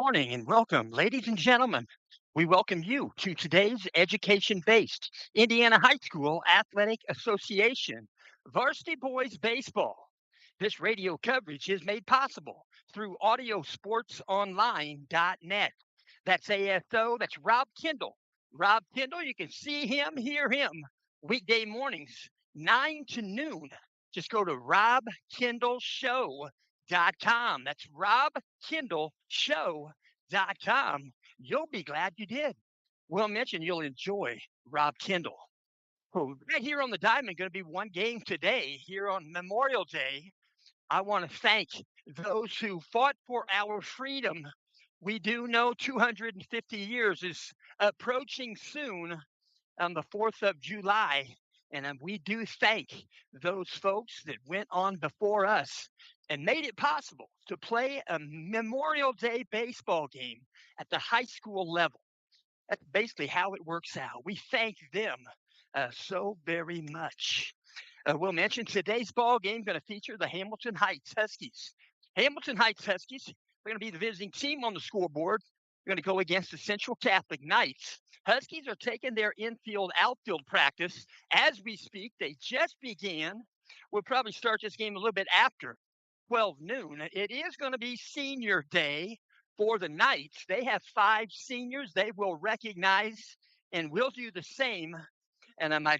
Morning and welcome, ladies and gentlemen. We welcome you to today's education based Indiana High School Athletic Association Varsity Boys Baseball. This radio coverage is made possible through audiosportsonline.net. That's ASO, that's Rob Kendall. Rob Kendall, you can see him, hear him weekday mornings, 9 to noon. Just go to robkendallshow.com. That's robkendallshow.com. You'll be glad you did. We'll mention you'll enjoy Rob Kendall. Oh, right here on the diamond, going to be one game today here on Memorial Day. I want to thank those who fought for our freedom. We do know 250 years is approaching soon on the 4th of July. And we do thank those folks that went on before us and made it possible to play a Memorial Day baseball game at the high school level. That's basically how it works out. We thank them so very much. We'll mention today's ball game going to feature the Hamilton Heights Huskies. Hamilton Heights Huskies are going to be the visiting team on the scoreboard. They're going to go against the Central Catholic Knights. Huskies are taking their infield outfield practice as we speak. They just began. We'll probably start this game a little bit after 12 noon. It is going to be senior day for the Knights. They have 5 seniors they will recognize, and we'll do the same. And I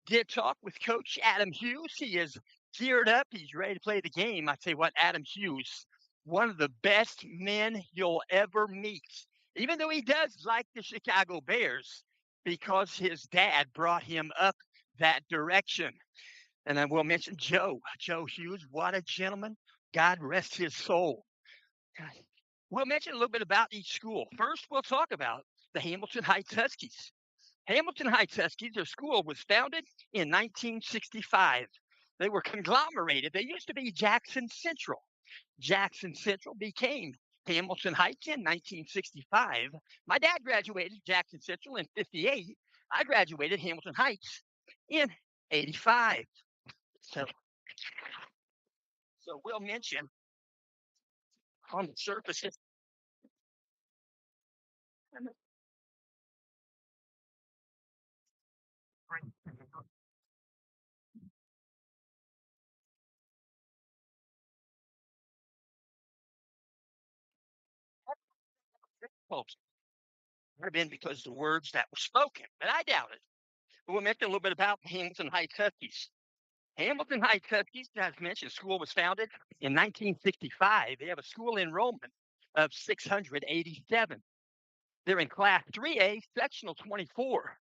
did talk with Coach Adam Hughes. He is geared up. He's ready to play the game. I tell you what, Adam Hughes, one of the best men you'll ever meet, even though he does like the Chicago Bears because his dad brought him up that direction. And then we'll mention Joe Hughes. What a gentleman. God rest his soul. We'll mention a little bit about each school. First, we'll talk about the Hamilton Heights Huskies. Hamilton Heights Huskies, their school was founded in 1965. They were conglomerated. They used to be Jackson Central. Jackson Central became Hamilton Heights in 1965. My dad graduated Jackson Central in 58. I graduated Hamilton Heights in 85. So, so we'll mention on the surface. Folks, might have been because of the words that were spoken, but I doubt it. But we'll mention a little bit about the Hamilton Heights Huskies. Hamilton Heights Huskies, as mentioned, school was founded in 1965. They have a school enrollment of 687. They're in Class 3A, Sectional 24.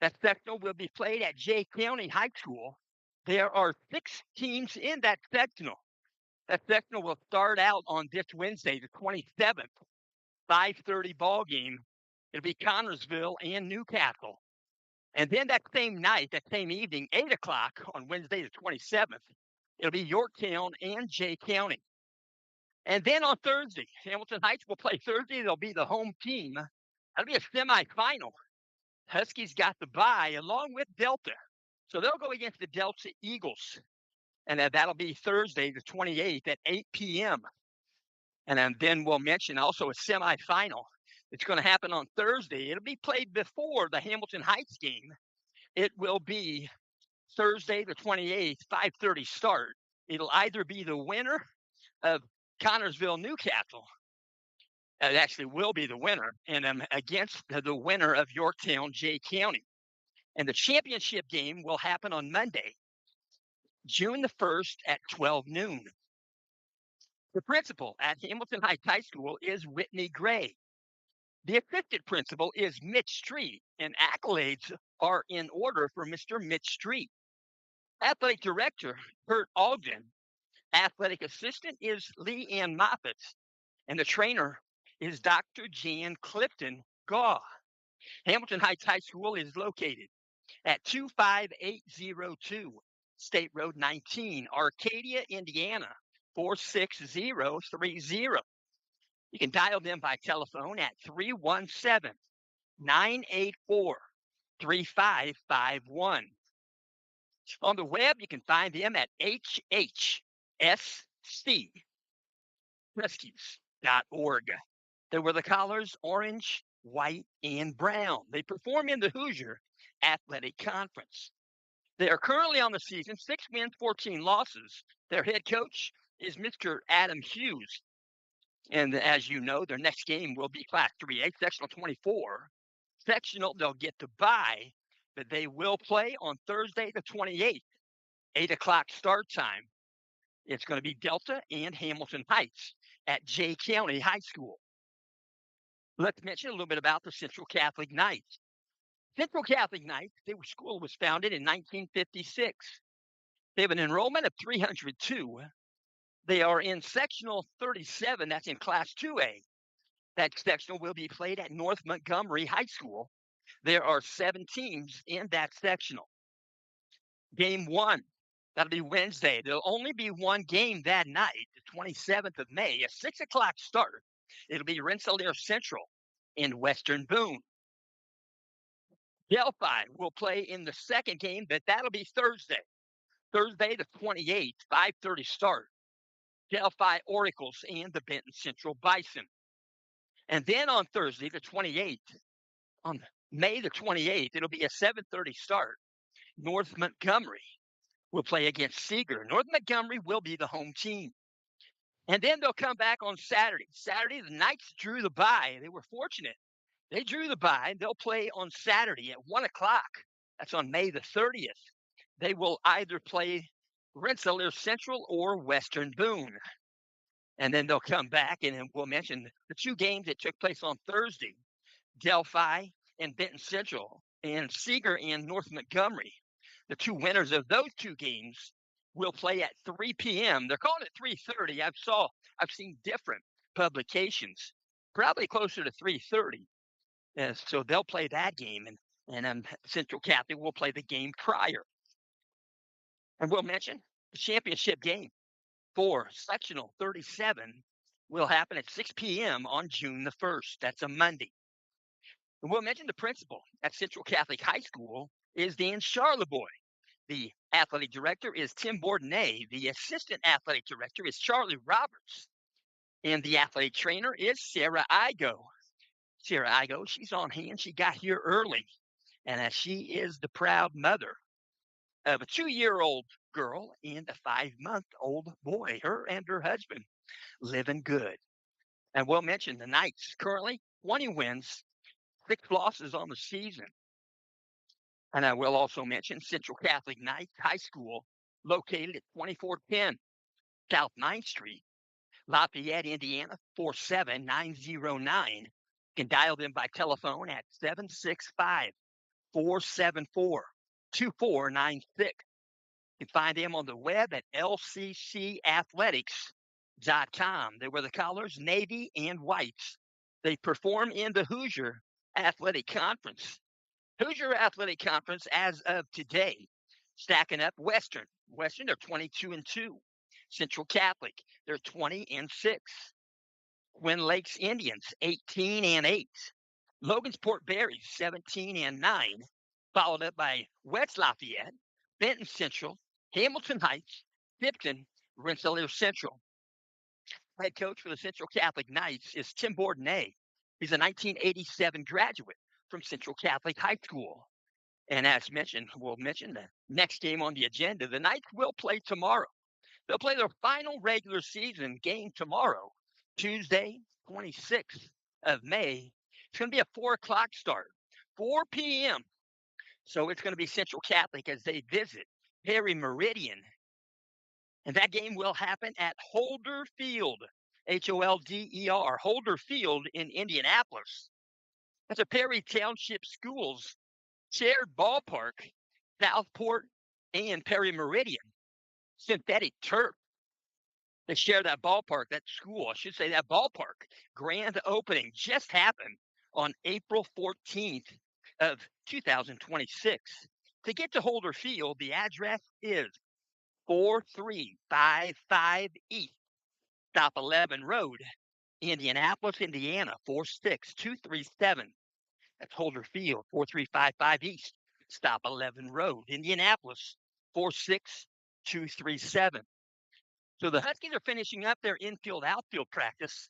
That sectional will be played at Jay County High School. There are 6 teams in that sectional. That sectional will start out on this Wednesday, the 27th, 5:30 ball game. It'll be Connorsville and Newcastle. And then that same night, that same evening, 8 o'clock on Wednesday the 27th, it'll be Yorktown and Jay County. And then on Thursday, Hamilton Heights will play Thursday. They'll be the home team. That'll be a semifinal. Huskies got the bye along with Delta. So they'll go against the Delta Eagles. And that'll be Thursday the 28th at 8 p.m. And then we'll mention also a semifinal. It's going to happen on Thursday. It'll be played before the Hamilton Heights game. It will be Thursday the 28th, 5:30 start. It'll either be the winner of Connorsville Newcastle. It actually will be the winner, and against the winner of Yorktown Jay County. And the championship game will happen on Monday, June the 1st at 12 noon. The principal at Hamilton Heights High School is Whitney Gray. The assistant principal is Mitch Street, and accolades are in order for Mr. Mitch Street. Athletic director, Kurt Ogden. Athletic assistant is Lee Ann Moffett. And the trainer is Dr. Jan Clifton Gaw. Hamilton Heights High School is located at 25802 State Road 19, Arcadia, Indiana, 46030. You can dial them by telephone at 317-984-3551. On the web, you can find them at hhscrescues.org. They wear the collars orange, white, and brown. They perform in the Hoosier Athletic Conference. They are currently on the season 6 wins, 14 losses. Their head coach is Mr. Adam Hughes. And as you know, their next game will be Class 3A, Sectional 24. Sectional, they'll get to bye, but they will play on Thursday the 28th, 8 o'clock start time. It's going to be Delta and Hamilton Heights at Jay County High School. Let's mention a little bit about the Central Catholic Knights. Central Catholic Knights, their school was founded in 1956. They have an enrollment of 302. They are in sectional 37, that's in Class 2A. That sectional will be played at North Montgomery High School. There are 7 teams in that sectional. Game 1, that'll be Wednesday. There'll only be one game that night, the 27th of May, a 6 o'clock start. It'll be Rensselaer Central in Western Boone. Delphi will play in the second game, but that'll be Thursday. Thursday the 28th, 5:30 start. Delphi Oracles and the Benton Central Bison. And then on Thursday the 28th, on May the 28th, it'll be a 7:30 start. North Montgomery will play against Seeger. North Montgomery will be the home team. And then they'll come back on Saturday. Saturday, the Knights drew the bye. They were fortunate. They drew the bye. They'll play on Saturday at 1 o'clock. That's on May the 30th. They will either play Rensselaer Central or Western Boone. And then they'll come back, and we'll mention the 2 games that took place on Thursday, Delphi and Benton Central, and Seeger and North Montgomery. The 2 winners of those 2 games will play at 3 p.m. They're calling it 3:30. I've seen different publications, probably closer to 3:30. So they'll play that game, and Central Catholic will play the game prior. And we'll mention the championship game for Sectional 37 will happen at 6 p.m. on June the 1st. That's a Monday. And we'll mention the principal at Central Catholic High School is Dan Charleboy. The athletic director is Tim Bourdonnais. The assistant athletic director is Charlie Roberts. And the athletic trainer is Sarah Igo. Sarah Igo, she's on hand. She got here early. And she is the proud mother of a 2-year-old girl and a 5-month-old boy. Her and her husband living good. And we'll mention the Knights currently 20 wins, 6 losses on the season. And I will also mention Central Catholic Knights High School, located at 2410 South 9th Street, Lafayette, Indiana, 47909. You can dial them by telephone at 765-474-2496. You can find them on the web at lccathletics.com. They wear the collars, navy and whites. They perform in the Hoosier Athletic Conference. Hoosier Athletic Conference, as of today, stacking up Western. Western, they're 22-2. Central Catholic, they're 20-6. Twin Lakes Indians, 18-8. Logansport Berries, 17-9. Followed up by West Lafayette, Benton Central, Hamilton Heights, Tipton, Rensselaer Central. Head coach for the Central Catholic Knights is Tim Bourdonnais. He's a 1987 graduate from Central Catholic High School. And as mentioned, we'll mention the next game on the agenda. The Knights will play tomorrow. They'll play their final regular season game tomorrow, Tuesday, 26th of May. It's going to be a 4 o'clock start, 4 p.m. So it's going to be Central Catholic as they visit Perry Meridian. And that game will happen at Holder Field, Holder, Holder Field in Indianapolis. That's a Perry Township Schools shared ballpark, Southport and Perry Meridian. Synthetic turf. They share that ballpark, that school, I should say that ballpark. Grand opening just happened on April 14th of 2026. To get to Holder Field, the address is 4355 East, Stop 11 Road, Indianapolis, Indiana, 46237. That's Holder Field, 4355 East, Stop 11 Road, Indianapolis, 46237. So the Huskies are finishing up their infield-outfield practice.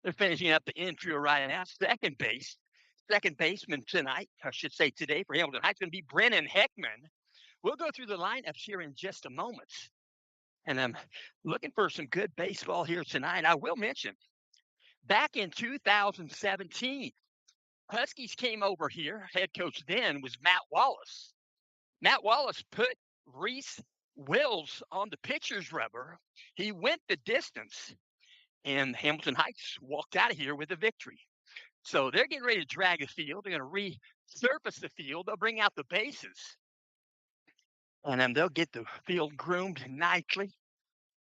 They're finishing up the infield right now. Second base. Second baseman tonight, I should say today for Hamilton Heights, going to be Brennan Heckman. We'll go through the lineups here in just a moment. And I'm looking for some good baseball here tonight. I will mention back in 2017, Huskies came over here. Head coach then was Matt Wallace. Matt Wallace put Reese Wills on the pitcher's rubber. He went the distance, and Hamilton Heights walked out of here with a victory. So they're getting ready to drag the field. They're going to resurface the field. They'll bring out the bases, and they'll get the field groomed nicely,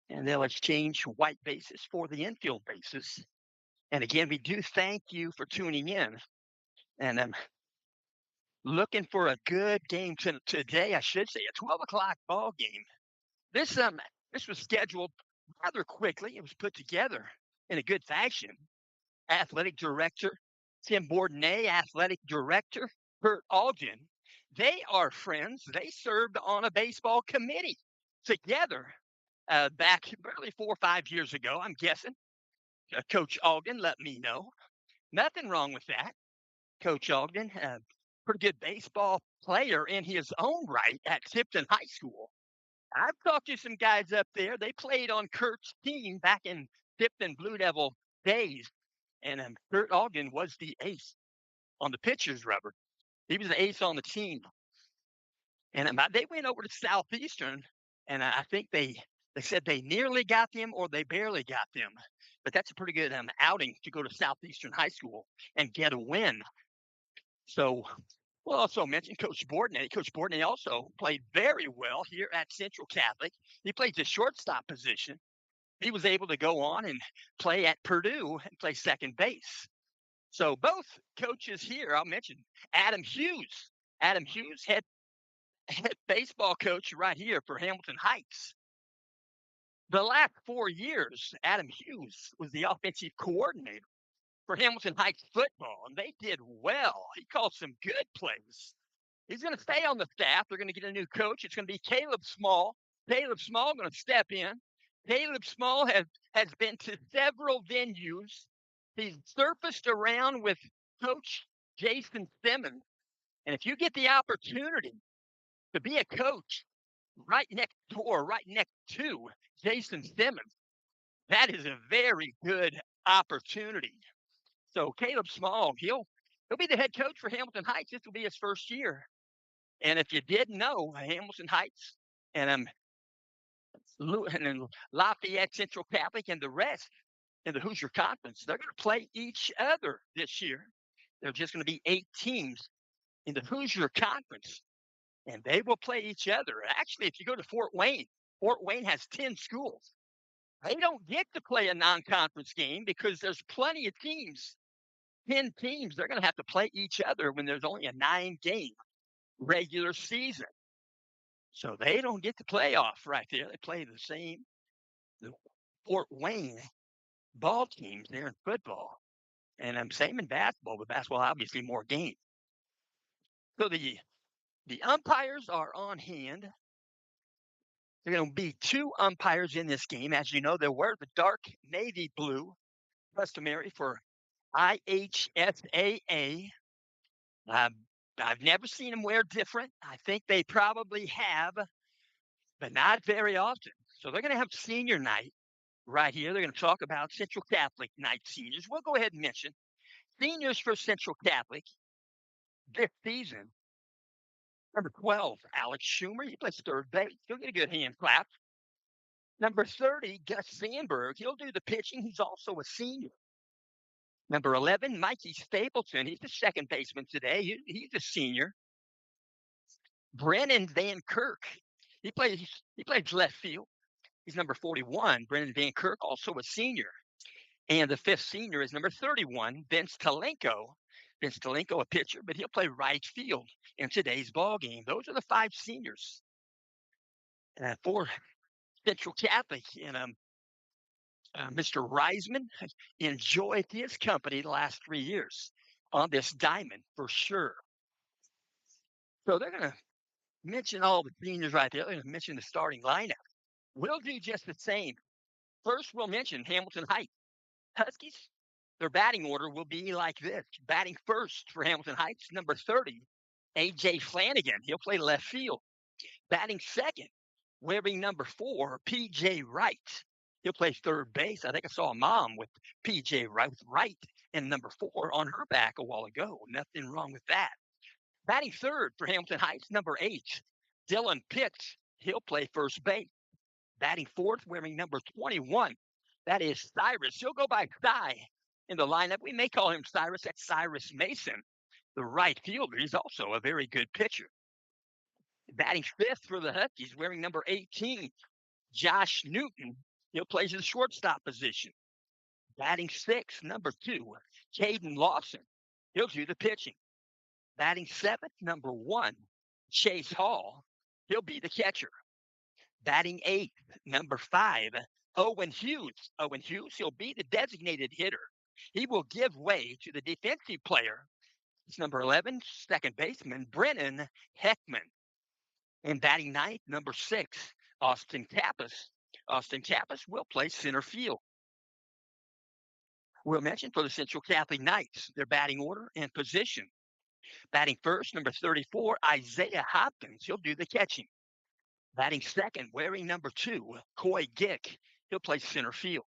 and they'll exchange white bases for the infield bases. And again, we do thank you for tuning in. And I'm looking for a good game today. I should say a 12 o'clock ball game. This was scheduled rather quickly. It was put together in a good fashion. Athletic director Tim Bourdonnais, athletic director Kurt Alden. They are friends. They served on a baseball committee together back barely 4 or 5 years ago, I'm guessing. Coach Alden let me know. Nothing wrong with that. Coach Ogden, a pretty good baseball player in his own right at Tipton High School. I've talked to some guys up there. They played on Kurt's team back in Tipton Blue Devil days, and Kurt Ogden was the ace on the pitcher's rubber. He was the ace on the team, and they went over to Southeastern, and I think they said they nearly got them or they barely got them. But that's a pretty good outing to go to Southeastern High School and get a win. So we'll also mention Coach Bourdonnais. Coach Bourdonnais also played very well here at Central Catholic. He played the shortstop position. He was able to go on and play at Purdue and play second base. So both coaches here, I'll mention Adam Hughes. Adam Hughes, head baseball coach right here for Hamilton Heights. The last 4 years, Adam Hughes was the offensive coordinator for Hamilton Heights football, and they did well. He called some good plays. He's going to stay on the staff. They're going to get a new coach. It's going to be Caleb Small. Caleb Small going to step in. Caleb Small has been to several venues. He's surfaced around with Coach Jason Simmons. And if you get the opportunity to be a coach right next door, right next to Jason Simmons, that is a very good opportunity. So Caleb Small, he'll be the head coach for Hamilton Heights. This will be his first year. And if you didn't know, Hamilton Heights and Lafayette Central Catholic and the rest in the Hoosier Conference, they're going to play each other this year. There are just going to be 8 teams in the Hoosier Conference, and they will play each other. Actually, if you go to Fort Wayne has 10 schools. They don't get to play a non-conference game because there's plenty of teams. 10 teams, they're going to have to play each other when there's only a 9-game regular season. So they don't get the playoff right there. They play the Fort Wayne ball teams there in football. And I'm same in basketball, but basketball obviously more games. So the umpires are on hand. There are going to be 2 umpires in this game. As you know, they wear the dark navy blue, customary for IHSAA. I've never seen them wear different. I think they probably have, but not very often. So they're going to have senior night right here. They're going to talk about Central Catholic night seniors. We'll go ahead and mention seniors for Central Catholic this season. Number 12, Alex Schumer. He plays third base. He'll get a good hand clap. Number 30, Gus Sandberg. He'll do the pitching. He's also a senior. Number 11, Mikey Stapleton. He's the second baseman today. He's a senior. Brennan Van Kirk. He plays left field. He's number 41. Brennan Van Kirk, also a senior. And the 5th senior is number 31, Vince Talenko. Vince Talenko, a pitcher, but he'll play right field in today's ball game. Those are the 5 seniors for Central Catholic. And Mr. Reisman enjoyed his company the last 3 years on this diamond for sure. So they're going to mention all the seniors right there. They're going to mention the starting lineup. We'll do just the same. First, we'll mention Hamilton Heights. Huskies Their batting order will be like this. Batting first for Hamilton Heights, number 30, A.J. Flanagan. He'll play left field. Batting second, wearing number 4, P.J. Wright. He'll play third base. I think I saw a mom with P.J. Wright and number 4 on her back a while ago. Nothing wrong with that. Batting third for Hamilton Heights, number 8, Dylan Pitts. He'll play first base. Batting fourth, wearing number 21, that is Cyrus. He'll go by Cy in the lineup. We may call him Cyrus. That's Cyrus Mason, the right fielder. He's also a very good pitcher. Batting fifth for the Huskies, wearing number 18, Josh Newton. He'll play the shortstop position. Batting sixth, number 2, Caden Lawson. He'll do the pitching. Batting seventh, number 1, Chase Hall. He'll be the catcher. Batting eighth, number 5, Owen Hughes. Owen Hughes, he'll be the designated hitter. He will give way to the defensive player. It's number 11, second baseman, Brennan Heckman. And batting ninth, number 6, Austin Kappas. Austin Kappas will play center field. We'll mention for the Central Catholic Knights, their batting order and position. Batting first, number 34, Isaiah Hopkins. He'll do the catching. Batting second, wearing number 2, Coy Gick. He'll play center field.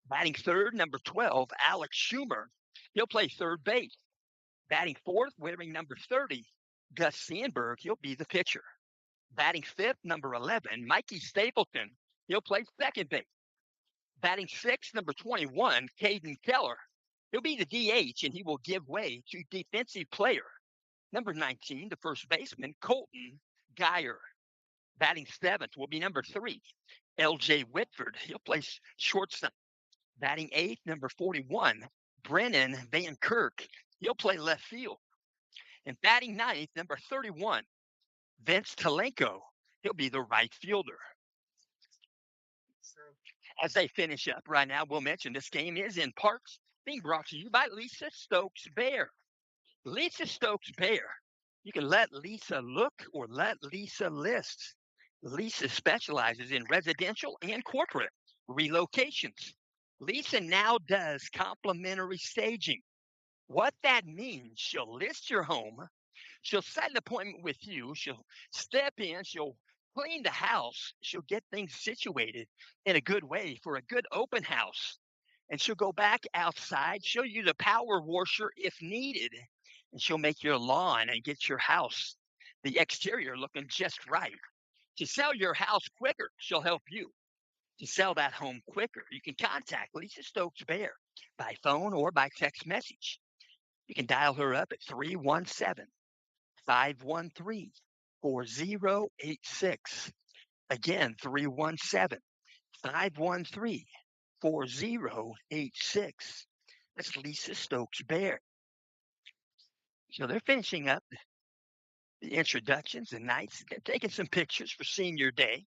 Batting third, number 12, Alex Schumer. He'll play third base. Batting fourth, wearing number 30, Gus Sandberg. He'll be the pitcher. Batting fifth, number 11, Mikey Stapleton. He'll play second base. Batting sixth, number 21, Caden Keller. He'll be the DH, and he will give way to defensive player, number 19, the first baseman, Colton Geyer. Batting seventh will be number 3, L.J. Whitford. He'll play shortstop. Batting eighth, number 41, Brennan Van Kirk. He'll play left field. And batting ninth, number 31, Vince Talenko. He'll be the right fielder. As they finish up right now, we'll mention this game is in parts being brought to you by Lisa Stokes Bear. Lisa Stokes Bear. You can let Lisa look or let Lisa list. Lisa specializes in residential and corporate relocations. Lisa now does complimentary staging. What that means, she'll list your home. She'll set an appointment with you. She'll step in. She'll clean the house. She'll get things situated in a good way for a good open house. And she'll go back outside, show you the power washer if needed. And she'll make your lawn and get your house, the exterior, looking just right. To sell your house quicker, she'll help you. To sell that home quicker, you can contact Lisa Stokes Bear by phone or by text message. You can dial her up at 317 513 4086. Again, 317 513 4086. That's Lisa Stokes Bear. So they're finishing up the introductions and nights. They're taking some pictures for senior day.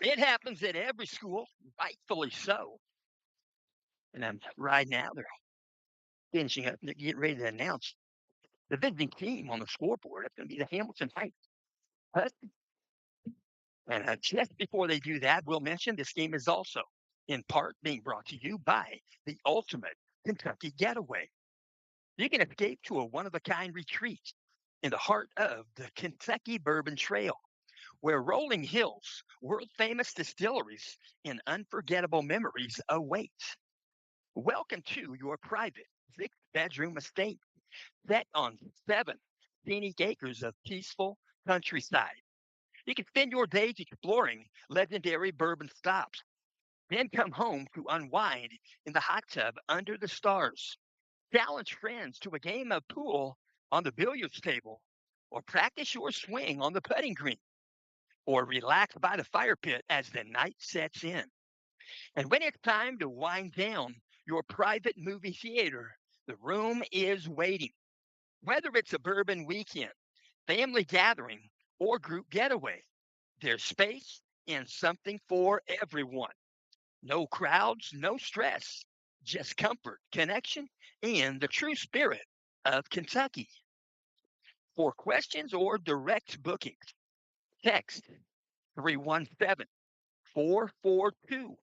It happens at every school, rightfully so. And right now they're finishing up and they're getting ready to announce the visiting team on the scoreboard. It's going to be the Hamilton Heights Huskies. And just before they do that, we'll mention this game is also in part being brought to you by the Ultimate Kentucky Getaway. You can escape to a one-of-a-kind retreat in the heart of the Kentucky Bourbon Trail, where rolling hills, world-famous distilleries, and unforgettable memories await. Welcome to your private six-bedroom estate set on 7 scenic acres of peaceful countryside. You can spend your days exploring legendary bourbon stops, then come home to unwind in the hot tub under the stars. Challenge friends to a game of pool on the billiards table, or practice your swing on the putting green, or relax by the fire pit as the night sets in. And when it's time to wind down your private movie theater, the room is waiting. Whether it's a bourbon weekend, family gathering, or group getaway, there's space and something for everyone. No crowds, no stress, just comfort, connection, and the true spirit of Kentucky. For questions or direct bookings, text 317 442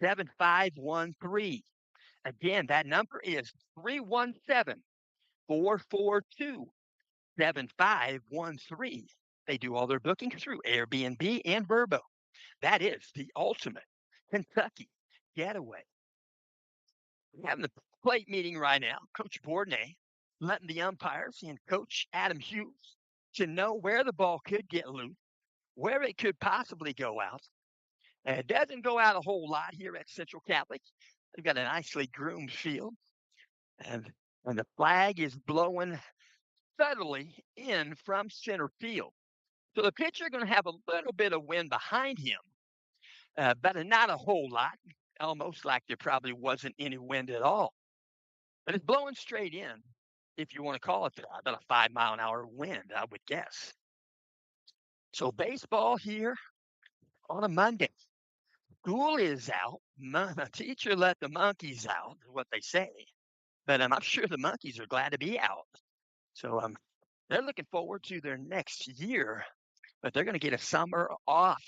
7513. Again, that number is 317-442-7513. They do all their bookings through Airbnb and Verbo. That is the ultimate Kentucky getaway. We're having a plate meeting right now. Coach Bourdonnais letting the umpires and Coach Adam Hughes to know where the ball could get loose, where it could possibly go out. And it doesn't go out a whole lot here at Central Catholic. They've got a nicely groomed field, and and the flag is blowing subtly in from center field. So the pitcher going to have a little bit of wind behind him, but not a whole lot. Almost like there probably wasn't any wind at all. But it's blowing straight in, if you want to call it that. About a 5 mile an hour wind, I would guess. So baseball here on a Monday. School is out. The teacher let the monkeys out, is what they say. But I'm sure the monkeys are glad to be out. So they're looking forward to their next year, but they're going to get a summer off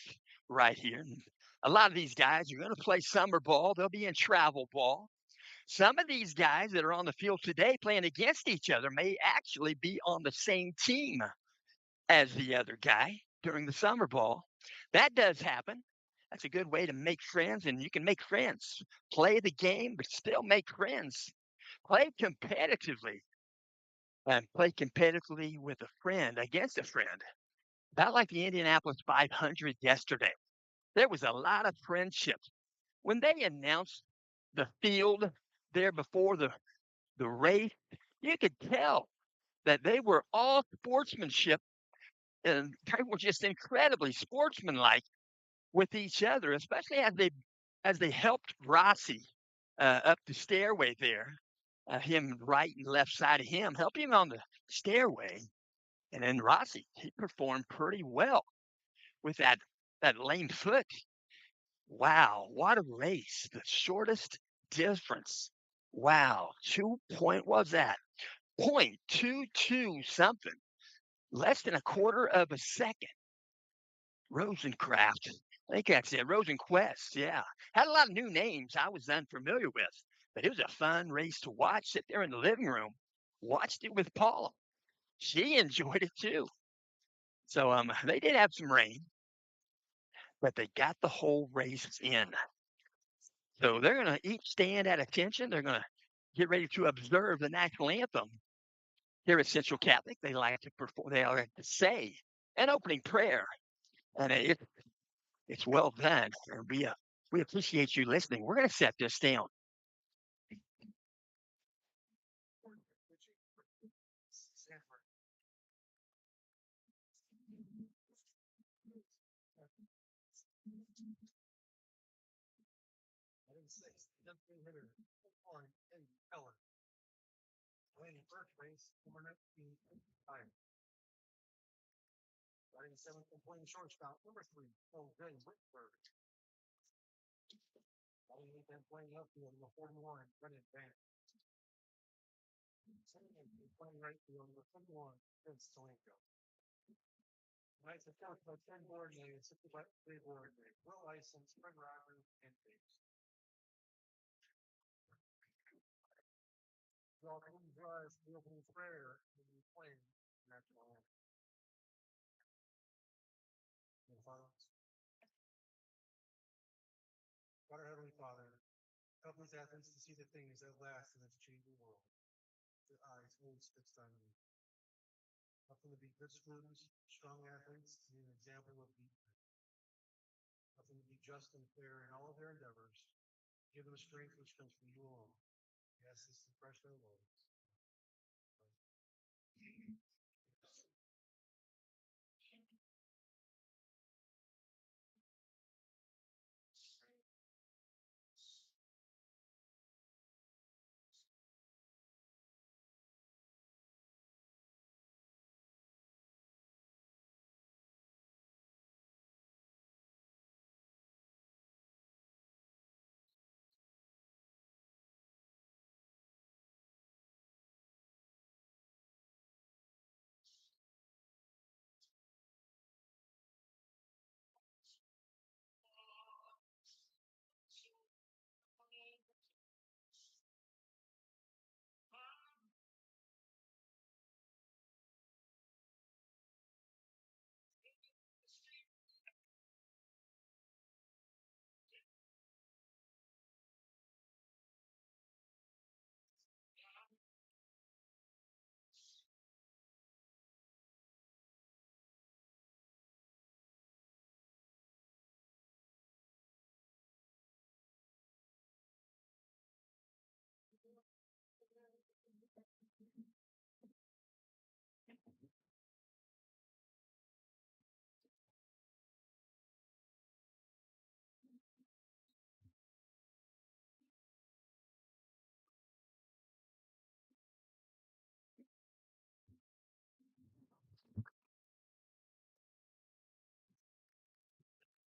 right here. And a lot of these guys are going to play summer ball. They'll be in travel ball. Some of these guys that are on the field today playing against each other may actually be on the same team as the other guy during the summer ball. That does happen. That's a good way to make friends, and you can make friends. Play the game, but still make friends. Play competitively and play competitively with a friend against a friend. About like the Indianapolis 500 yesterday. There was a lot of friendship. When they announced the field there before the race, you could tell that they were all sportsmanship and they were just incredibly sportsmanlike with each other, especially as they helped Rossi up the stairway there. Him right and left side of him, help him on the stairway. And then Rossi, he performed pretty well with that lame foot. Wow, what a race. The shortest difference. Wow, 2 point was that? 0.22 something. Less than a quarter of a second. Rosencraft. I think that's it. Rosenquest. Yeah. Had a lot of new names I was unfamiliar with, but it was a fun race to watch. Sit there in the living room, watched it with Paula. She enjoyed it too. So they did have some rain, but they got the whole race in. So they're going to each stand at attention. They're going to get ready to observe the national anthem. Here at Central Catholic, they like to perform. They like to say an opening prayer, and it's well done. And we appreciate you listening. We're going to set this down.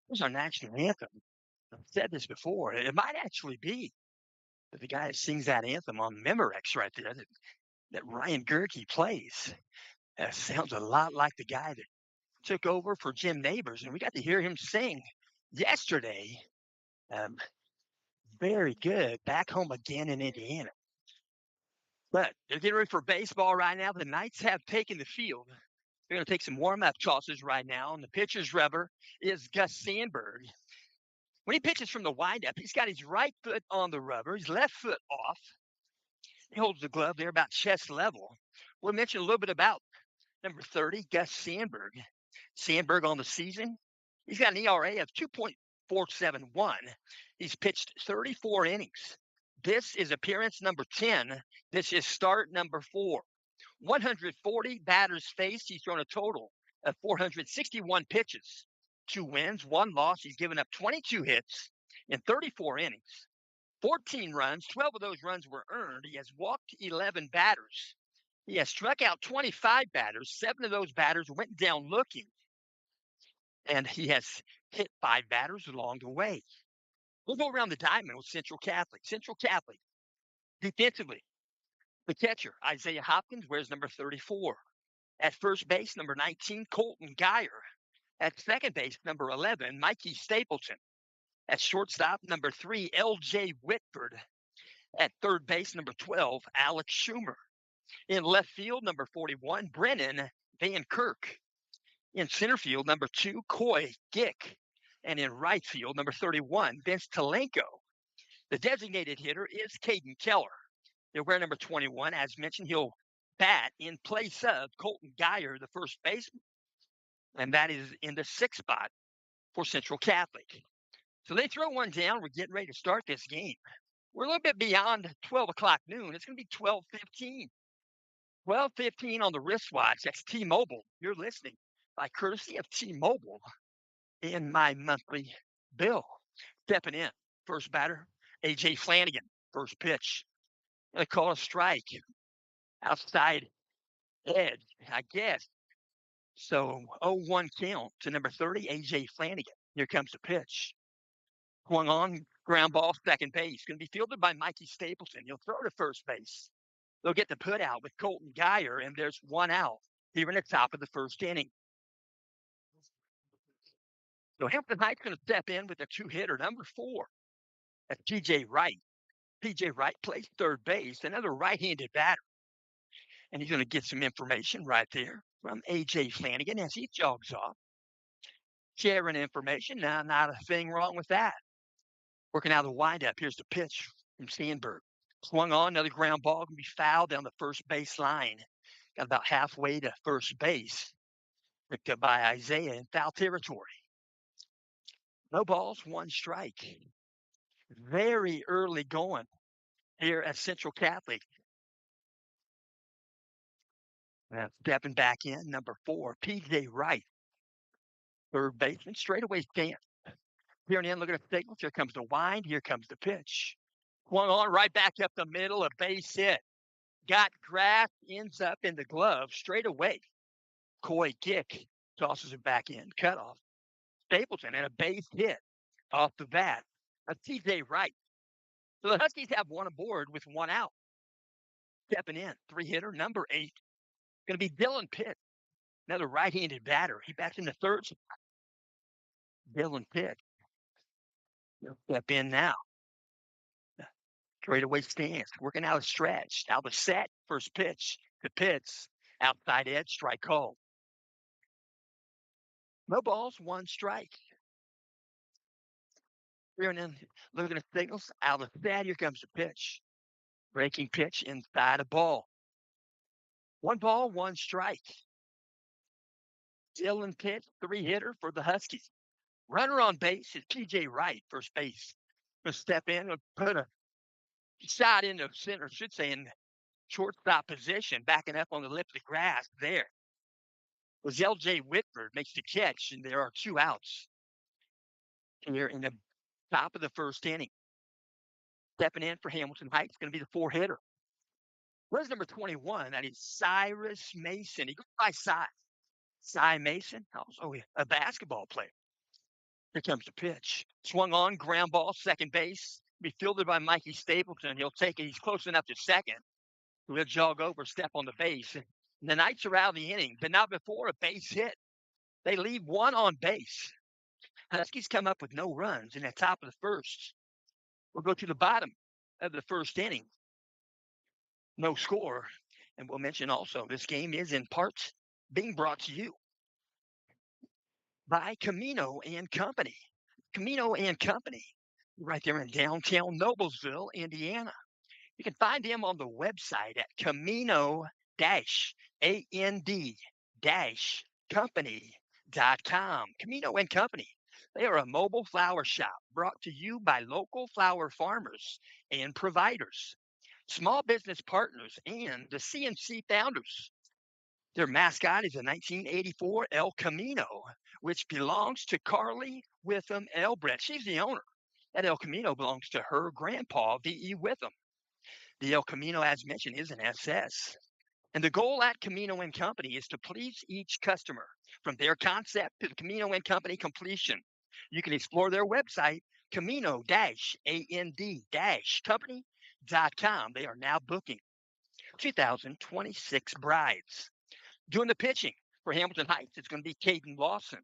There's our national anthem. I've said this before. It might actually be the guy that sings that anthem on Memorex right there that Ryan Gerke plays. Sounds a lot like the guy that took over for Jim Neighbors, and we got to hear him sing yesterday. Um, Very good. Back home again in Indiana. But they're getting ready for baseball right now. The Knights have taken the field. They're going to take some warm-up tosses right now, and the pitcher's rubber is Gus Sandberg. When he pitches from the windup, he's got his right foot on the rubber, his left foot off. He holds the glove there about chest level. We'll mention a little bit about number 30, Gus Sandberg. Sandberg on the season, he's got an ERA of 2.471. He's pitched 34 innings. This is appearance number 10. This is start number 4. 140 batters faced. He's thrown a total of 461 pitches. 2 wins, 1 loss. He's given up 22 hits in 34 innings. 14 runs, 12 of those runs were earned. He has walked 11 batters. He has struck out 25 batters. 7 of those batters went down looking. And he has hit 5 batters along the way. We'll go around the diamond with Central Catholic. Central Catholic, defensively, the catcher, Isaiah Hopkins, wears number 34. At first base, number 19, Colton Geyer. At second base, number 11, Mikey Stapleton. At shortstop, number 3, L.J. Whitford. At third base, number 12, Alex Schumer. In left field, number 41, Brennan Van Kirk. In center field, number 2, Coy Gick. And in right field, number 31, Vince Telenko. The designated hitter is Caden Keller. They'll wear number 21. As mentioned, he'll bat in place of Colton Geyer, the first baseman. And that is in the 6th spot for Central Catholic. So they throw one down. We're getting ready to start this game. We're a little bit beyond 12 o'clock noon. It's going to be 12:15. 12:15 on the wristwatch. That's T-Mobile. You're listening by courtesy of T-Mobile in my monthly bill. Stepping in, first batter, A.J. Flanagan, first pitch. They call a strike. Outside edge, I guess. So 0-1 count to number 30, A.J. Flanagan. Here comes the pitch. Swung on, ground ball, second base. Going to be fielded by Mikey Stapleton. He'll throw to first base. They'll get the put out with Colton Geyer, and there's 1 out here in the top of the first inning. So Hampton Heights going to step in with a 2-hitter, number 4. That's P.J. Wright. P.J. Wright plays third base, another right-handed batter. And he's going to get some information right there from A.J. Flanagan as he jogs off. Sharing information. Now, not a thing wrong with that. Working out of the windup. Here's the pitch from Sandberg. Swung on, another ground ball. Going to be fouled down the first base line. Got about halfway to first base. Picked up by Isaiah in foul territory. No balls, 1 strike. Very early going here at Central Catholic. Stepping back in, number 4, P.J. Wright. Third baseman, straightaway stance. Here and in, look at the signals. Here comes the wind. Here comes the pitch. Swung on right back up the middle, a base hit. Got grass, ends up in the glove straight away. Coy Gick tosses it back in. Cutoff. Stapleton and a base hit off the bat. That's T.J. Wright. So the Huskies have 1 aboard with 1 out. Stepping in, 3-hitter, number 8. Going to be Dylan Pitt, another right-handed batter. He bats in the third spot. Dylan Pitt. He'll step in now. Straightaway stance, working out a stretch. Now the set, first pitch. The pitch, outside edge, strike called. No balls, 1 strike. Here and in, looking at the signals. Out of that, here comes the pitch. Breaking pitch inside a ball. 1 ball, 1 strike. Dylan Pitt, 3-hitter for the Huskies. Runner on base is P.J. Wright, first base. Going to step in and put a shot into center, should say in shortstop position, backing up on the lip of the grass there. Was L.J. Whitford makes the catch, and there are 2 outs here in the top of the first inning. Stepping in for Hamilton Heights, going to be the 4-hitter. Where's number 21? That is Cyrus Mason. He goes by Cy. Cy Mason, also a basketball player. Here comes the pitch. Swung on, ground ball, second base. Be fielded by Mikey Stapleton. He'll take it. He's close enough to second. He'll jog over, step on the base. And the Knights are out of the inning, but not before a base hit. They leave one on base. Huskies come up with no runs in the top of the first. We'll go to the bottom of the first inning. No score. And we'll mention also this game is in part being brought to you by Camino and Company. Camino and Company, right there in downtown Noblesville, Indiana. You can find them on the website at camino-and-company.com. Camino and Company. They are a mobile flower shop brought to you by local flower farmers and providers, small business partners, and the CNC founders. Their mascot is a 1984 El Camino, which belongs to Carly Witham Elbrett. She's the owner. That El Camino belongs to her grandpa, V.E. Witham. The El Camino, as mentioned, is an SS. And the goal at Camino and Company is to please each customer from their concept to the Camino and Company completion. You can explore their website, camino-and-company.com. They are now booking 2026 brides. Doing the pitching for Hamilton Heights, it's going to be Caden Lawson.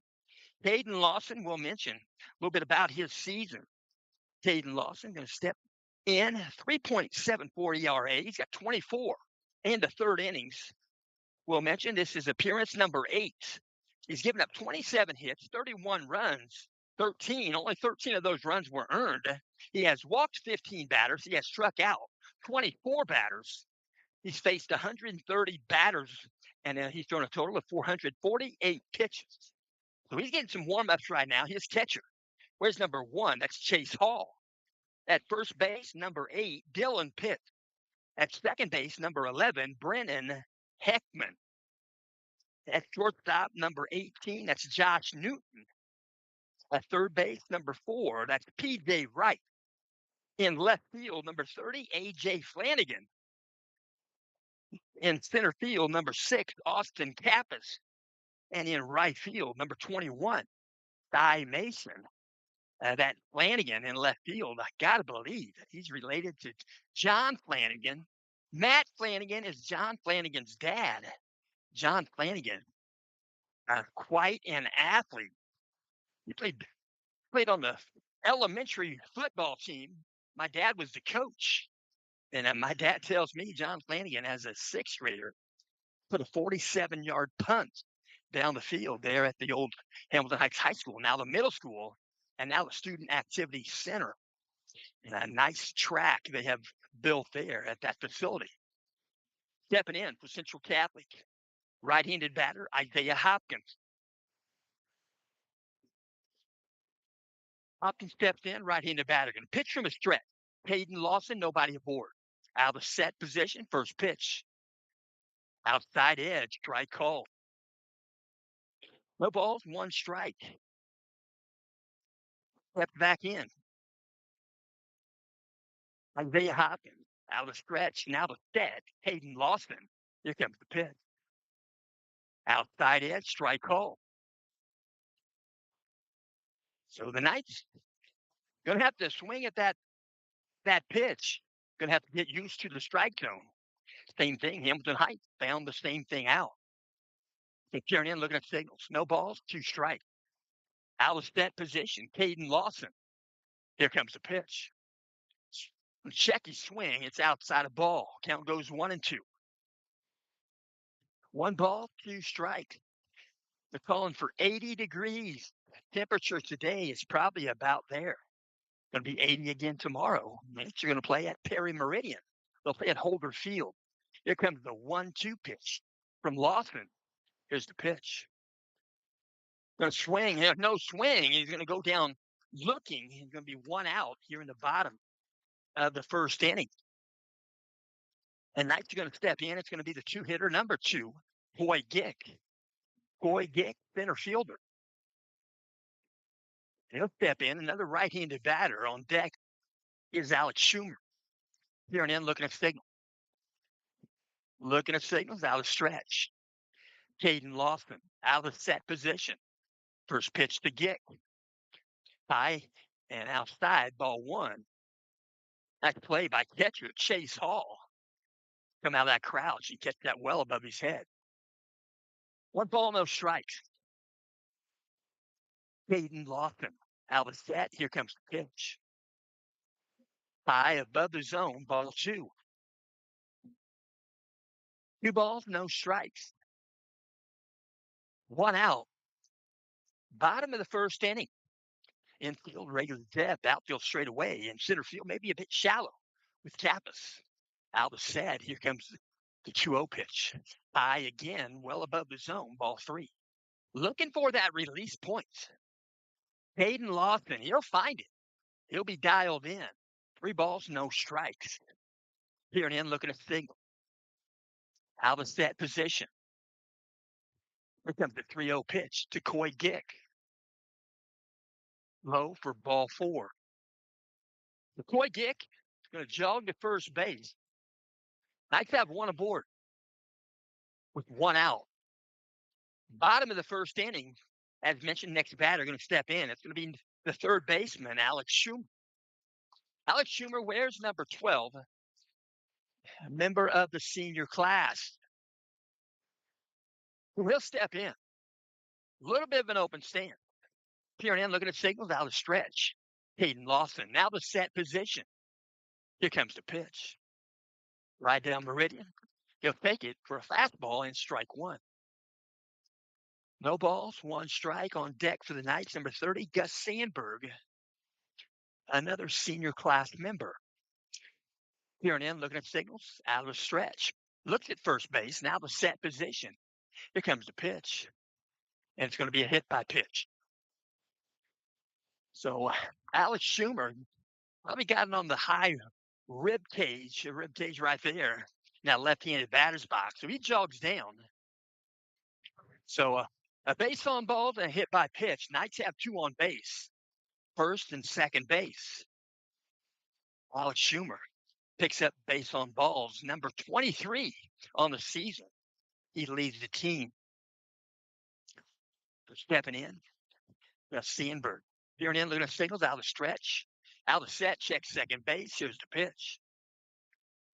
Caden Lawson will mention a little bit about his season. Caden Lawson going to step in 3.74 ERA. He's got 24 in the third innings. We'll mention this is appearance number 8. He's given up 27 hits, 31 runs, only 13 of those runs were earned. He has walked 15 batters. He has struck out 24 batters. He's faced 130 batters, and he's thrown a total of 448 pitches. So he's getting some warm-ups right now. His catcher, where's number 1? That's Chase Hall. At first base, number 8, Dylan Pitt. At second base, number 11, Brennan Heckman. At shortstop, number 18, that's Josh Newton. At third base, number 4, that's P.J. Wright. In left field, number 30, A.J. Flanagan. In center field, number 6, Austin Kappas. And in right field, number 21, Ty Mason. That Flanagan in left field, I got to believe he's related to John Flanagan. Matt Flanagan is John Flanagan's dad. John Flanagan, quite an athlete. He played on the elementary football team. My dad was the coach. And my dad tells me John Flanagan, as a sixth grader, put a 47-yard punt down the field there at the old Hamilton Heights High School, now the middle school, and now the Student Activity Center. And a nice track they have built there at that facility. Stepping in for Central Catholic, right-handed batter, Isaiah Hopkins. Hopkins steps in, right-handed batter. Going to pitch from a stretch. Caden Lawson, nobody aboard. Out of set position, first pitch. Outside edge, strike call. No balls, 1 strike. Step back in. Isaiah Hopkins, out of stretch, now the set. Caden Lawson. Here comes the pitch. Outside edge, strike call. So the Knights going to have to swing at that pitch. Going to have to get used to the strike zone. Same thing. Hamilton Heights found the same thing out. So carrying in, looking at signals. No balls, 2 strikes. Out of set position, Caden Lawson. Here comes the pitch. Check his swing. It's outside of ball. Count goes 1-2. 1 ball, 2 strikes. They're calling for 80 degrees. Temperature today is probably about there. Going to be 80 again tomorrow. Knights are going to play at Perry Meridian. They'll play at Holder Field. Here comes the 1-2 pitch from Lawson. Here's the pitch. Going to swing. He has no swing. He's going to go down looking. He's going to be 1 out here in the bottom of the first inning. And Knights are going to step in. It's going to be the 2-hitter, number 2, Hoy Gick. Hoy Gick, center fielder. He'll step in. Another right-handed batter on deck is Alex Schumer. Here and in, looking at signals. Looking at signals, out of stretch. Caden Lawson, out of set position. First pitch to Gick. High and outside, ball one. Nice play by catcher Chase Hall. Come out of that crouch and catch that well above his head. One ball, no strikes. Hayden Lawson out of set. Here comes the pitch. High above the zone, ball two. Two balls, no strikes. One out. Bottom of the first inning. Infield regular depth, outfield straight away, and center field maybe a bit shallow with Kappas. Out of set. Here comes the 2-0 pitch. High again, well above the zone, ball three. Looking for that release point. Hayden Lawson, he'll find it. He'll be dialed in. Three balls, no strikes. Here and in, looking at single. Out of set position. Here comes the 3-0 pitch to Coy Gick. Low for ball four. The Coy Gick is going to jog to first base. Knights have one aboard with one out. Bottom of the first inning, as mentioned, next batter going to step in. It's going to be the third baseman, Alex Schumer. Alex Schumer wears number 12, a member of the senior class. He'll step in. A little bit of an open stand. Peering in, looking at signals, out of stretch. Hayden Lawson, now the set position. Here comes the pitch. Right down meridian. He'll take it for a fastball and strike one. No balls, one strike. On deck for the Knights, number 30, Gus Sandberg, another senior class member. Peering in, looking at signals, out of a stretch. Looks at first base, now the set position. Here comes the pitch. And it's going to be a hit by pitch. So Alex Schumer probably got it on the high rib cage right there. Now left-handed batter's box. So he jogs down. So a base on ball and a hit by pitch. Knights have two on base, first and second base. Alex Schumer picks up base on balls, number 23 on the season. He leads the team. Stepping in, Sandberg. Peering in, looking at signals, out of stretch. Out of set, check second base. Here's the pitch.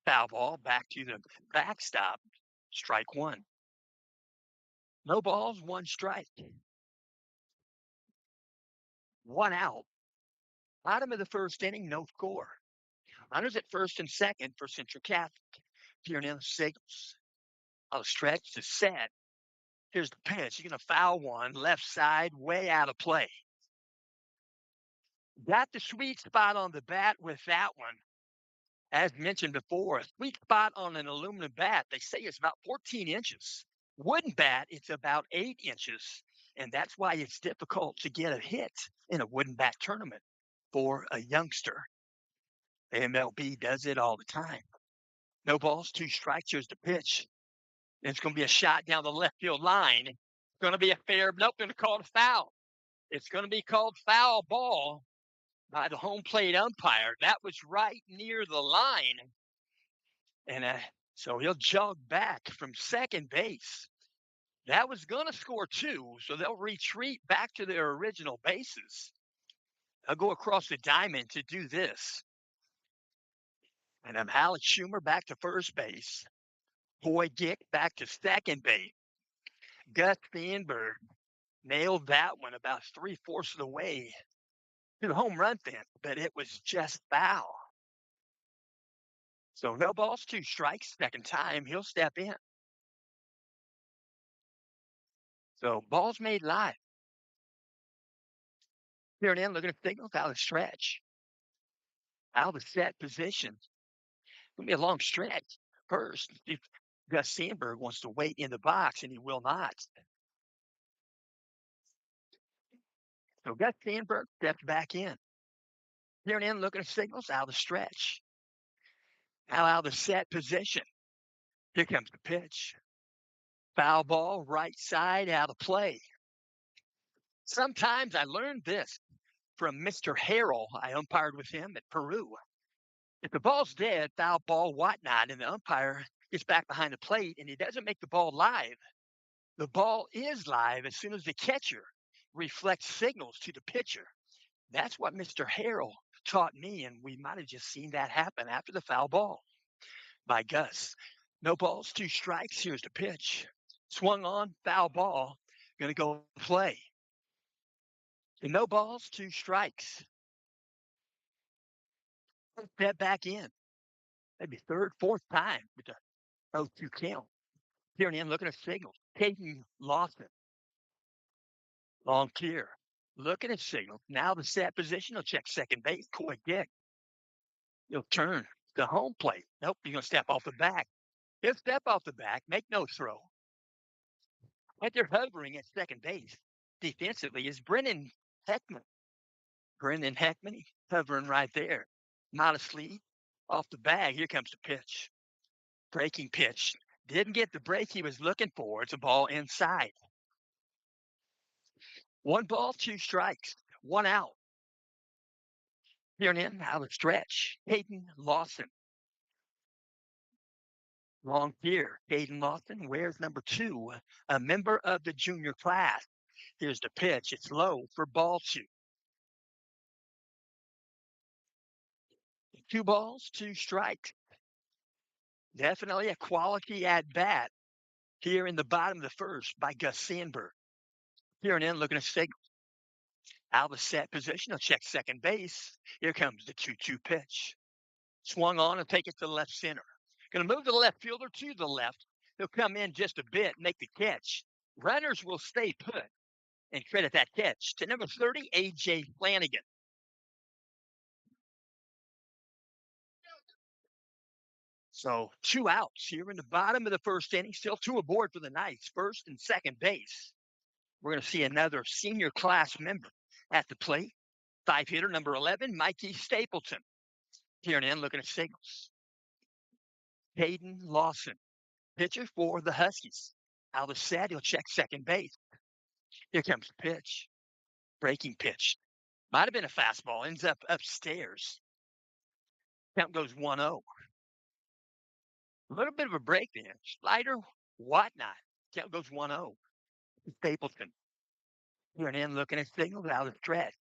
Foul ball, back to the backstop. Strike one. No balls, one strike. One out. Bottom of the first inning, no score. Runners at first and second for Central Catholic. Peering in the signals. Out of stretch to set. Here's the pitch. You're going to foul one, left side, way out of play. Got the sweet spot on the bat with that one. As mentioned before, a sweet spot on an aluminum bat, they say it's about 14 inches. Wooden bat, it's about 8 inches. And that's why it's difficult to get a hit in a wooden bat tournament for a youngster. MLB does it all the time. No balls, two strikes. Here's the pitch. And it's going to be a shot down the left field line. It's going to be a fair, nope, going to call it a foul. It's going to be called foul ball by the home plate umpire. That was right near the line. And so he'll jog back from second base. That was going to score two, so they'll retreat back to their original bases. They'll go across the diamond to do this. And Alex Schumer back to first base. Coy Gick back to second base. Gus Sandberg nailed that one about 3/4 of the way to the home run fence, but it was just foul. So no balls, two strikes. Second time, he'll step in. So balls made live. Here and in, looking at signals, out of stretch. Out of set position. It's going to be a long stretch. First, if Gus Sandberg wants to wait in the box, and he will not. So Gus Sandberg steps back in. Here and in, looking at signals, out of stretch. Now out of the set position. Here comes the pitch. Foul ball, right side, out of play. Sometimes I learned this from Mr. Harrell. I umpired with him at Peru. If the ball's dead, foul ball, whatnot, and the umpire gets back behind the plate and he doesn't make the ball live, the ball is live as soon as the catcher reflects signals to the pitcher. That's what Mr. Harrell taught me, and we might have just seen that happen after the foul ball by Gus. No balls, two strikes. Here's the pitch. Swung on, foul ball. Going to go play. And no balls, two strikes. Step back in. Maybe third, fourth time with the 0-2 count. Here in, looking at signals. Caden Lawson. Long clear. Looking at signals. Now the set position. He'll check second base. Coy Dick. He'll turn the home plate. Nope, he's going to step off the back. He'll step off the back, make no throw. But they're hovering at second base. Defensively is Brennan Heckman. Brendan Heckman hovering right there. Modest lead off the bag. Here comes the pitch. Breaking pitch. Didn't get the break he was looking for. It's a ball inside. One ball, two strikes. One out. Here and in, out of stretch. Hayden Lawson. Long here. Hayden Lawson wears number 2, a member of the junior class. Here's the pitch. It's low for ball 2. 2 balls, 2 strikes. Definitely a quality at bat here in the bottom of the first by Gus Sandberg. Here and in, looking at signals. Out of set position. He'll check second base. Here comes the 2-2 pitch. Swung on and take it to the left center. Going to move the left fielder to the left. He'll come in just a bit, make the catch. Runners will stay put and credit that catch to number 30, A.J. Flanagan. So 2 outs here in the bottom of the first inning. Still 2 aboard for the Knights, first and second base. We're going to see another senior class member at the plate. 5-hitter, number 11, Mikey Stapleton. Here and in, looking at signals. Hayden Lawson, pitcher for the Huskies. Out of set, he'll check second base. Here comes the pitch. Breaking pitch. Might have been a fastball. Ends up upstairs. Count goes 1-0. A little bit of a break there. Slider, whatnot. Count goes 1-0. Stapleton. Here and in, looking at signals, out of stretch.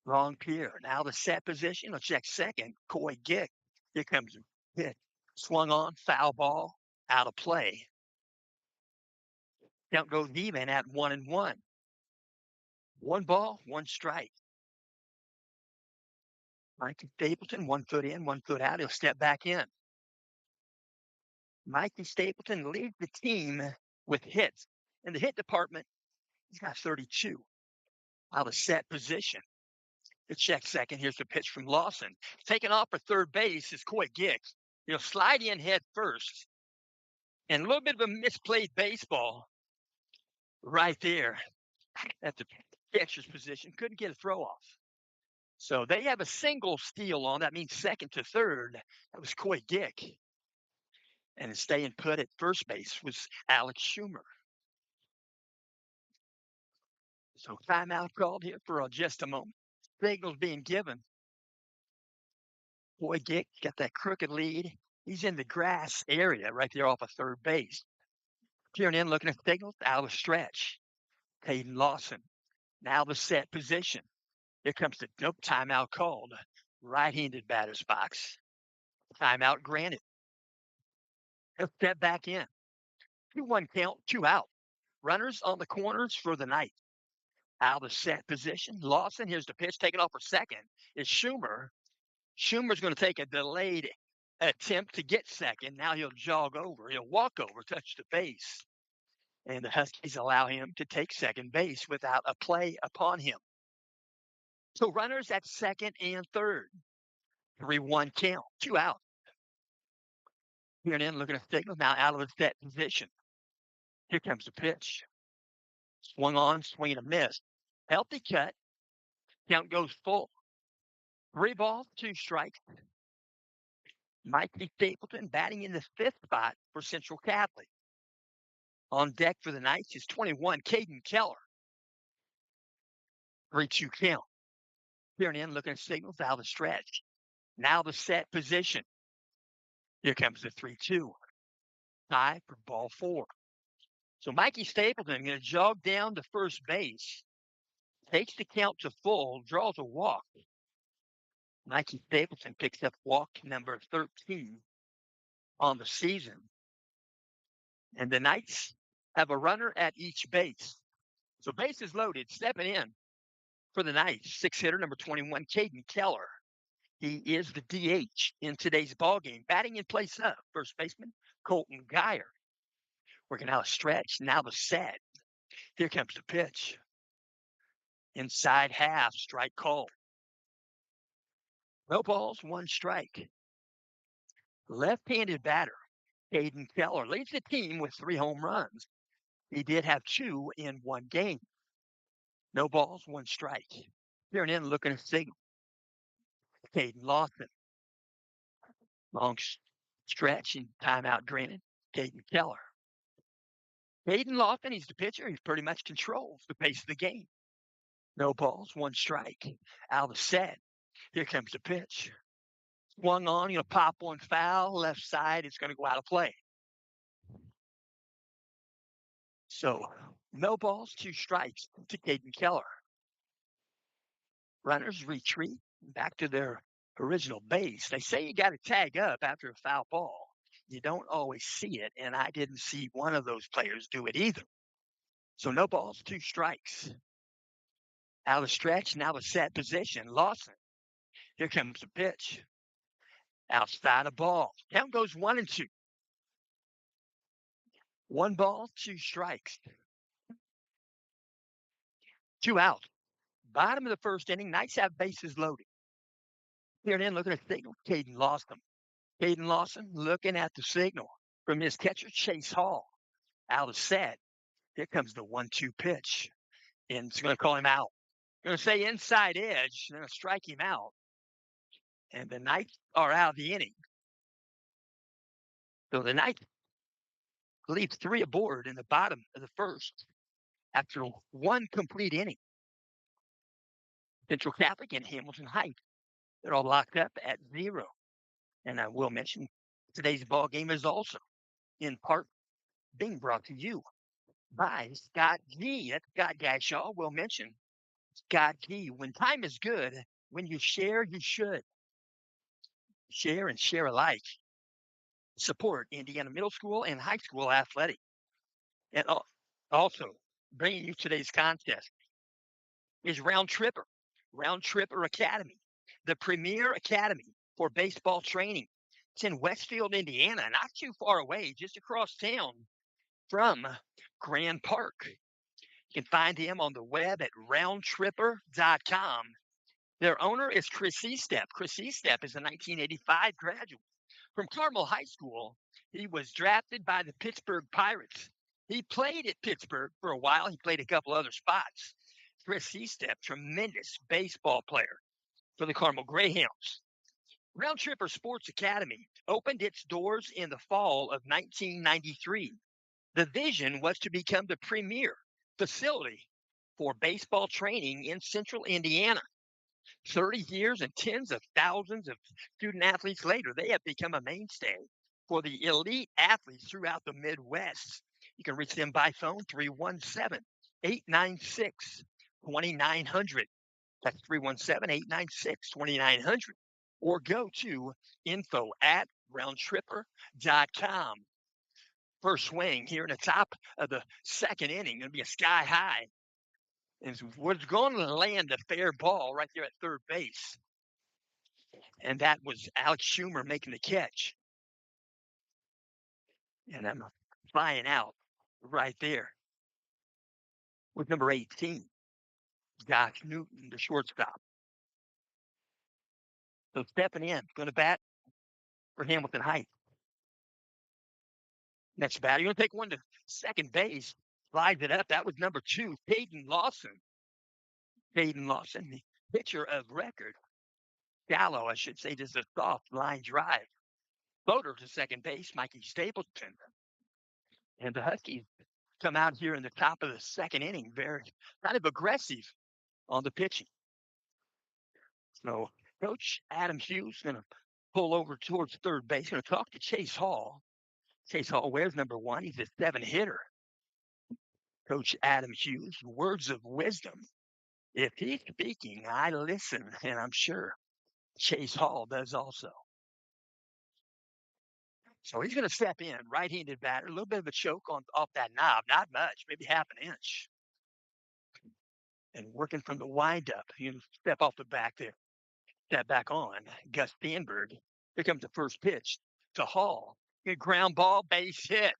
Long pier. Now the set position. He'll check second. Coy Gick. Here comes the pitch. Swung on. Foul ball. Out of play. Count goes even at 1-1. 1 ball, 1 strike. Mikey Stapleton, 1 foot in, 1 foot out. He'll step back in. Mikey Stapleton leads the team with hits. In the hit department, he's got 32. Out of set position. To check second. Here's the pitch from Lawson. Taking off for third base is Coy Gick. He'll slide in head first. And a little bit of a misplayed baseball right there at the catcher's position. Couldn't get a throw off. So they have a single steal on. That means second to third. That was Coy Gick. And staying put at first base was Alex Schumer. So timeout called here for just a moment. Signals being given. Coy Gick got that crooked lead. He's in the grass area right there off of third base. Peering in, looking at signals, out of stretch. Hayden Lawson. Now the set position. Here comes the nope timeout called. Right-handed batter's box. Timeout granted. He'll step back in. 2-1 count, 2 out. Runners on the corners for the Knights. Out of set position. Lawson, here's the pitch. Taking off for second is Schumer. Schumer's going to take a delayed attempt to get second. Now he'll jog over. He'll walk over, touch the base. And the Huskies allow him to take second base without a play upon him. So runners at second and third. 3-1 count, 2 out. Here and in, looking at signals, now out of the set position. Here comes the pitch. Swung on, swing and a miss. Healthy cut. Count goes full. 3 balls, 2 strikes. Mikey Stapleton batting in the 5th spot for Central Catholic. On deck for the Knights is 21, Caden Keller. 3-2 count. Here and in, looking at signals, out of the stretch. Now the set position. Here comes the 3-2. Tie for ball 4. So Mikey Stapleton going to jog down to first base. takes the count to full, draws a walk. Mikey Stapleton picks up walk number 13 on the season. And the Knights have a runner at each base. So bases loaded, stepping in for the Knights, six-hitter number 21, Caden Keller. He is the DH in today's ballgame. Batting in place up, first baseman Colton Geyer. Working out a stretch, now the set. Here comes the pitch. Inside half, strike called. No balls, one strike. Left-handed batter, Caden Keller, leads the team with 3 home runs. He did have 2 in one game. No balls, one strike. Here and in looking at signal. Caden Lawson. Long stretch and timeout granted. Caden Keller. Caden Lawson, he's the pitcher. He pretty much controls the pace of the game. No balls, one strike. Out of the set. Here comes the pitch. Swung on, pop one foul. Left side, it's going to go out of play. So, no balls, 2 strikes to Caden Keller. Runners retreat back to their original base. They say you got to tag up after a foul ball. You don't always see it, and I didn't see one of those players do it either. So no balls, 2 strikes. Out of the stretch, now the set position. Lawson. Here comes the pitch. Outside of ball. Count goes 1-2. 1 ball, 2 strikes. 2 out. Bottom of the first inning, Knights have bases loaded. Here and in, looking at the signal, Caden Lawson. Caden Lawson looking at the signal from his catcher, Chase Hall. Out of set. Here comes the 1-2 pitch. And it's going to call him out. Going to say inside edge, going to strike him out. And the Knights are out of the inning. So the Knights leave 3 aboard in the bottom of the first after 1 complete inning. Central Catholic and Hamilton Heights, they're all locked up at 0. And I will mention today's ball game is also in part being brought to you by Scott G. That's Scott Gashaw. We'll mention Scott G. When time is good, when you share, you should. Share and share alike. Support Indiana Middle School and High School athletics. And also, bringing you today's contest is Round Tripper Academy, the premier academy for baseball training. It's in Westfield, Indiana, not too far away, just across town from Grand Park. You can find him on the web at roundtripper.com. Their owner is Chris Estep. Chris Estep is a 1985 graduate from Carmel High School. He was drafted by the Pittsburgh Pirates. He played at Pittsburgh for a while. He played a couple other spots. Chris Estep, tremendous baseball player for the Carmel Greyhounds. Round Tripper Sports Academy opened its doors in the fall of 1993. The vision was to become the premier facility for baseball training in central Indiana. 30 years and tens of thousands of student athletes later, they have become a mainstay for the elite athletes throughout the Midwest. You can reach them by phone, 317-896-2900. That's 317-896-2900. Or go to info@roundtripper.com. First swing here in the top of the second inning, going to be a sky high. And we're going to land a fair ball right there at third base. And that was Alex Schumer making the catch. And I'm flying out right there with number 18, Josh Newton, the shortstop. So stepping in, going to bat for Hamilton Heights. Next batter, you're going to take one to second base, slides it up. That was number 2, Caden Lawson. Caden Lawson, the pitcher of record. Shallow, I should say, just a soft line drive. Floater to second base, Mikey Stapleton. And the Huskies come out here in the top of the second inning, very kind of aggressive on the pitching. So Coach Adam Hughes going to pull over towards third base, going to talk to Chase Hall. Chase Hall wears number 1. He's a 7 hitter. Coach Adam Hughes, words of wisdom If he's speaking, I listen, and I'm sure Chase Hall does also. So he's going to step in, right-handed batter, a little bit of a choke on off that knob, not much, maybe half an inch, and working from the windup. You step off the back there, step back on. Gus Stanberg. Here comes the first pitch to Hall. Good ground ball, base hit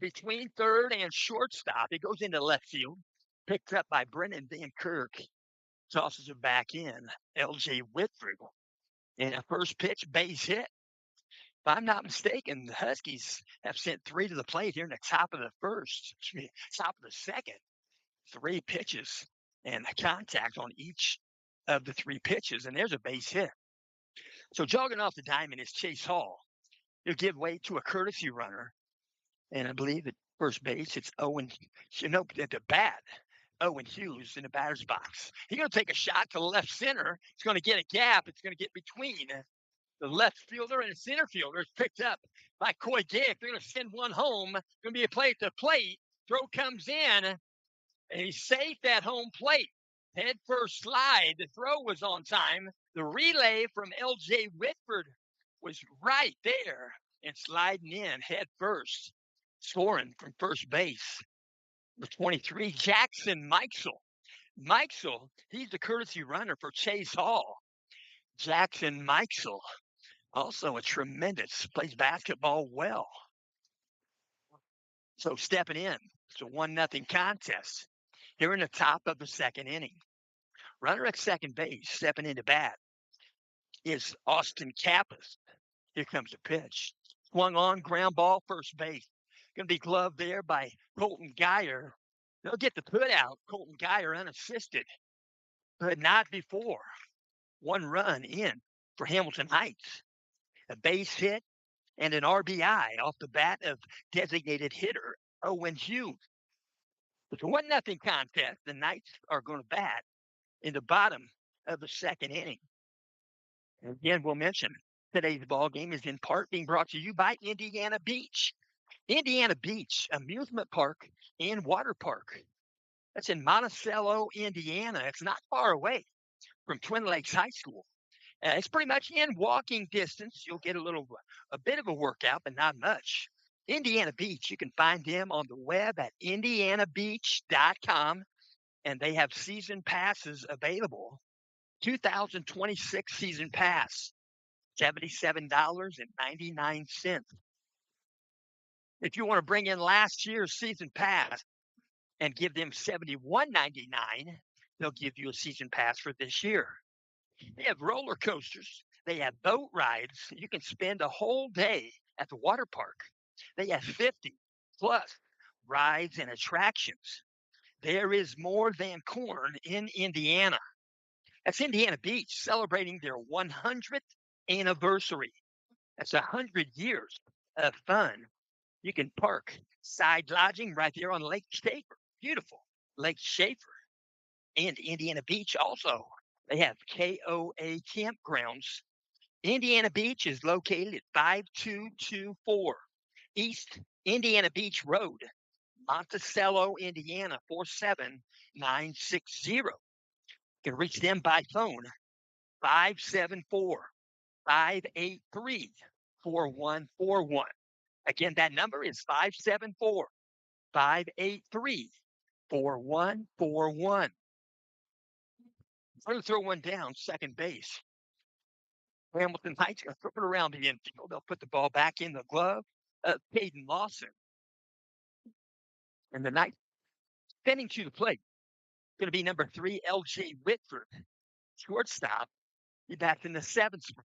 between third and shortstop. It goes into left field, picked up by Brennan Van Kirk. Tosses it back in. L.J. Whitford. And a first pitch base hit. If I'm not mistaken, the Huskies have sent 3 to the plate here in the top of the first, top of the second. 3 pitches and a contact on each of the 3 pitches, and there's a base hit. So jogging off the diamond is Chase Hall. He'll give way to a courtesy runner, and I believe at first base it's Owen, at the bat, Owen Hughes in the batter's box. He's going to take a shot to left center. It's going to get a gap. It's going to get between the left fielder and the center fielder. It's picked up by Coy Dick. They're going to send one home. Going to be a play at the plate. Throw comes in, and he's safe at home plate. Head first slide. The throw was on time. The relay from L.J. Whitford was right there and sliding in head first, scoring from first base. The 23, Jackson Mikesell. Mikesell, he's the courtesy runner for Chase Hall. Jackson Mikesell, also a tremendous, plays basketball well. So stepping in, it's a 1-0 contest here in the top of the second inning. Runner at second base, stepping into bat, is Austin Kappas. Here comes the pitch. Swung on, ground ball, first base. Going to be gloved there by Colton Geyer. They'll get the put out. Colton Geyer unassisted, but not before. 1 run in for Hamilton Heights. A base hit and an RBI off the bat of designated hitter Owen Hughes. It's a 1-0 contest. The Knights are going to bat in the bottom of the second inning. And again, we'll mention today's ball game is in part being brought to you by Indiana Beach. Indiana Beach Amusement Park and Water Park. That's in Monticello, Indiana. It's not far away from Twin Lakes High School. It's pretty much in walking distance. You'll get a bit of a workout, but not much. Indiana Beach, you can find them on the web at indianabeach.com, and they have season passes available. 2026 season pass, $77.99. If you want to bring in last year's season pass and give them $71.99, they'll give you a season pass for this year. They have roller coasters. They have boat rides. You can spend a whole day at the water park. They have 50 plus rides and attractions. There is more than corn in Indiana. That's Indiana Beach celebrating their 100th anniversary. That's 100 years of fun. You can park side lodging right there on Lake Schaefer. Beautiful Lake Schaefer. And Indiana Beach also. They have KOA campgrounds. Indiana Beach is located at 5224 East Indiana Beach Road, Monticello, Indiana, 47960. You can reach them by phone, 574-583-4141. Again, that number is 574-583-4141. I'm going to throw one down, second base. Hamilton Heights going to flip it around the infield. They'll put the ball back in the glove of Caden Lawson. And the Knights spinning to the plate. Going to be number 3, L.J. Whitford. Shortstop. He bats in the 7th spot.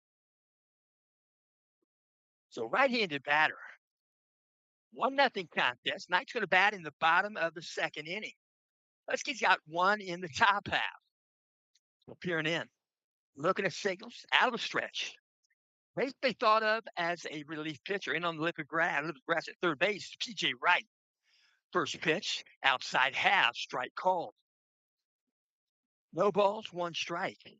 So right-handed batter. 1-0 contest. Knights going to bat in the bottom of the second inning. Huskies got 1 in the top half. Appearing in. Looking at signals. Out of the stretch. Basically thought of as a relief pitcher. In on the liquid grass at third base. P.J. Wright. First pitch. Outside half. Strike called. No balls, 1 strike. A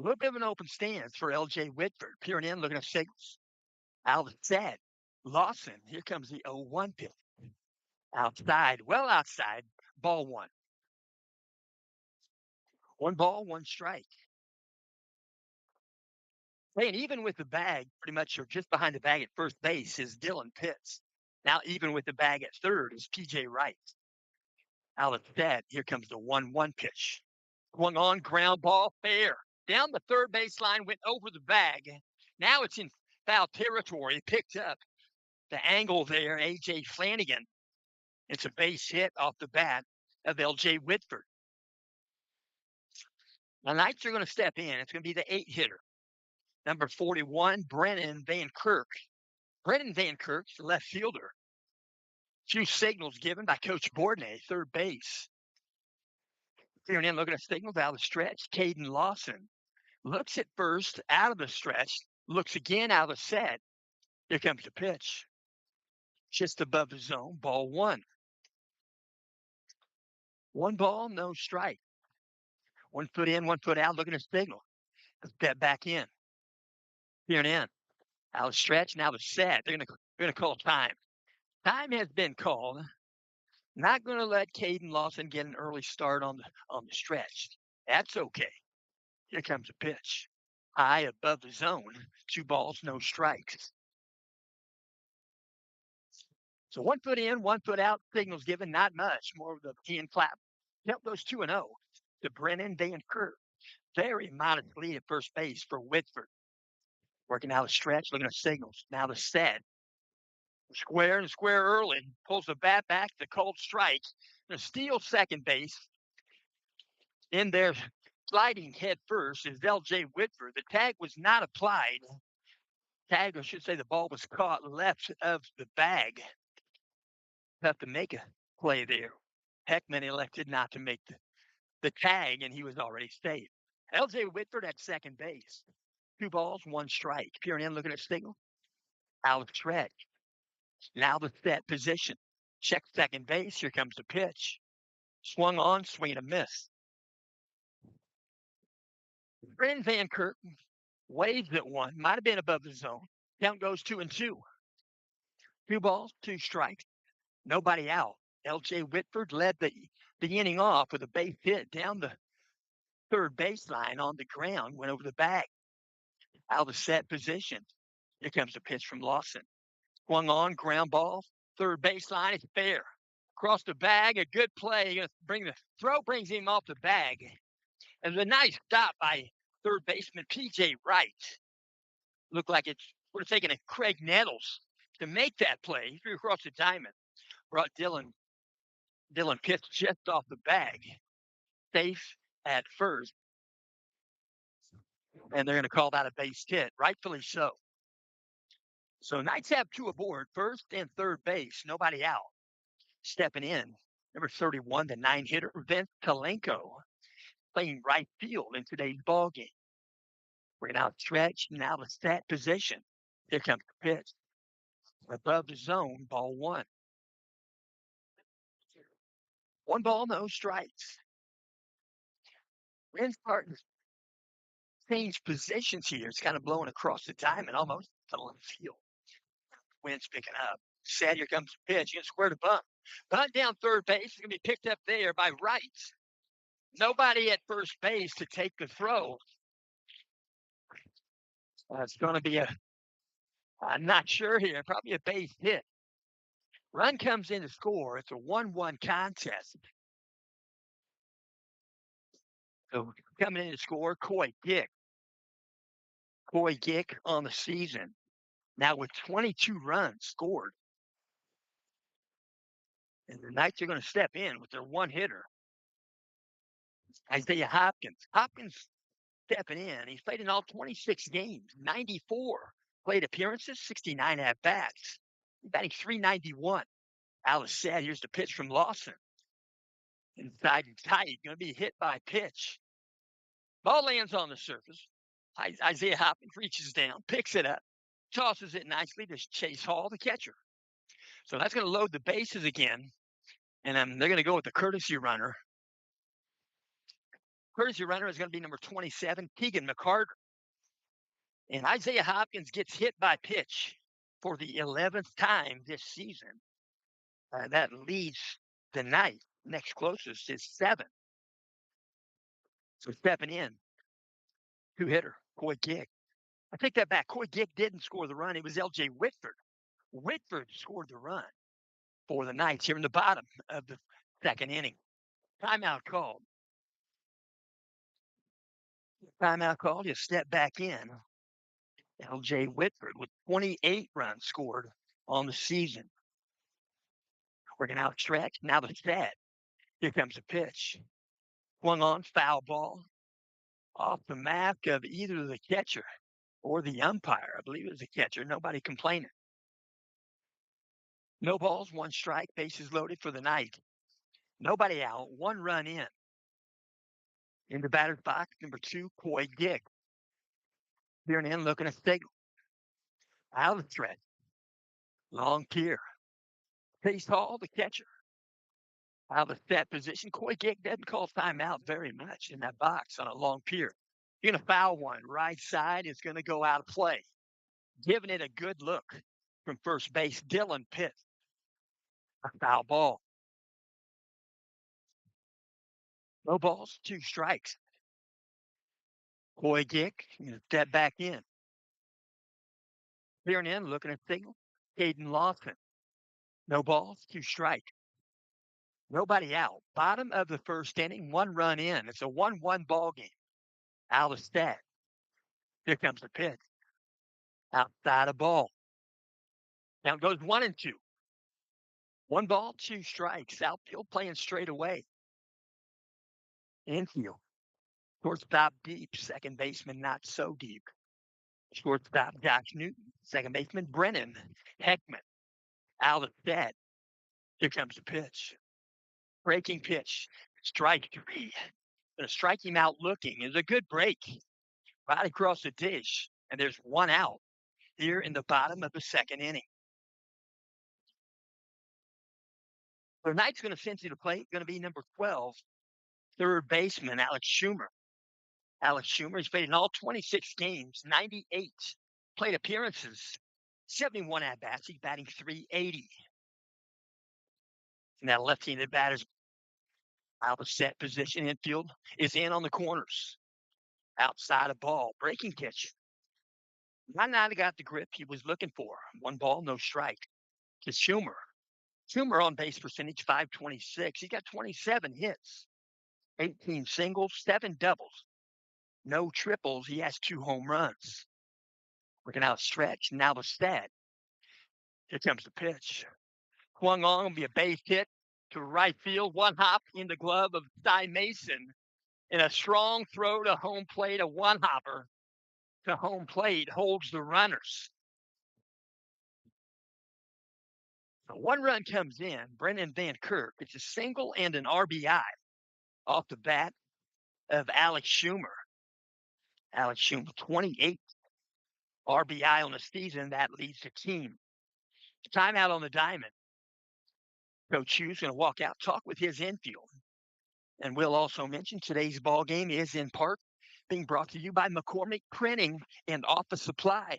little bit of an open stance for L.J. Whitford. Peering in, looking at signals. Outside. Lawson. Here comes the 0-1 pitch. Outside. Well outside. Ball 1. One ball, one strike. Hey, and even with the bag, pretty much, or just behind the bag at first base is Dylan Pitts. Now, even with the bag at third is PJ Wright. Out of that, here comes the 1-1 pitch. Swung on, ground ball, fair. Down the third baseline, went over the bag. Now it's in foul territory. Picked up the angle there, A.J. Flanagan. It's a base hit off the bat of L.J. Whitford. The Knights are going to step in. It's going to be the 8-hitter. Number 41, Brennan Van Kirk. Brennan Van Kirk's the left fielder. Few signals given by Coach Bourdonnais, third base. Here and in, looking at signals out of the stretch. Caden Lawson looks at first, out of the stretch, looks again out of the set. Here comes the pitch. Just above the zone, ball one. One ball, no strike. 1 foot in, 1 foot out, looking at signal. Step back in. Here and in. Out of stretch, now the set. They're gonna call time. Time has been called. Not gonna let Caden Lawson get an early start on the stretch. That's okay. Here comes a pitch. High above the zone. 2 balls, no strikes. So 1 foot in, 1 foot out. Signals given, not much. More of the hand clap. Count those 2-0 to Brennan Van Kirk. Very modest lead at first base for Whitford. Working out a stretch, looking at signals. Now the set. Square and square early. Pulls the bat back. The cold strike. The steal second base. In there, sliding head first is L.J. Whitford. The tag was not applied. Tag, I should say, the ball was caught left of the bag. Tough to make a play there. Heckman elected not to make the tag, and he was already safe. L.J. Whitford at second base. 2 balls, 1 strike. Peering in, looking at signal. Out of stretch. Now the set position. Check second base. Here comes the pitch. Swung on, swing and a miss. Brennan Van Kirk waves at 1. Might have been above the zone. Count goes 2-2. 2 balls, 2 strikes. Nobody out. L.J. Whitford led the inning off with a base hit down the third baseline on the ground, went over the bag. Out of set position. Here comes the pitch from Lawson. Swung on, ground ball, third baseline. It's fair. Across the bag, a good play. Gonna bring the throw, brings him off the bag. And a nice stop by third baseman P.J. Wright. Looked like it would have taken a Craig Nettles to make that play. He threw across the diamond. Brought Dylan Pitts just off the bag. Safe at first. And they're going to call that a base hit, rightfully so. So Knights have 2 aboard, first and third base, nobody out. Stepping in, number 31, the 9-hitter, Vince Kalenko, playing right field in today's ball game. We're now stretch, now the set position. Here comes the pitch. Above the zone, ball 1. 1 ball, no strikes. Wind's starting to change positions here. It's kind of blowing across the diamond, almost to left field. Wind's picking up. Set, here comes the pitch. You're going to square the bunt. Bunt down third base is going to be picked up there by Wright. Nobody at first base to take the throw. It's going to be I'm not sure here, probably a base hit. Run comes in to score. It's a 1-1 contest. So coming in to score, Coy Gick. Coy Gick on the season. Now with 22 runs scored. And the Knights are going to step in with their 1-hitter. Isaiah Hopkins. Hopkins stepping in. He's played in all 26 games, 94 plate appearances, 69 at-bats. Batting .391. Alice said, here's the pitch from Lawson. Inside and tight, going to be hit by pitch. Ball lands on the surface. Isaiah Hopkins reaches down, picks it up, tosses it nicely to Chase Hall, the catcher. So that's going to load the bases again. And they're going to go with the courtesy runner. Courtesy runner is going to be number 27, Keegan McCarter. And Isaiah Hopkins gets hit by pitch for the 11th time this season. That leads the Knights. Next closest is 7. So stepping in, two-hitter, Coy Gig. I take that back. Coy Gig didn't score the run. It was L.J. Whitford. Whitford scored the run for the Knights here in the bottom of the second inning. Timeout called. Timeout called. You step back in. L.J. Whitford with 28 runs scored on the season. Working out stretch. Now the set. Here comes a pitch. Swung on, foul ball. Off the mask of either the catcher or the umpire. I believe it was the catcher. Nobody complaining. No balls, one strike. Bases loaded for the Knights. Nobody out. One run in. In the batter's box, number 2, Coy Gig. Here and in, looking at signal. Out of the stretch. Long pier. Face Hall, the catcher. Out of that position. Coy Gig doesn't call timeout very much in that box on a long pier. You're going to foul one. Right side is going to go out of play. Giving it a good look from first base, Dylan Pitt. A foul ball. No balls, 2 strikes. Coy Gig, step back in. Peering in, looking at signal. Caden Lawson. No balls, 2 strikes. Nobody out. Bottom of the first inning, 1 run in. It's a 1-1 ball game. Out of stat. Here comes the pitch. Outside of ball. Now it goes 1-2. 1 ball, 2 strikes. Outfield playing straight away. Infield. Shortstop deep. Second baseman not so deep. Shortstop Josh Newton. Second baseman Brennan Heckman. Out of stat. Here comes the pitch. Breaking pitch. Strike 3. Gonna strike him out looking. It's a good break. Right across the dish. And there's 1 out here in the bottom of the second inning. The Knights going to send to the plate. Going to be number 12, third baseman Alex Schumer. Alex Schumer has played in all 26 games, 98 plate appearances, 71 at-bats. He's batting .380. And that left-handed batter's out of set position. Infield is in on the corners. Outside of ball. Breaking pitch. Might not have got the grip he was looking for. 1 ball, no strike. To Schumer. Schumer on base percentage, .526. He got 27 hits, 18 singles, 7 doubles. No triples. He has 2 home runs. Working out a stretch. Now the stat. Here comes the pitch. Swung on, will be a base hit to right field. 1 hop in the glove of Cy Mason. And a strong throw to home plate. A 1 hopper to home plate holds the runners. So 1 run comes in. Brendan Van Kirk. It's a single and an RBI off the bat of Alex Schumer. Alex Schumer, 28 RBI on the season. That leads the team. Timeout on the diamond. Coach Hughes going to walk out, talk with his infield. And we'll also mention today's ball game is in part being brought to you by McCormick Printing and Office Supply.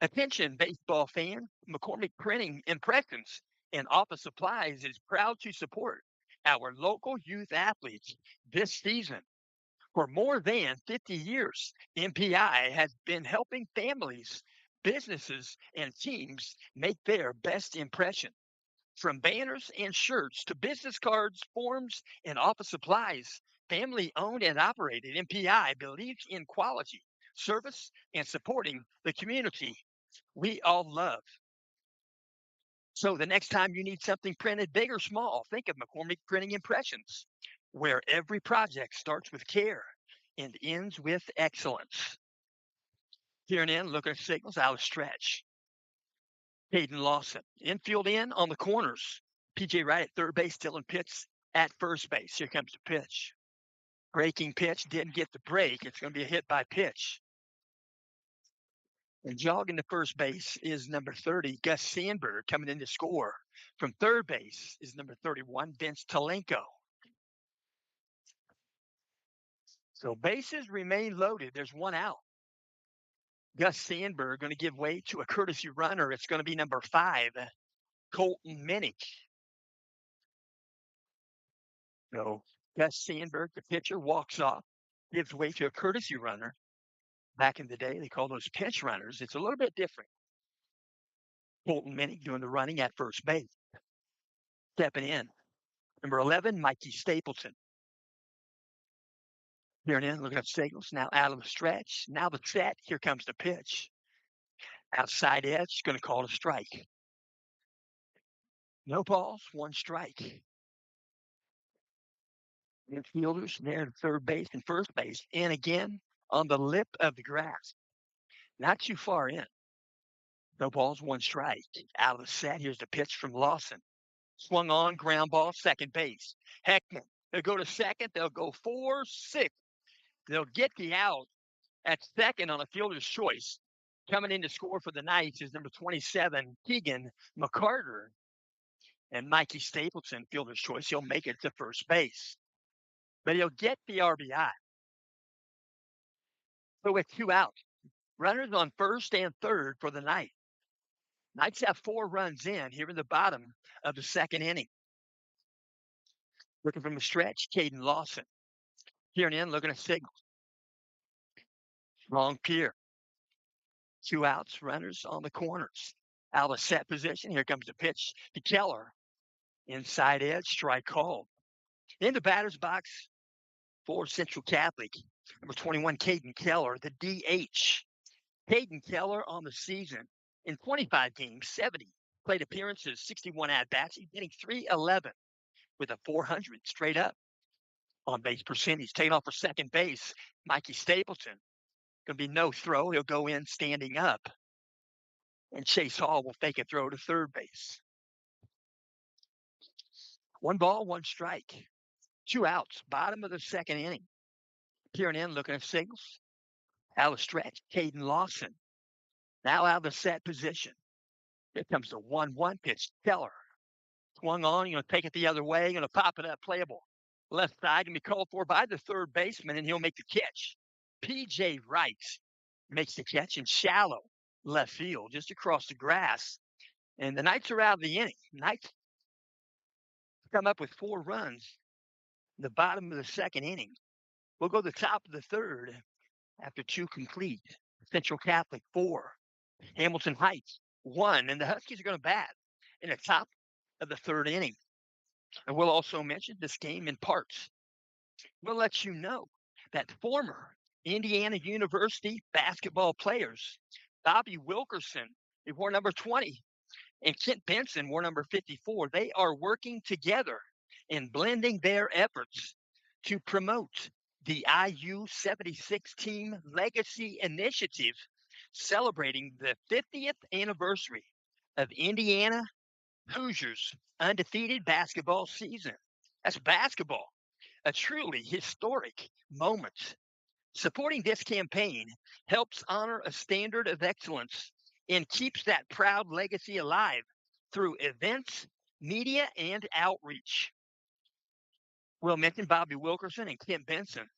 Attention, baseball fan. McCormick Printing Impressions and Office Supplies is proud to support our local youth athletes this season. For more than 50 years, MPI has been helping families, businesses, and teams make their best impression. From banners and shirts to business cards, forms, and office supplies, family owned and operated, MPI believes in quality, service, and supporting the community we all love. So the next time you need something printed, big or small, think of McCormick Printing Impressions, where every project starts with care and ends with excellence. Here and in, looking at signals, out of stretch. Caden Lawson, infield in on the corners. PJ Wright at third base, Dylan Pitts at first base. Here comes the pitch. Breaking pitch, didn't get the break. It's going to be a hit by pitch. And jogging to first base is number 30, Gus Sandberg, coming in to score. From third base is number 31, Vince Talenko. So bases remain loaded. There's 1 out. Gus Sandberg going to give way to a courtesy runner. It's going to be number 5, Colton Minnick. So Gus Sandberg, the pitcher, walks off. gives way to a courtesy runner. Back in the day, they called those pinch runners. It's a little bit different. Colton Minnick doing the running at first base. Stepping in. Number 11, Mikey Stapleton. Here in, looking up signals. Now out of the stretch. Now the set. Here comes the pitch. Outside edge, going to call it a strike. No balls, one strike. Infielders there at third base and first base. In again on the lip of the grass. Not too far in. No balls, one strike. Out of the set. Here's the pitch from Lawson. Swung on, ground ball, second base. Heckman. They'll go to second. They'll go 4-6. They'll get the out at second on a fielder's choice. Coming in to score for the Knights is number 27, Keegan McCarter. And Mikey Stapleton, fielder's choice. He'll make it to first base. But he'll get the RBI. So with 2 outs, runners on first and third for the Knights. Knights have 4 runs in here in the bottom of the second inning. Looking from the stretch, Caden Lawson. Here and in, looking at signals. Long pier. 2 outs, runners on the corners. Out of set position. Here comes the pitch to Keller. Inside edge, strike called. In the batter's box for Central Catholic, number 21, Caden Keller, the DH. Caden Keller on the season in 25 games, 70 plate appearances, 61 at-bats, hitting .311 with a 400 straight up. On base percentage, taken off for second base, Mikey Stapleton. Going to be no throw. He'll go in standing up. And Chase Hall will fake a throw to third base. 1 ball, 1 strike. 2 outs, bottom of the second inning. Peering in, looking at signals. Out of stretch, Caden Lawson. Now out of the set position. Here comes the 1-1 pitch. Keller. Swung on, going to take it the other way, going to pop it up, playable. Left side, going to be called for by the third baseman, and he'll make the catch. P.J. Wright makes the catch in shallow left field, just across the grass. And the Knights are out of the inning. Knights come up with 4 runs in the bottom of the second inning. We'll go to the top of the third after 2 complete. Central Catholic 4, Hamilton Heights 1, and the Huskies are going to bat in the top of the third inning. And we'll also mention this game in parts. We'll let you know that former Indiana University basketball players, Bobby Wilkerson, he wore number 20, and Kent Benson wore number 54. They are working together and blending their efforts to promote the IU 76 Team Legacy Initiative, celebrating the 50th anniversary of Indiana Hoosiers' undefeated basketball season. That's basketball, a truly historic moment. Supporting this campaign helps honor a standard of excellence and keeps that proud legacy alive through events, media, and outreach. We'll mention Bobby Wilkerson and Kim Benson.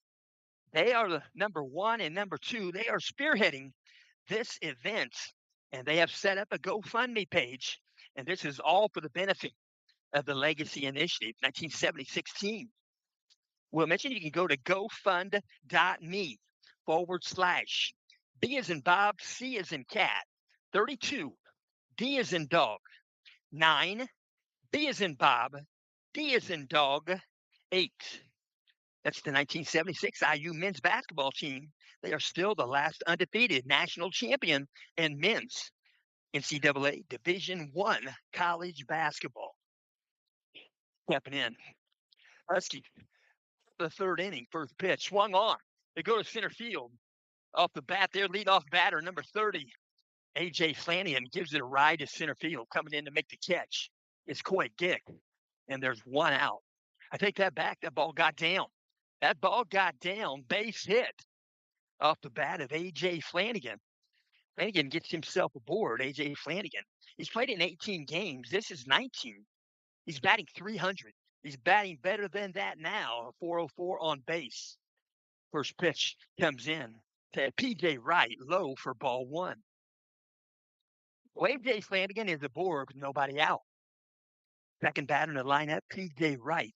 They are the number 1 and number 2. They are spearheading this event, and they have set up a GoFundMe page, and this is all for the benefit of the Legacy Initiative, 1976 team. We'll mention you can go to gofund.me / B as in Bob, C as in cat, 32, D as in dog, 9, B as in Bob, D as in dog, 8. That's the 1976 IU men's basketball team. They are still the last undefeated national champion in men's NCAA Division I college basketball. Stepping in. Husky, the third inning, first pitch, swung on. They go to center field. Off the bat, their leadoff batter, number 30, A.J. Flanagan, gives it a ride to center field. Coming in to make the catch is Coy Gick, and there's 1 out. I take that back. That ball got down. That ball got down, base hit off the bat of A.J. Flanagan. Flanagan gets himself aboard, A.J. Flanagan. He's played in 18 games. This is 19. He's batting .300. He's batting better than that now, 404 on base. First pitch comes in to P.J. Wright, low for ball 1. Well, A.J. Flanagan is aboard with nobody out. Second batter in the lineup, P.J. Wright.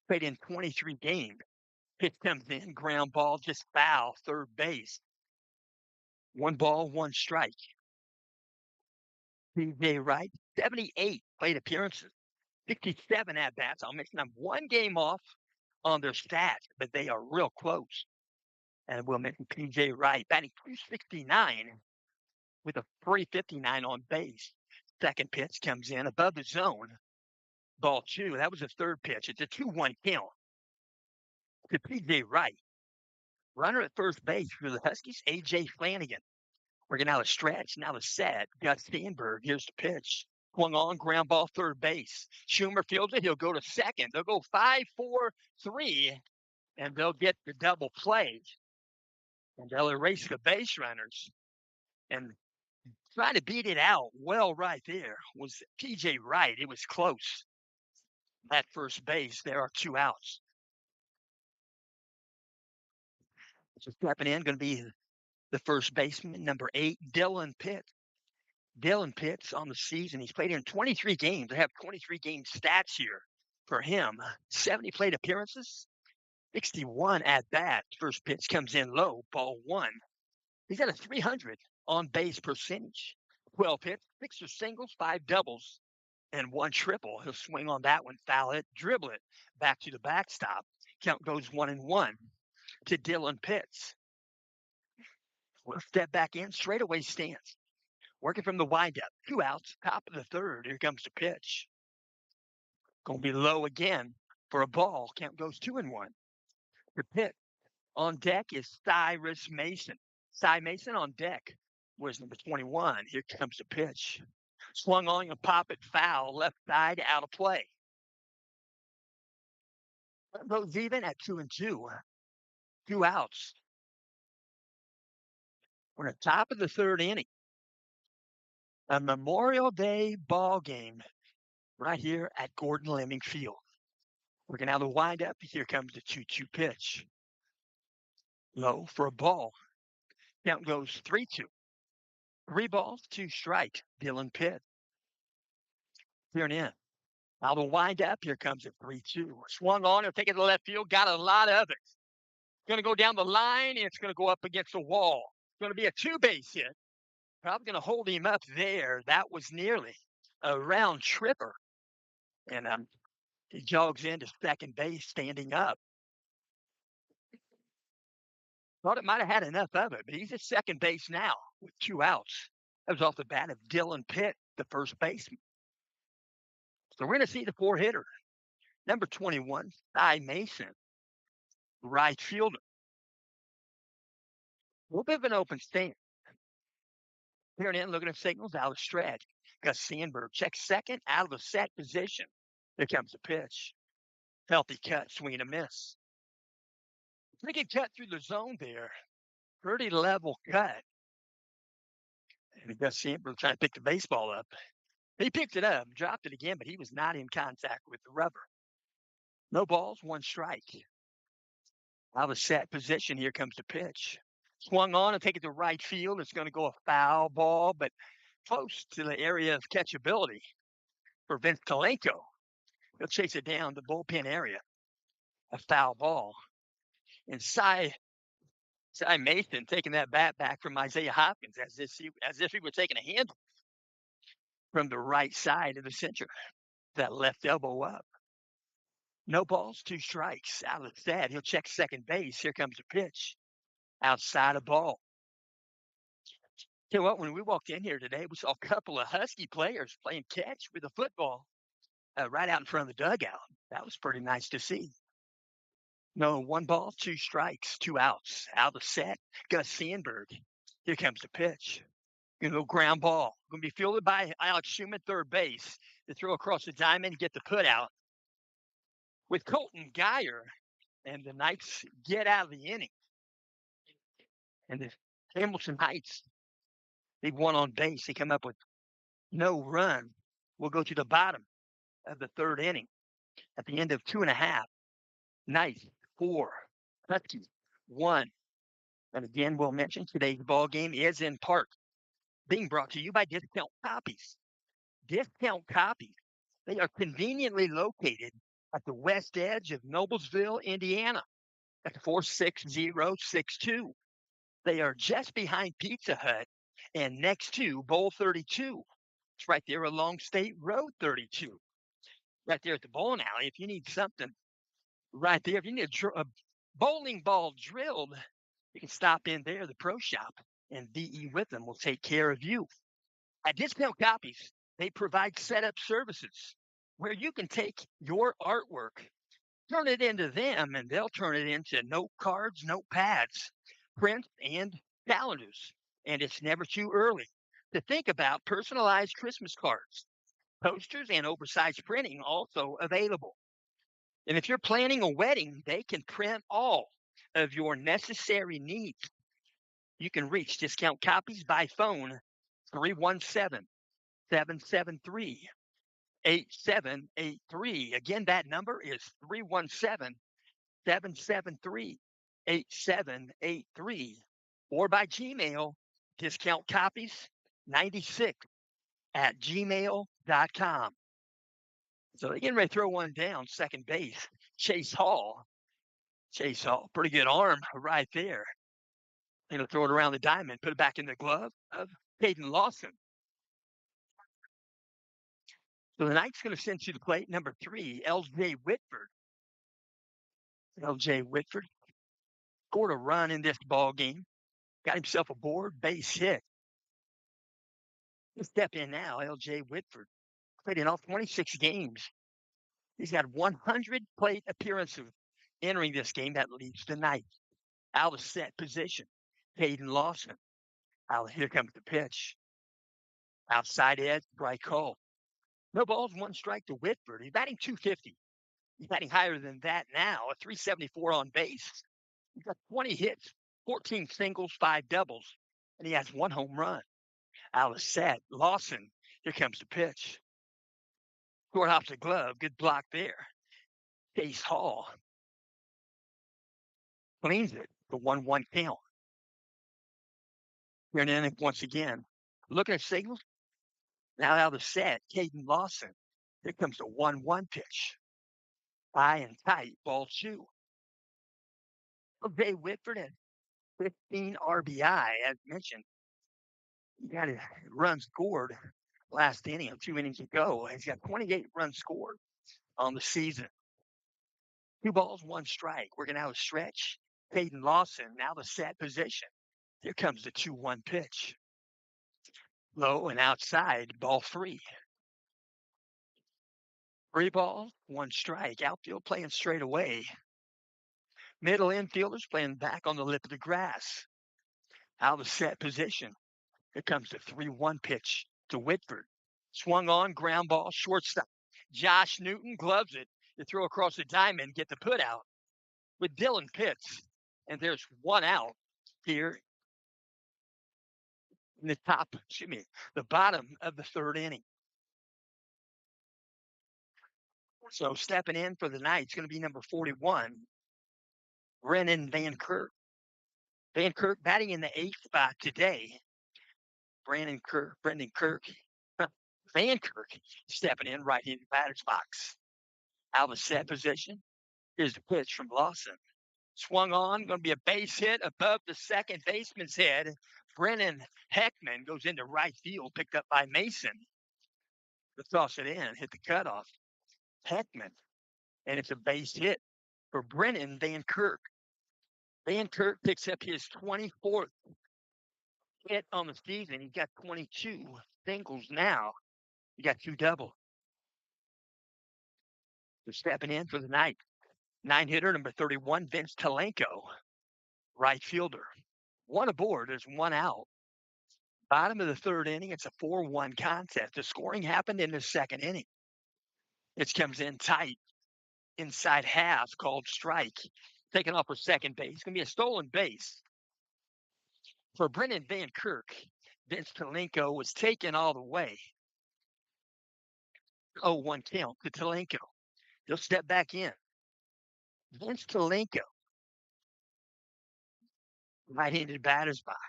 Played in 23 games. Pitch comes in, ground ball, just foul, third base. 1 ball, 1 strike. PJ Wright, 78 plate appearances, 67 at bats. I'll mention them 1 game off on their stats, but they are real close. And we'll mention PJ Wright batting .269 with a .359 on base. Second pitch comes in above the zone. Ball 2. That was the third pitch. It's a 2-1 count to PJ Wright. Runner at first base for the Huskies, A.J. Flanagan. Working out a stretch. Now the set. Gus Sandberg. Here's the pitch. Swung on, ground ball, third base. Schumer fields it. He'll go to second. They'll go 5-4-3, and they'll get the double play. And they'll erase the base runners. And trying to beat it out well right there was PJ Wright. It was close. At first base, there are 2 outs. So stepping in, going to be the first baseman, number 8, Dylan Pitt. Dylan Pitt's on the season. He's played in 23 games. I have 23 game stats here for him. 70 plate appearances, 61 at bat. First pitch comes in low, ball 1. He's at a 300 on base percentage. 12 hits, 6 are singles, 5 doubles, and 1 triple. He'll swing on that one, foul it, dribble it back to the backstop. Count goes 1-1 to Dylan Pitts. We'll step back in, straightaway stance. Working from the windup, 2 outs, top of the third. Here comes the pitch. Going to be low again for a ball. Count goes 2-1. The pitch on deck is Cyrus Mason. Cy Mason on deck was number 21. Here comes the pitch. Swung on and pop it foul, left side, out of play. Goes even at 2-2. 2 outs. We're at the top of the third inning. A Memorial Day ball game right here at Gordon Lemming Field. Working out the windup. Here comes the 2-2 pitch. Low for a ball. Count goes 3-2. 3 balls, 2 strike. Dylan Pitt. Here and in. Now the windup. Here comes a 3-2. Swung on. He'll take it to left field. Got a lot of it. Going to go down the line, and it's going to go up against the wall. It's going to be a 2-base hit. Probably going to hold him up there. That was nearly a round tripper. And he jogs into second base, standing up. Thought it might have had enough of it, but he's at second base now with 2 outs. That was off the bat of Dylan Pitt, the first baseman. So we're going to see the 4-hitter. Number 21, Cy Mason, right fielder. A little bit of an open stance. Here and in, looking at signals, out of stretch. Gus Sandberg checks second, out of the set position. Here comes the pitch. Healthy cut, swing and a miss. Pretty good cut through the zone there. Pretty level cut. And Gus Sandberg trying to pick the baseball up. He picked it up, dropped it again, but he was not in contact with the rubber. No balls, 1 strike. Out of set position, here comes the pitch. Swung on and take it to right field. It's going to go a foul ball, but close to the area of catchability for Vince Kalenko. He'll chase it down the bullpen area. A foul ball. And Cy Mason taking that bat back from Isaiah Hopkins as if he were taking a handle from the right side of the center. That left elbow up. No balls, 2 strikes. Out of the set, he'll check second base. Here comes the pitch. Outside of ball. Tell you what, when we walked in here today, we saw a couple of Husky players playing catch with a football right out in front of the dugout. That was pretty nice to see. No, 1 ball, 2 strikes, 2 outs. Out of the set, Gus Sandberg. Here comes the pitch. Going to go ground ball. Going to be fielded by Alex Schumann, third base. To throw across the diamond and get the put out with Colton Geyer. And the Knights get out of the inning. And the Hamilton Heights, they've won on base. They come up with no run. We'll go to the bottom of the third inning. At the end of 2.5. Knights 4, Husky 1. And again, we'll mention today's ball game is in part being brought to you by Discount Copies. Discount Copies. They are conveniently located at the west edge of Noblesville, Indiana. That's 46062. They are just behind Pizza Hut and next to Bowl 32. It's right there along State Road 32, right there at the bowling alley. If you need something right there, if you need a bowling ball drilled, you can stop in there, the pro shop, and VE with them will take care of you. At Discount Copies, they provide setup services where you can take your artwork, turn it into them, and they'll turn it into note cards, notepads, prints, and calendars. And it's never too early to think about personalized Christmas cards, posters, and oversized printing also available. And if you're planning a wedding, they can print all of your necessary needs. You can reach Discount Copies by phone 317 773 8783. Again, that number is 317 773 8783. Or by Gmail, discountcopies96 at gmail.com. So they're getting ready to throw one down, second base, Chase Hall. Chase Hall, pretty good arm right there. They're going to throw it around the diamond, put it back in the glove of Caden Lawson. So the Knights going to send to the plate number 3, L.J. Whitford. L.J. Whitford scored a run in this ball game, got himself a board base hit. He'll step in now, L.J. Whitford. Played in all 26 games. He's got 100 plate appearances entering this game. That leads the Knights. Out of set position, Caden Lawson. Here comes the pitch. Outside edge, strike call. No balls, one strike to Whitford. He's batting 250. He's batting higher than that now, a 374 on base. He's got 20 hits, 14 singles, 5 doubles, and he has 1 home run. Out of set, Lawson. Here comes the pitch. Scored off the glove. Good block there. Chase Hall cleans it. The 1-1 count. Here in inning once again. Looking at signals. Now out of set, Caden Lawson. Here comes the 1-1 pitch. High and tight, ball 2. Jay Whitford had 15 RBI, as mentioned. He got a run scored last inning, 2 innings ago. He's got 28 runs scored on the season. 2 balls, 1 strike. Working out a stretch. Caden Lawson, now the set position. Here comes the 2-1 pitch. Low and outside, ball 3. 3 balls, 1 strike. Outfield playing straight away. Middle infielders playing back on the lip of the grass. Out of set position. Here comes the 3-1 pitch to Whitford. Swung on, ground ball, shortstop. Josh Newton gloves it. You throw across the diamond, get the put out with Dylan Pitts. And there's 1 out here in the bottom of the 3rd inning. So stepping in for the night is going to be number 41, Brennan Van Kirk. Van Kirk batting in the 8th spot today. Brendan Kirk, Van Kirk stepping in right in the batter's box. Out of set position. Here's the pitch from Lawson. Swung on, going to be a base hit above the second baseman's head. Brennan Heckman goes into right field, picked up by Mason. To toss it in, hit the cutoff. Heckman, and it's a base hit for Brennan Van Kirk. Van Kirk picks up his 24th hit on the season. He's got 22 singles now. He got 2 doubles. So stepping in for the night. 9-hitter, number 31, Vince Talenko, right fielder. 1 aboard, there's 1 out. Bottom of the 3rd inning, it's a 4-1 contest. The scoring happened in the 2nd inning. It comes in tight, inside half, called strike. Taken off for second base. It's going to be a stolen base. For Brennan Van Kirk, Vince Talenko was taken all the way. 0-1 count to Talenko. He'll step back in. Vince Talenko, right-handed batter's box.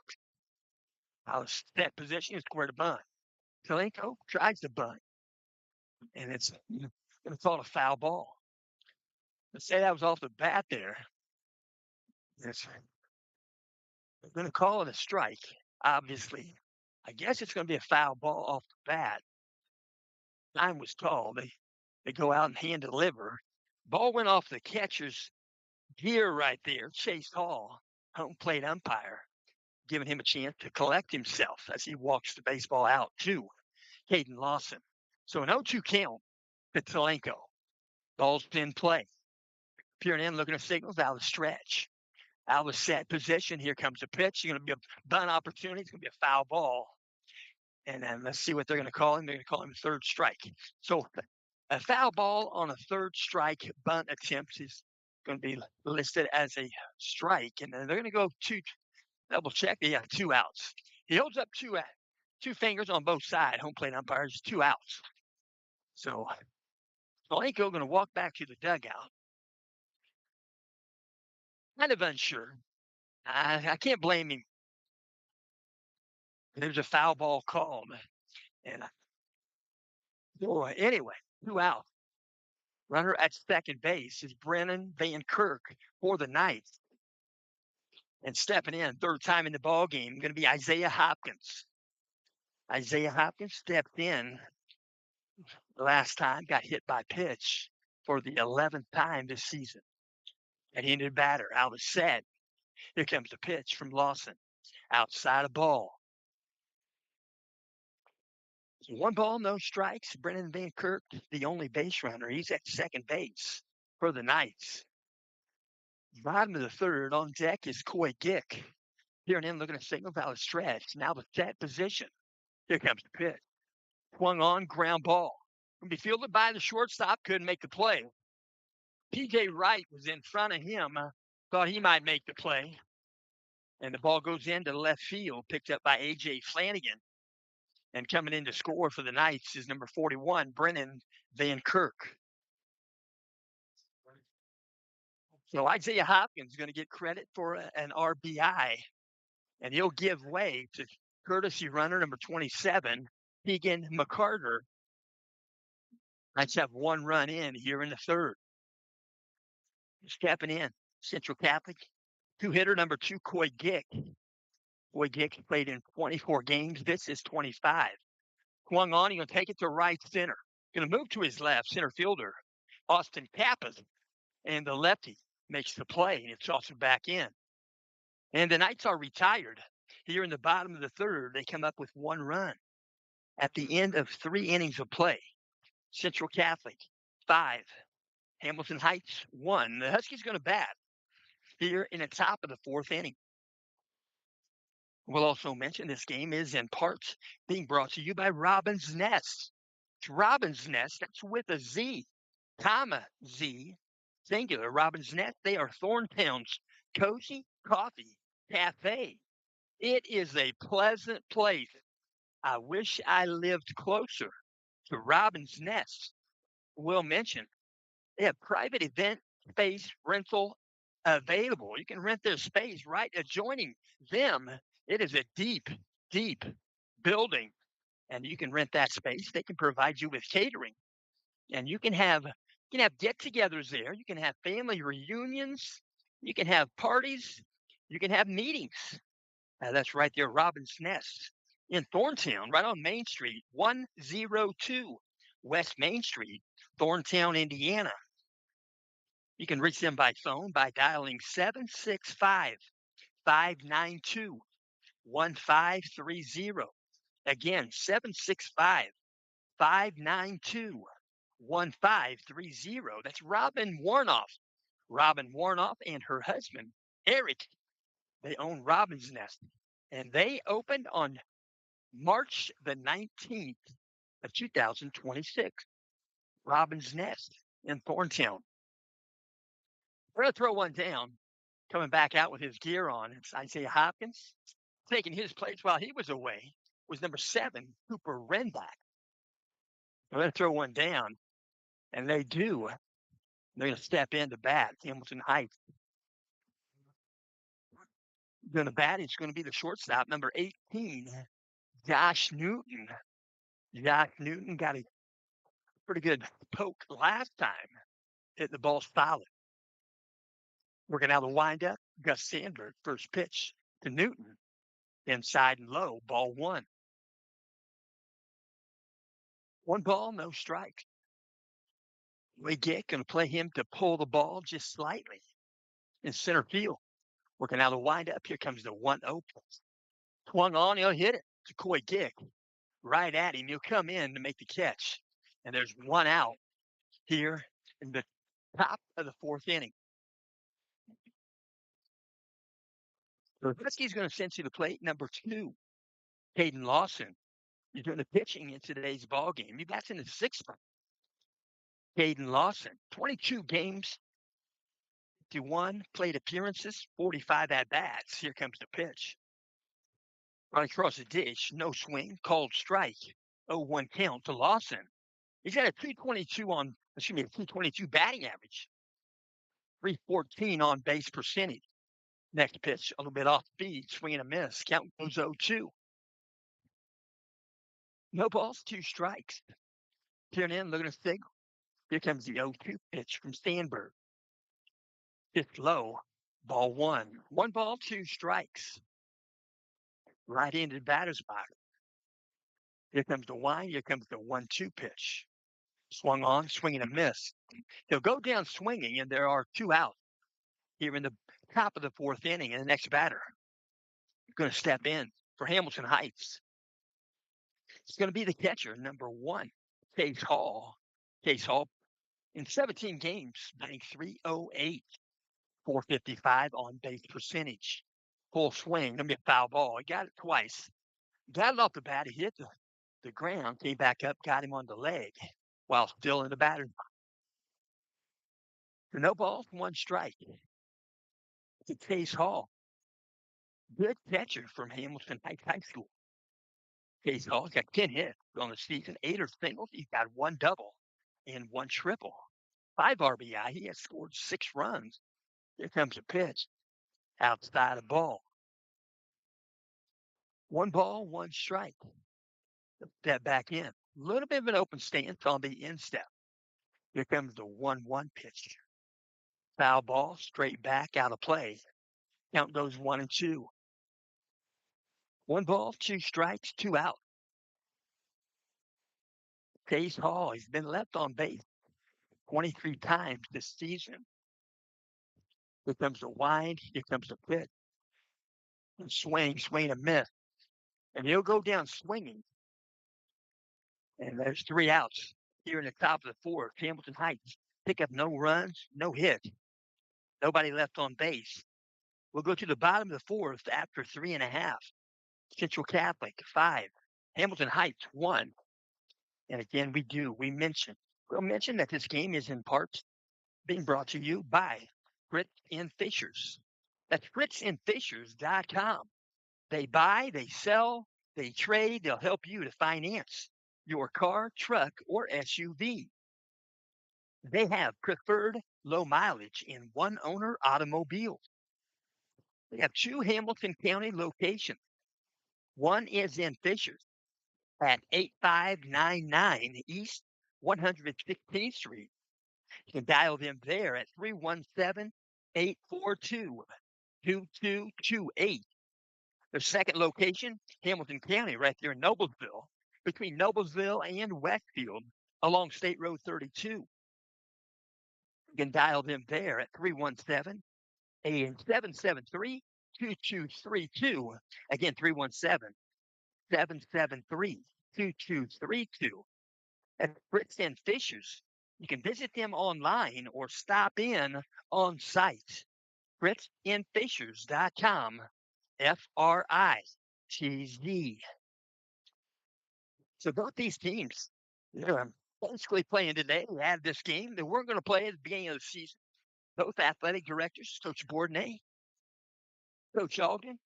Out of set position is square to bunt. Talenko tries to bunt, and it's going to call a foul ball. Let's say that was off the bat there. Yes, they're going to call it a strike, obviously. I guess it's going to be a foul ball off the bat. Time was called. They go out and hand deliver. Ball went off the catcher's gear right there. Chase Hall, home plate umpire, giving him a chance to collect himself as he walks the baseball out to Caden Lawson. So an 0-2 count to Telenko. Ball's in play. Peering in, looking at signals out of the stretch. Out of the set position. Here comes a pitch. It's going to be a bunt opportunity. It's going to be a foul ball. And then let's see what they're going to call him. They're going to call him a third strike. So a foul ball on a third strike bunt attempt is going to be listed as a strike. And then they're going to go double check. Yeah, 2 outs. He holds up two fingers on both sides. Home plate umpires, 2 outs. So Malenko going to walk back to the dugout. Kind of unsure. I can't blame him. There's a foul ball called. And so anyway, 2 outs. Runner at second base is Brennan Van Kirk for the Knights. And stepping in, third time in the ball game, going to be Isaiah Hopkins. Isaiah Hopkins stepped in the last time, got hit by pitch for the 11th time this season. And he ended batter out of set. Here comes the pitch from Lawson. Outside of ball. So 1 ball, no strikes. Brennan Van Kirk, the only base runner. He's at second base for the Knights. Bottom of the third, on deck is Coy Gick. Peering in, looking at signal out of stretch. Now the set position. Here comes the pitch. Swung on, ground ball. Can be fielded by the shortstop, couldn't make the play. P.J. Wright was in front of him, thought he might make the play. And the ball goes into left field, picked up by A.J. Flanagan. And coming in to score for the Knights is number 41, Brennan Van Kirk. So Isaiah Hopkins is going to get credit for an RBI, and he'll give way to courtesy runner number 27, Keegan McCarter. Knights have 1 run in here in the third. Stepping in, Central Catholic, 2-hitter number 2, Coy Gick. Coy Gick played in 24 games. This is 25. Swung on, he's going to take it to right center. Going to move to his left, center fielder, Austin Kappas, and the lefty makes the play, and it's also back in. And the Knights are retired. Here in the bottom of the third, they come up with 1 run. At the end of 3 innings of play, Central Catholic, 5. Hamilton Heights, 1. The Huskies going to bat here in the top of the 4th inning. We'll also mention this game is in part being brought to you by Robin's Nest. It's Robin's Nest, that's with a Z, comma Z, singular. Robin's Nest, they are Thorntown's cozy coffee cafe. It is a pleasant place. I wish I lived closer to Robin's Nest. We'll mention they have private event space rental available. You can rent their space right adjoining them. It is a deep, deep building, and you can rent that space. They can provide you with catering, and you can have get-togethers there. You can have family reunions. You can have parties. You can have meetings. That's right there, Robin's Nest in Thorntown, right on Main Street, 102 West Main Street, Thorntown, Indiana. You can reach them by phone by dialing 765-592-1530. Again, 765-592-1530. That's Robin Warnoff. Robin Warnoff and her husband, Eric, they own Robin's Nest. And they opened on March the 19th of 2026. Robin's Nest in Thorntown. We're going to throw one down. Coming back out with his gear on, it's Isaiah Hopkins. Taking his place while he was away was number 7, Cooper Renbach. We're going to throw one down, and they do. They're going to step in to bat, Hamilton Heights. Going to bat, it's going to be the shortstop, number 18, Josh Newton. Josh Newton got a pretty good poke last time. Hit the ball solid. Working out the windup, Gus Sandberg, first pitch to Newton, inside and low, ball one. One ball, no strike. We get going to play him to pull the ball just slightly in center field. Working out the windup, here comes the 1-0 pitch. Swung on, he'll hit it to Coy Gick. Right at him, he'll come in to make the catch. And there's one out here in the top of the fourth inning. The Huskies going to send to the plate number 2, Caden Lawson. He's doing the pitching in today's ball game. He bats in the 6th. Caden Lawson, 22 games, 51 plate appearances, 45 at bats. Here comes the pitch. Right across the dish, no swing, called strike. 0-1 count to Lawson. He's got a 222 batting average. 314 on base percentage. Next pitch, a little bit off speed, swing and a miss. Count goes 0-2. No balls, 2 strikes. Turn in, looking at the signal. Here comes the 0-2 pitch from Sandberg. It's low, ball one. 1 ball, 2 strikes. Right-handed batter's box. Here comes the wind. Here comes the 1-2 pitch. Swung on, swing and a miss. He'll go down swinging, and there are 2 out here in the top of the 4th inning. And the next batter going to step in for Hamilton Heights. It's going to be the catcher, number 1, Case Hall. Case Hall, in 17 games, batting .308, 455 on base percentage. Full swing, going to be a foul ball. He got it twice. Got it off the bat. He hit the ground, came back up, got him on the leg while still in the batter's box. No balls, 1 strike. It's Case Hall. Good catcher from Hamilton Heights High School. Case Hall's got 10 hits on the season, 8 are singles. He's got 1 double and 1 triple. 5 RBI. He has scored 6 runs. Here comes a pitch. Outside the ball. 1 ball, 1 strike. Step back in. A little bit of an open stance on the instep. Here comes the 1-1 pitch. Foul ball, straight back, out of play. Count goes 1-2. 1 ball, 2 strikes, 2 out. Case Hall, he's been left on base 23 times this season. Here comes the wind. Here comes the pitch. And swing and miss. And he'll go down swinging. And there's 3 outs here in the top of the 4th. Hamilton Heights pick up no runs, no hits. Nobody left on base. We'll go to the bottom of the 4th after 3.5. Central Catholic 5. Hamilton Heights 1. And again, we'll mention that this game is in part being brought to you by Fritz and Fishers. That's fritzandfishers.com. They buy, they sell, they trade, they'll help you to finance your car, truck, or SUV. They have preferred low mileage in 1-owner automobiles. They have 2 Hamilton County locations. One is in Fishers at 8599 East 116th Street. You can dial them there at 317-842-2228. Their second location, Hamilton County, right there in Noblesville, between Noblesville and Westfield along State Road 32. You can dial them there at 317-773-2232. Again, 317-773-2232. At Fritz and Fishers. You can visit them online or stop in on site. fritzandfishers.com. FRITZ. So both these teams, they're basically playing today. They had this game. They weren't going to play at the beginning of the season. Both athletic directors, Coach Bourdonnais, Coach Ogden,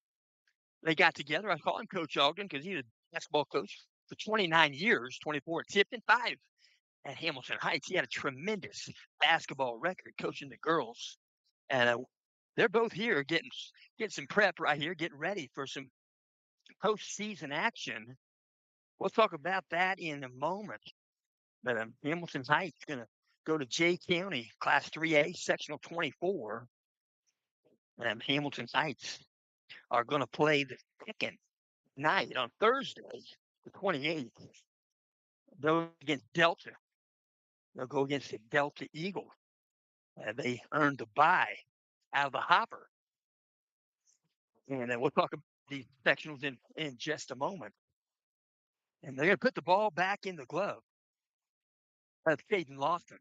they got together. I call him Coach Ogden because he's a basketball coach for 29 years, 24 at Tipton, 5 at Hamilton Heights. He had a tremendous basketball record coaching the girls. And they're both here getting some prep right here, getting ready for some postseason action. We'll talk about that in a moment. But Hamilton Heights is going to go to Jay County, Class 3A, Sectional 24. Hamilton Heights are going to play the second night on Thursday, the 28th. They'll against Delta. They'll go against the Delta Eagles. They earned the bye out of the hopper. And we'll talk about these sectionals in just a moment. And they're going to put the ball back in the glove of Caden Lawson.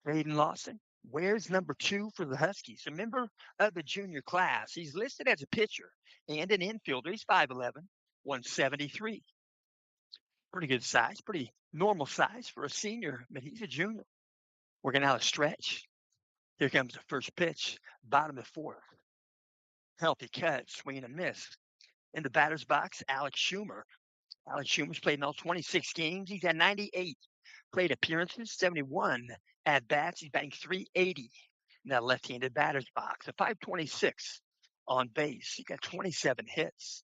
Caden Lawson wears number 2 for the Huskies, a member of the junior class. He's listed as a pitcher and an infielder. He's 5'11", 173. Pretty good size, pretty normal size for a senior, but he's a junior. Working out a stretch. Here comes the first pitch, bottom of the 4th. Healthy cut, swing and a miss. In the batter's box, Alex Schumer. Alex Schumer's played in all 26 games. He's had 98 plate appearances, 71 at bats. He's batting .380 in that left-handed batter's box. A .526 on base. He got 27 hits.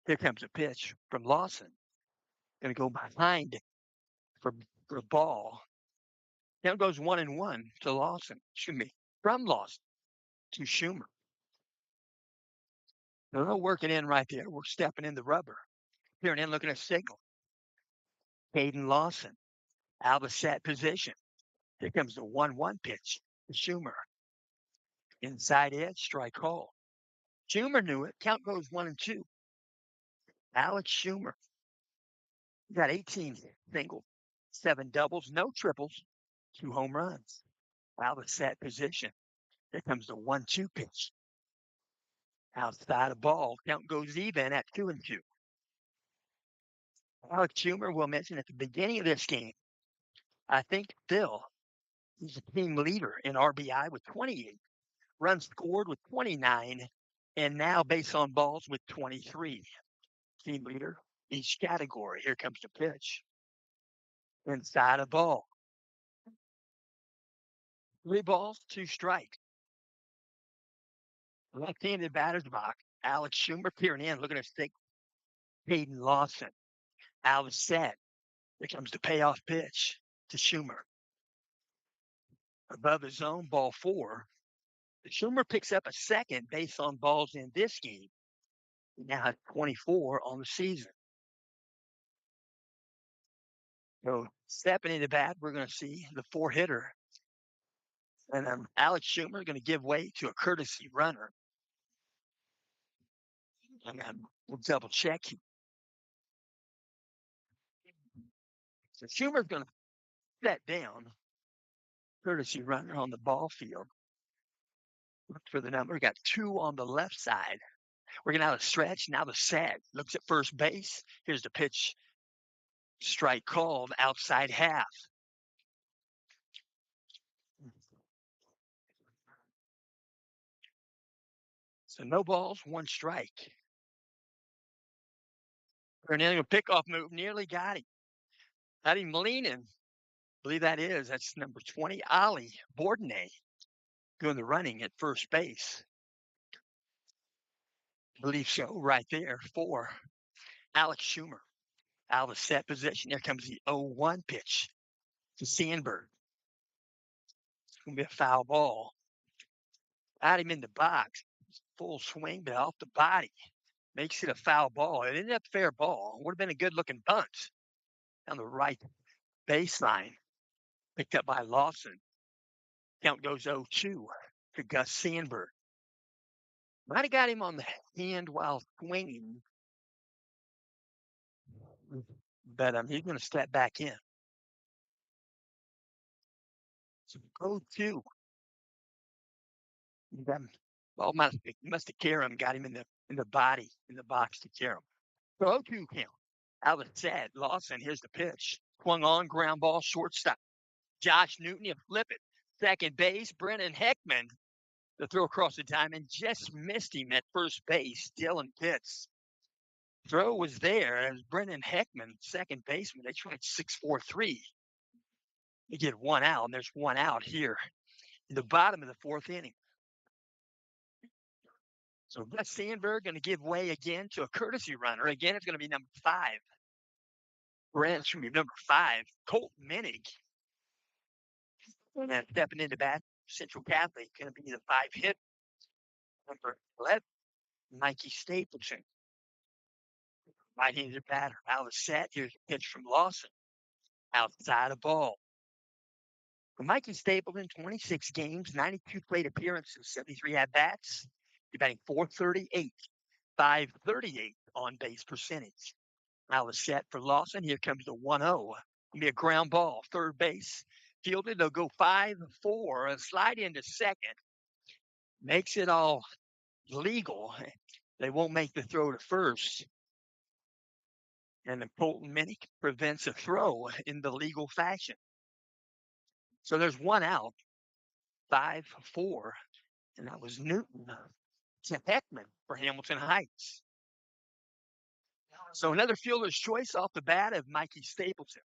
Here comes a pitch from Lawson. Going to go behind for a ball. Now goes 1-1 to Lawson. Excuse me, from Lawson to Schumer. They're working in right there. We're stepping in the rubber. Peering in, looking at signal. Caden Lawson out of set position. Here comes the 1-1 pitch to Schumer. Inside edge, strike call. Schumer knew it. Count goes 1-2. Alex Schumer got 18 singles, 7 doubles, no triples, 2 home runs. Out of set position. Here comes the 1-2 pitch. Outside of ball, count goes even at 2-2. Alex Schumer will mention at the beginning of this game, I think Phil, he's a team leader in RBI with 28, runs scored with 29, and now base on balls with 23. Team leader each category. Here comes the pitch. Inside of ball. 3 balls, 2 strikes. Left-handed batter's box. Alex Schumer peering in, looking at stick. Caden Lawson out of set. Here comes the payoff pitch to Schumer. Above his zone, ball 4. Schumer picks up a second based on balls in this game. He now has 24 on the season. So stepping into bat, we're going to see the 4-hitter. And Alex Schumer going to give way to a courtesy runner. And we'll double check. So Schumer's going to set down courtesy runner on the ball field. Look for the number. We got 2 on the left side. We're going to have a stretch. Now the set looks at first base. Here's the pitch. Strike called outside half. So no balls, 1 strike. Fernando pickoff move nearly got him. Had him leaning. I believe that's number 20, Ali Bourdonnais, doing the running at first base. I believe so, right there for Alex Schumer. Out of set position. There comes the 0-1 pitch to Sandberg. It's going to be a foul ball. Had him in the box. Full swing, but off the body. Makes it a foul ball. It ended up fair ball. Would have been a good-looking bunt on the right baseline. Picked up by Lawson. Count goes 0-2 to Gus Sandberg. Might have got him on the hand while swinging. But he's going to step back in. So 0-2. Well, must have carried him, got him in the body, in the box to carry him. So 0-2 count. Out of set, Lawson, here's the pitch. Swung on, ground ball, shortstop. Josh Newton, you flip it. Second base, Brennan Heckman. The throw across the diamond just missed him at first base. Dylan Pitts. Throw was there as Brennan Heckman, second baseman. They tried 6-4-3. They get 1 out, and there's 1 out here in the bottom of the 4th inning. So Gus Sandberg going to give way again to a courtesy runner. Again, it's going to be number 5. It's going to be number 5, Colt Menig. And stepping into bat Central Catholic going to be the 5 hit. Number 11, Mikey Stapleton. Right-handed batter. Out of set. Here's a pitch from Lawson. Outside of ball. For Mikey Stapleton, 26 games, 92 plate appearances, 73 at-bats. You're batting .438, 538 on base percentage. Now the set for Lawson. Here comes the 1-0. It'll be a ground ball, third base. Fielded, they'll go 5-4, a slide into second. Makes it all legal. They won't make the throw to first. And then Colton Minnick prevents a throw in the legal fashion. So there's one out, 5-4, and that was Newton to Heckman for Hamilton Heights. So another fielder's choice off the bat of Mikey Stapleton.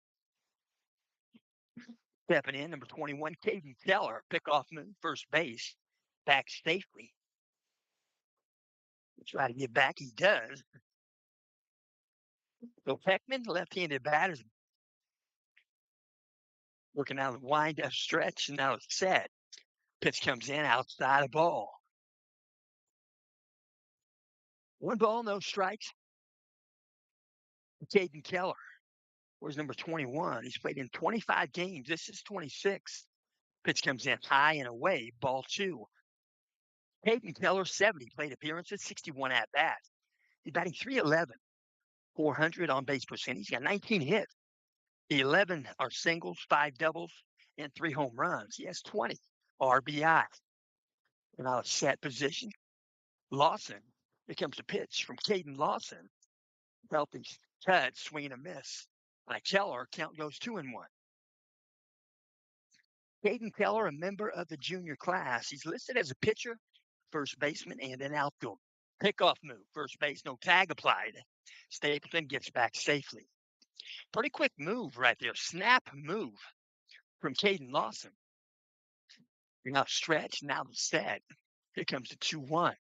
Stepping in, number 21, Caden Keller, pickoff move, first base, back safely. Try to get back, he does. So Heckman, left-handed batter, working out of the wind-up stretch, and now it's set. Pitch comes in outside of ball. 1 ball, no strikes. Caden Keller, where's number 21? He's played in 25 games. This is 26. Pitch comes in high and away, ball 2. Caden Keller, 70 plate appearances, 61 at-bats. He's batting .311, 400 on base percentage. He's got 19 hits. 11 are singles, 5 doubles, and 3 home runs. He has 20 RBI. And out of set position, Lawson. Here comes the pitch from Caden Lawson. Healthy cut, swing and a miss. By Keller, count goes 2-1. Caden Keller, a member of the junior class. He's listed as a pitcher, first baseman, and an outfielder. Pickoff move, first base, no tag applied. Stapleton gets back safely. Pretty quick move right there. Snap move from Caden Lawson. You're now stretched, now the set. Here comes the 2-1.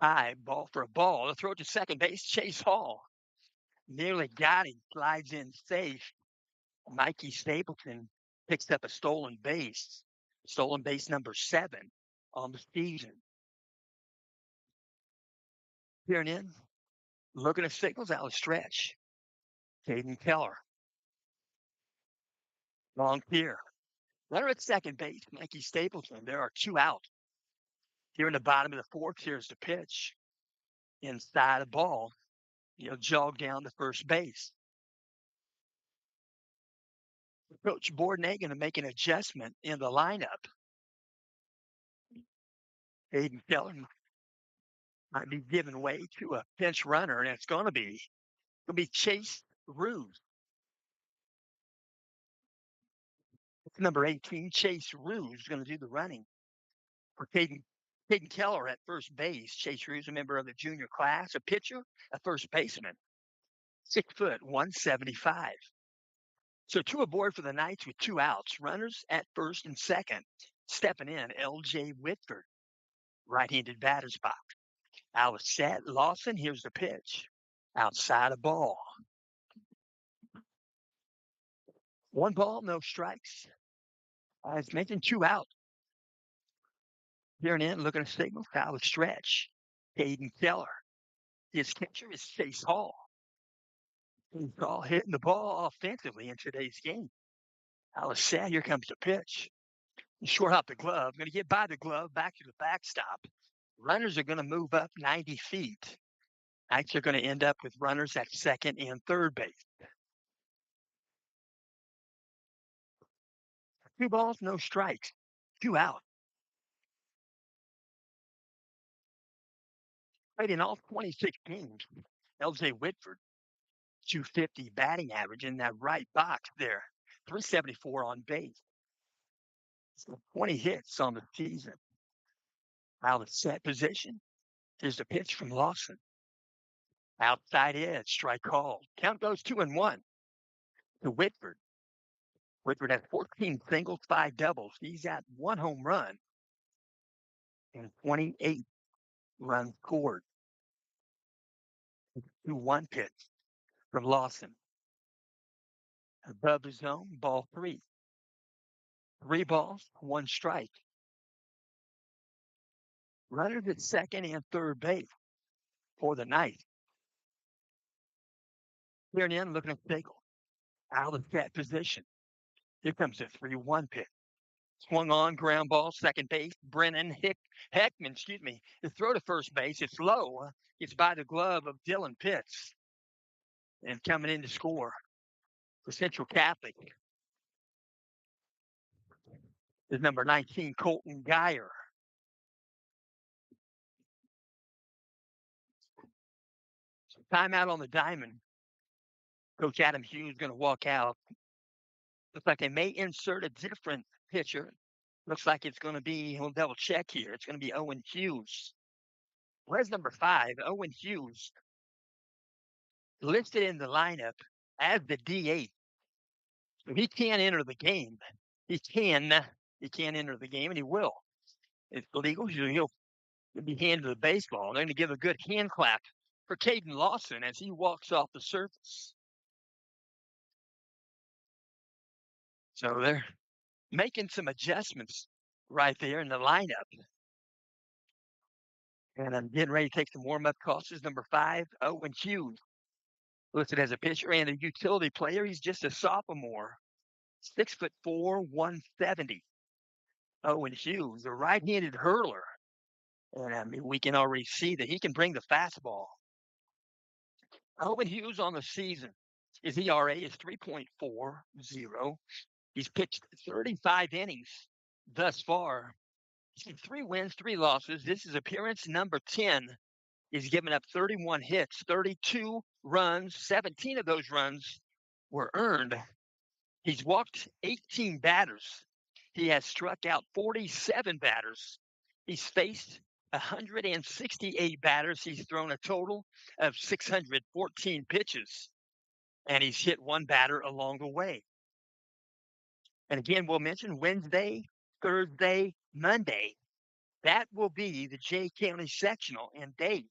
High ball for a ball. The throw to second base, Chase Hall. Nearly got him, slides in safe. Mikey Stapleton picks up a stolen base number 7 on the season. Peering in, looking at signals out of stretch. Caden Keller. Long pier. Runner at second base, Mikey Stapleton. There are 2 out. Here in the bottom of the 4th, here's the pitch. Inside the ball, he'll jog down to first base. Coach Bourdonnais going to make an adjustment in the lineup. Caden Keller might be giving way to a pinch runner, and it's going to be Chase Ruse. Number 18, Chase Ruse, is going to do the running for Caden Keller at first base. Chase Ruse, a member of the junior class, a pitcher, a first baseman, 6 foot, 175. So 2 aboard for the Knights with 2 outs. Runners at first and second. Stepping in, L.J. Whitford, right-handed batter's box. Out of set, Lawson. Here's the pitch. Outside of ball. 1 ball, no strikes. As mentioned, 2 out. Peering in, looking at signals, out of stretch. Caden Keller. His catcher is Chase Hall. Chase Hall hitting the ball offensively in today's game. Out of set, here comes the pitch. Short hop the glove. Going to get by the glove, back to the backstop. Runners are going to move up 90 feet. Knights are going to end up with runners at second and third base. 2 balls, no strikes. 2 out. Played in all 26 games. L.J. Whitford, 250 batting average in that right box there. 374 on base. So 20 hits on the season. Out of set position. Here's the pitch from Lawson. Outside edge, strike called. Count goes 2-1 to Whitford. Whitford has 14 singles, 5 doubles. He's got 1 home run and 28 runs scored. 2-1 pitch from Lawson. Above the zone, ball 3. 3 balls, 1 strike. Runners at second and third base for the ninth. Here and in, looking at Staples. Out of that position. Here comes the 3-1 pitch. Swung on, ground ball, second base. Brennan Heckman, the throw to first base. It's low. It's by the glove of Dylan Pitts. And coming in to score for Central Catholic is number 19, Colton Geyer. Timeout on the diamond. Coach Adam Hughes going to walk out. Looks like they may insert a different pitcher. Looks like it's going to be, we'll double check here. It's going to be Owen Hughes. Where's number 5? Owen Hughes. Listed in the lineup as the DH. So he can enter the game. He can enter the game, and he will. It's legal. He'll be handed the baseball. They're going to give a good hand clap for Caden Lawson as he walks off the surface. So they're making some adjustments right there in the lineup. And I'm getting ready to take some warm-up calls. This is number 5, Owen Hughes. Listed as a pitcher and a utility player. He's just a sophomore. 6'4", 170. Owen Hughes, a right-handed hurler. And I mean, we can already see that he can bring the fastball. Owen Hughes on the season, his ERA is 3.40. He's pitched 35 innings thus far. He's had 3 wins, 3 losses. This is appearance number 10. He's given up 31 hits, 32 runs. 17 of those runs were earned. He's walked 18 batters. He has struck out 47 batters. He's faced 168 batters. He's thrown a total of 614 pitches, and he's hit 1 batter along the way. And again, we'll mention Wednesday, Thursday, Monday. That will be the Jay County Sectional and Dave.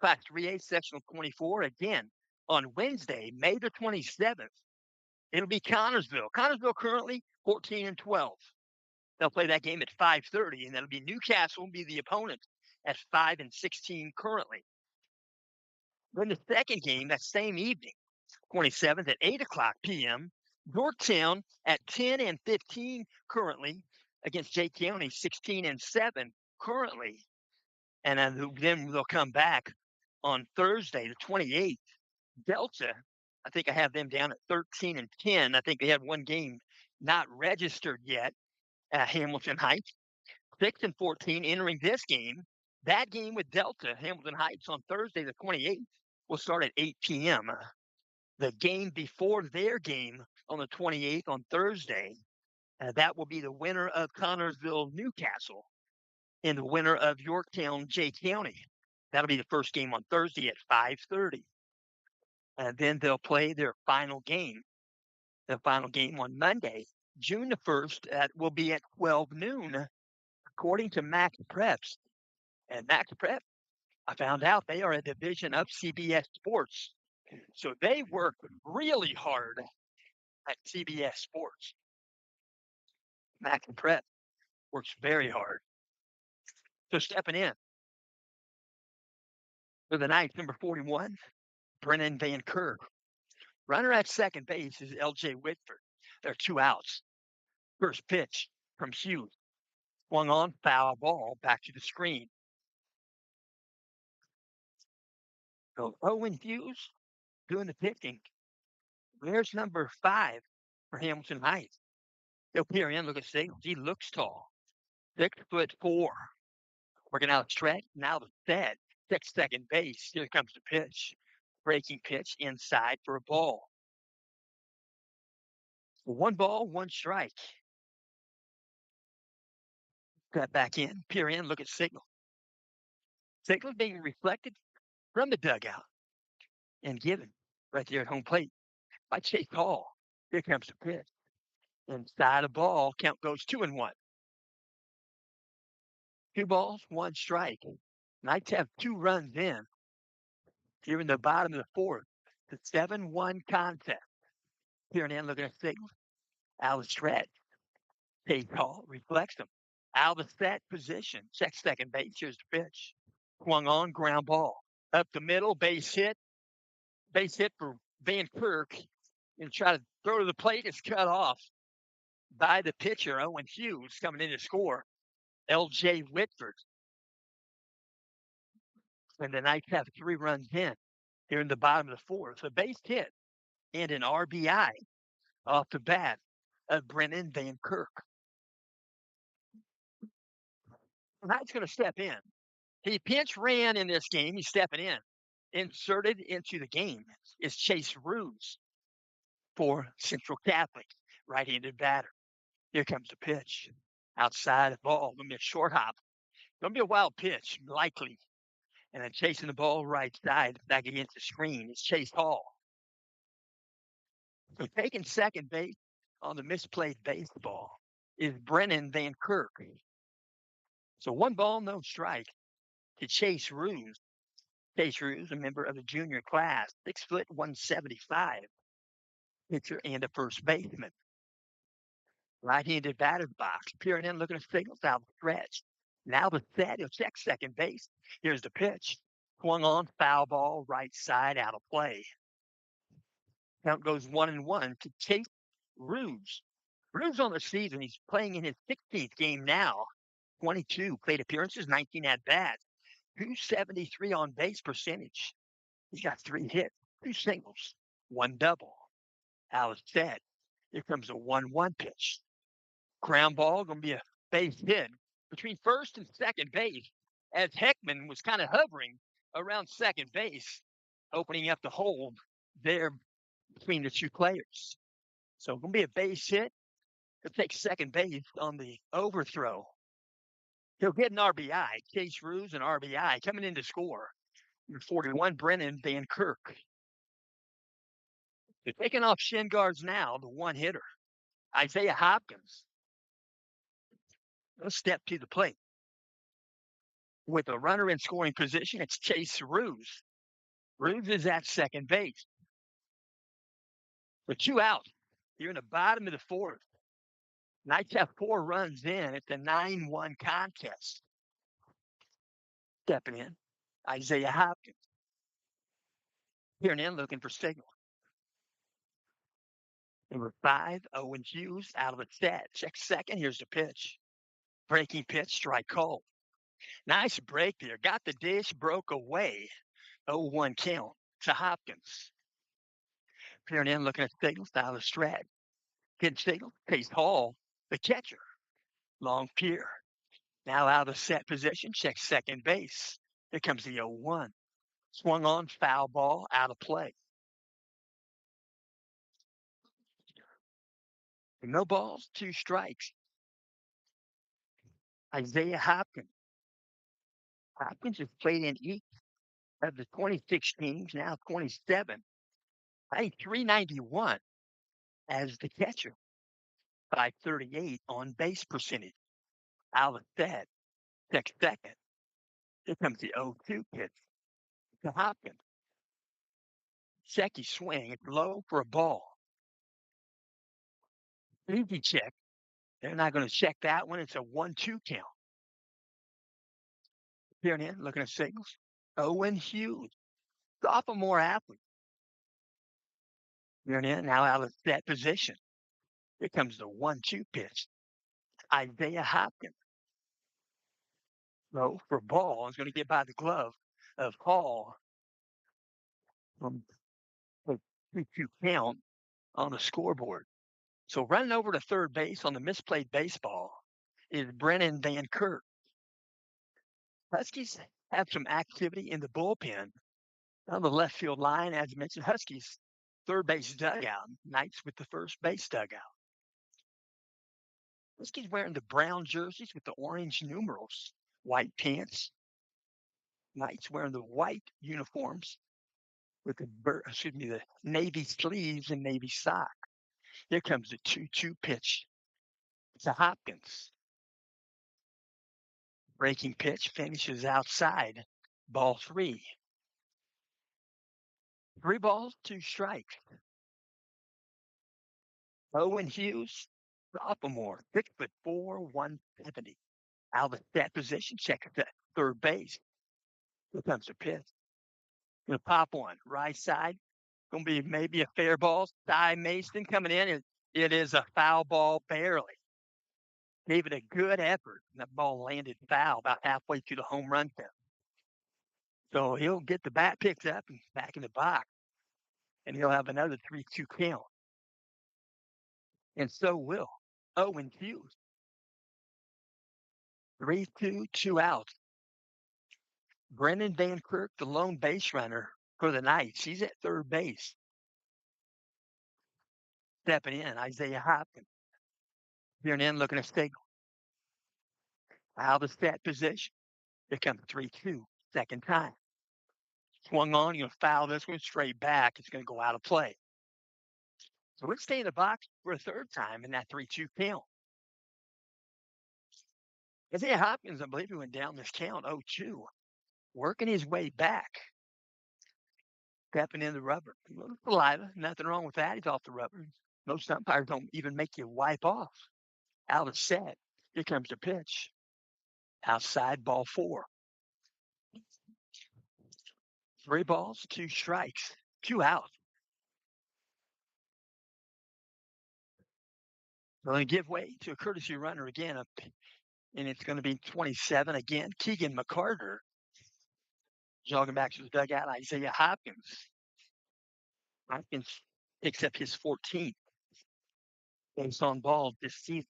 Class 3A Sectional 24 again on Wednesday, May the 27th. It'll be Connorsville. Connorsville currently 14-12. They'll play that game at 5:30, and that'll be Newcastle will be the opponent at 5-16 currently. Then the second game that same evening, 27th at 8:00 p.m. Yorktown at 10-15 currently against Jay County 16-7 currently, and then they'll come back on Thursday the 28th. Delta, I think I have them down at 13-10. I think they have 1 game not registered yet. Hamilton Heights, 6-14, entering this game. That game with Delta, Hamilton Heights, on Thursday the 28th, will start at 8 p.m. The game before their game on the 28th on Thursday, that will be the winner of Connorsville Newcastle and the winner of Yorktown Jay County. That'll be the first game on Thursday at 5:30. And then they'll play their final game. The final game on Monday, June the 1st, will be at 12 noon, according to Max Preps. And Max Prep, I found out they are a division of CBS Sports. So they work really hard at CBS Sports. Max Prep works very hard. So stepping in for the ninth, number 41, Brennan Van Kerr. Runner at second base is L.J. Whitford. There are 2 outs. First pitch from Hughes. Swung on, foul ball, back to the screen. So Owen Hughes doing the pitching. There's number 5 for Hamilton Heights. He'll peer in, look at Sales. He looks tall. 6'4". Working out stretch, now the set. Second base. Here comes the pitch. Breaking pitch inside for a ball. 1 ball, 1 strike. Cut back in, peer in, look at Signal. Signal being reflected from the dugout and given right there at home plate by Chase Hall. Here comes the pitch. Inside a ball, count goes 2-1. 2 balls, 1 strike. Knights have 2 runs in. Here in the bottom of the 4th. The 7-1 contest. Here and in looking at Signal. Out of stretch. Chase Hall reflects them. Out of the set position. Check second base. Here's the pitch. Swung on, ground ball. Up the middle, base hit. Base hit for Van Kirk. And try to throw to the plate. It's cut off by the pitcher, Owen Hughes, coming in to score. L.J. Whitford. And the Knights have 3 runs in here in the bottom of the fourth. A base hit and an RBI off the bat of Brennan Van Kirk. Knight's going to step in. He pinch ran in this game. He's stepping in. Inserted into the game is Chase Ruse for Central Catholic, right-handed batter. Here comes the pitch. Outside the ball. Going to be a short hop. Going to be a wild pitch, likely. And then chasing the ball right side back against the screen is Chase Hall. So taking second base on the misplayed baseball is Brennan Van Kirk. So 1 ball, no strike to Chase Ruse. Chase Ruse, a member of the junior class, 6', 175, pitcher and a first baseman. Right-handed batter's box, peering in, looking at signals out of the stretch. Now the set, he'll check second base. Here's the pitch. Swung on, foul ball, right side, out of play. Count goes 1-1 to Chase Ruse. Ruse on the season, he's playing in his 16th game now. 22 plate appearances, 19 at bats, 273 on base percentage. He's got 3 hits, 2 singles, 1 double. Alice said, here comes a 1-1 pitch. Ground ball, going to be a base hit between first and second base as Heckman was kind of hovering around second base, opening up the hole there between the 2 players. So going to be a base hit. He'll take second base on the overthrow. He'll get an RBI. Chase Ruse, an RBI, coming in to score. Number 41, Brennan Van Kirk. They're taking off shin guards now, the 1 hitter. Isaiah Hopkins. He'll step to the plate. With a runner in scoring position, it's Chase Ruse. Ruse is at second base. With 2 out, you're in the bottom of the fourth. Knights have 4 runs in. It's a 9-1 contest. Stepping in, Isaiah Hopkins. Peering in, looking for signal. Number 5, Owen Hughes, out of the set. Check second. Here's the pitch. Breaking pitch, strike called. Nice break there. Got the dish, broke away. 0-1 count to Hopkins. Peering in, looking at signals, out of the stretch. Hit signal, Chase Hall, the catcher. Long pier. Now out of the set position, check second base. Here comes the 0-1. Swung on, foul ball, out of play. No balls, 2 strikes. Isaiah Hopkins. Hopkins has played in each of the 26 teams, now 27. I think 391 as the catcher. 538 on base percentage. Out of set, check second. Here comes the 0-2 pitch to Hopkins. Second swing, it's low for a ball. Easy check. They're not going to check that one. It's a 1-2 count. Peering in, looking at signals. Owen Hughes, sophomore athlete. Peering in, now out of that position. Here comes the 1-2 pitch. Isaiah Hopkins. Low for ball. It's going to get by the glove of Hall. From the 2-2 count on the scoreboard. So running over to third base on the misplayed baseball is Brennan Van Kirk. Huskies have some activity in the bullpen on the left field line. As mentioned, Huskies third base dugout. Knights with the first base dugout. Huskies wearing the brown jerseys with the orange numerals, white pants. Knights wearing the white uniforms with the navy sleeves and navy sock. Here comes the 2-2 pitch to Hopkins. Breaking pitch finishes outside. Ball 3. 3 balls, 2 strikes. Owen Hughes, sophomore, 6'4", 170. Out of the set position, check at the third base. Here comes the pitch. Gonna pop one. Right side. Gonna be maybe a fair ball. Cy Mason coming in. It is a foul ball barely. Gave it a good effort. And that ball landed foul about halfway to the home run fence. So he'll get the bat picked up and back in the box. And he'll have another 3-2 count. And so will Owen Hughes. 3-2, 2 outs. Brendan Van Kirk, the lone base runner for the Knights. He's at third base. Stepping in, Isaiah Hopkins. Here and in, looking at signal. Out of set position. Here comes 3-2, second time. Swung on, you're going to foul this one straight back. It's going to go out of play. So let's stay in the box for a third time in that 3-2 count. Isaiah Hopkins, I believe he went down this count 0-2, working his way back. Stepping in the rubber. A little saliva, nothing wrong with that. He's off the rubber. Most umpires don't even make you wipe off. Out of set. Here comes the pitch. Outside, ball 4. 3 balls, 2 strikes, 2 outs. They're going to give way to a courtesy runner again, and it's going to be 27 again. Keegan McCarter jogging back to the dugout. Isaiah Hopkins. Hopkins picks up his 14th base on ball this season.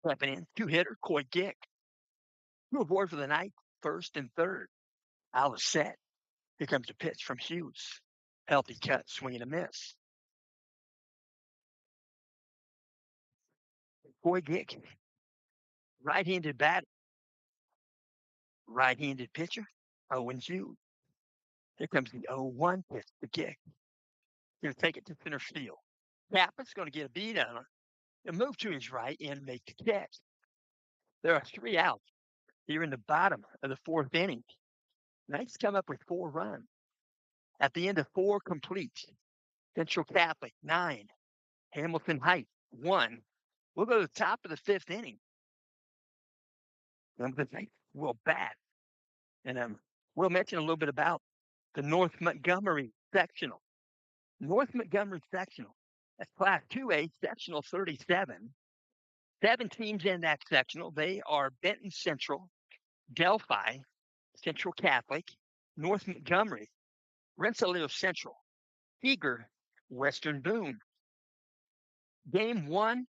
Stepping in, 2-hitter, Coy Gick. 2 aboard for the night, first and third. Out of set. Here comes the pitch from Hughes. Healthy cut, swing and a miss. Coy Gick, right-handed batter. Right-handed pitcher, Owen Hughes. Here comes the 0-1 pitch to Gick. Going to take it to center field. Kappa's going to get a beat on it and move to his right and make the catch. There are 3 outs here in the bottom of the 4th inning. Knights come up with 4 runs. At the end of 4 completes, Central Catholic 9, Hamilton Heights 1. We'll go to the top of the 5th inning. And the Knights will bat. And we'll mention a little bit about the North Montgomery sectional. North Montgomery sectional. That's Class 2A, sectional 37. 7 teams in that sectional. They are Benton Central, Delphi, Central Catholic, North Montgomery, Rensselaer Central, Eager, Western Boone. Game 1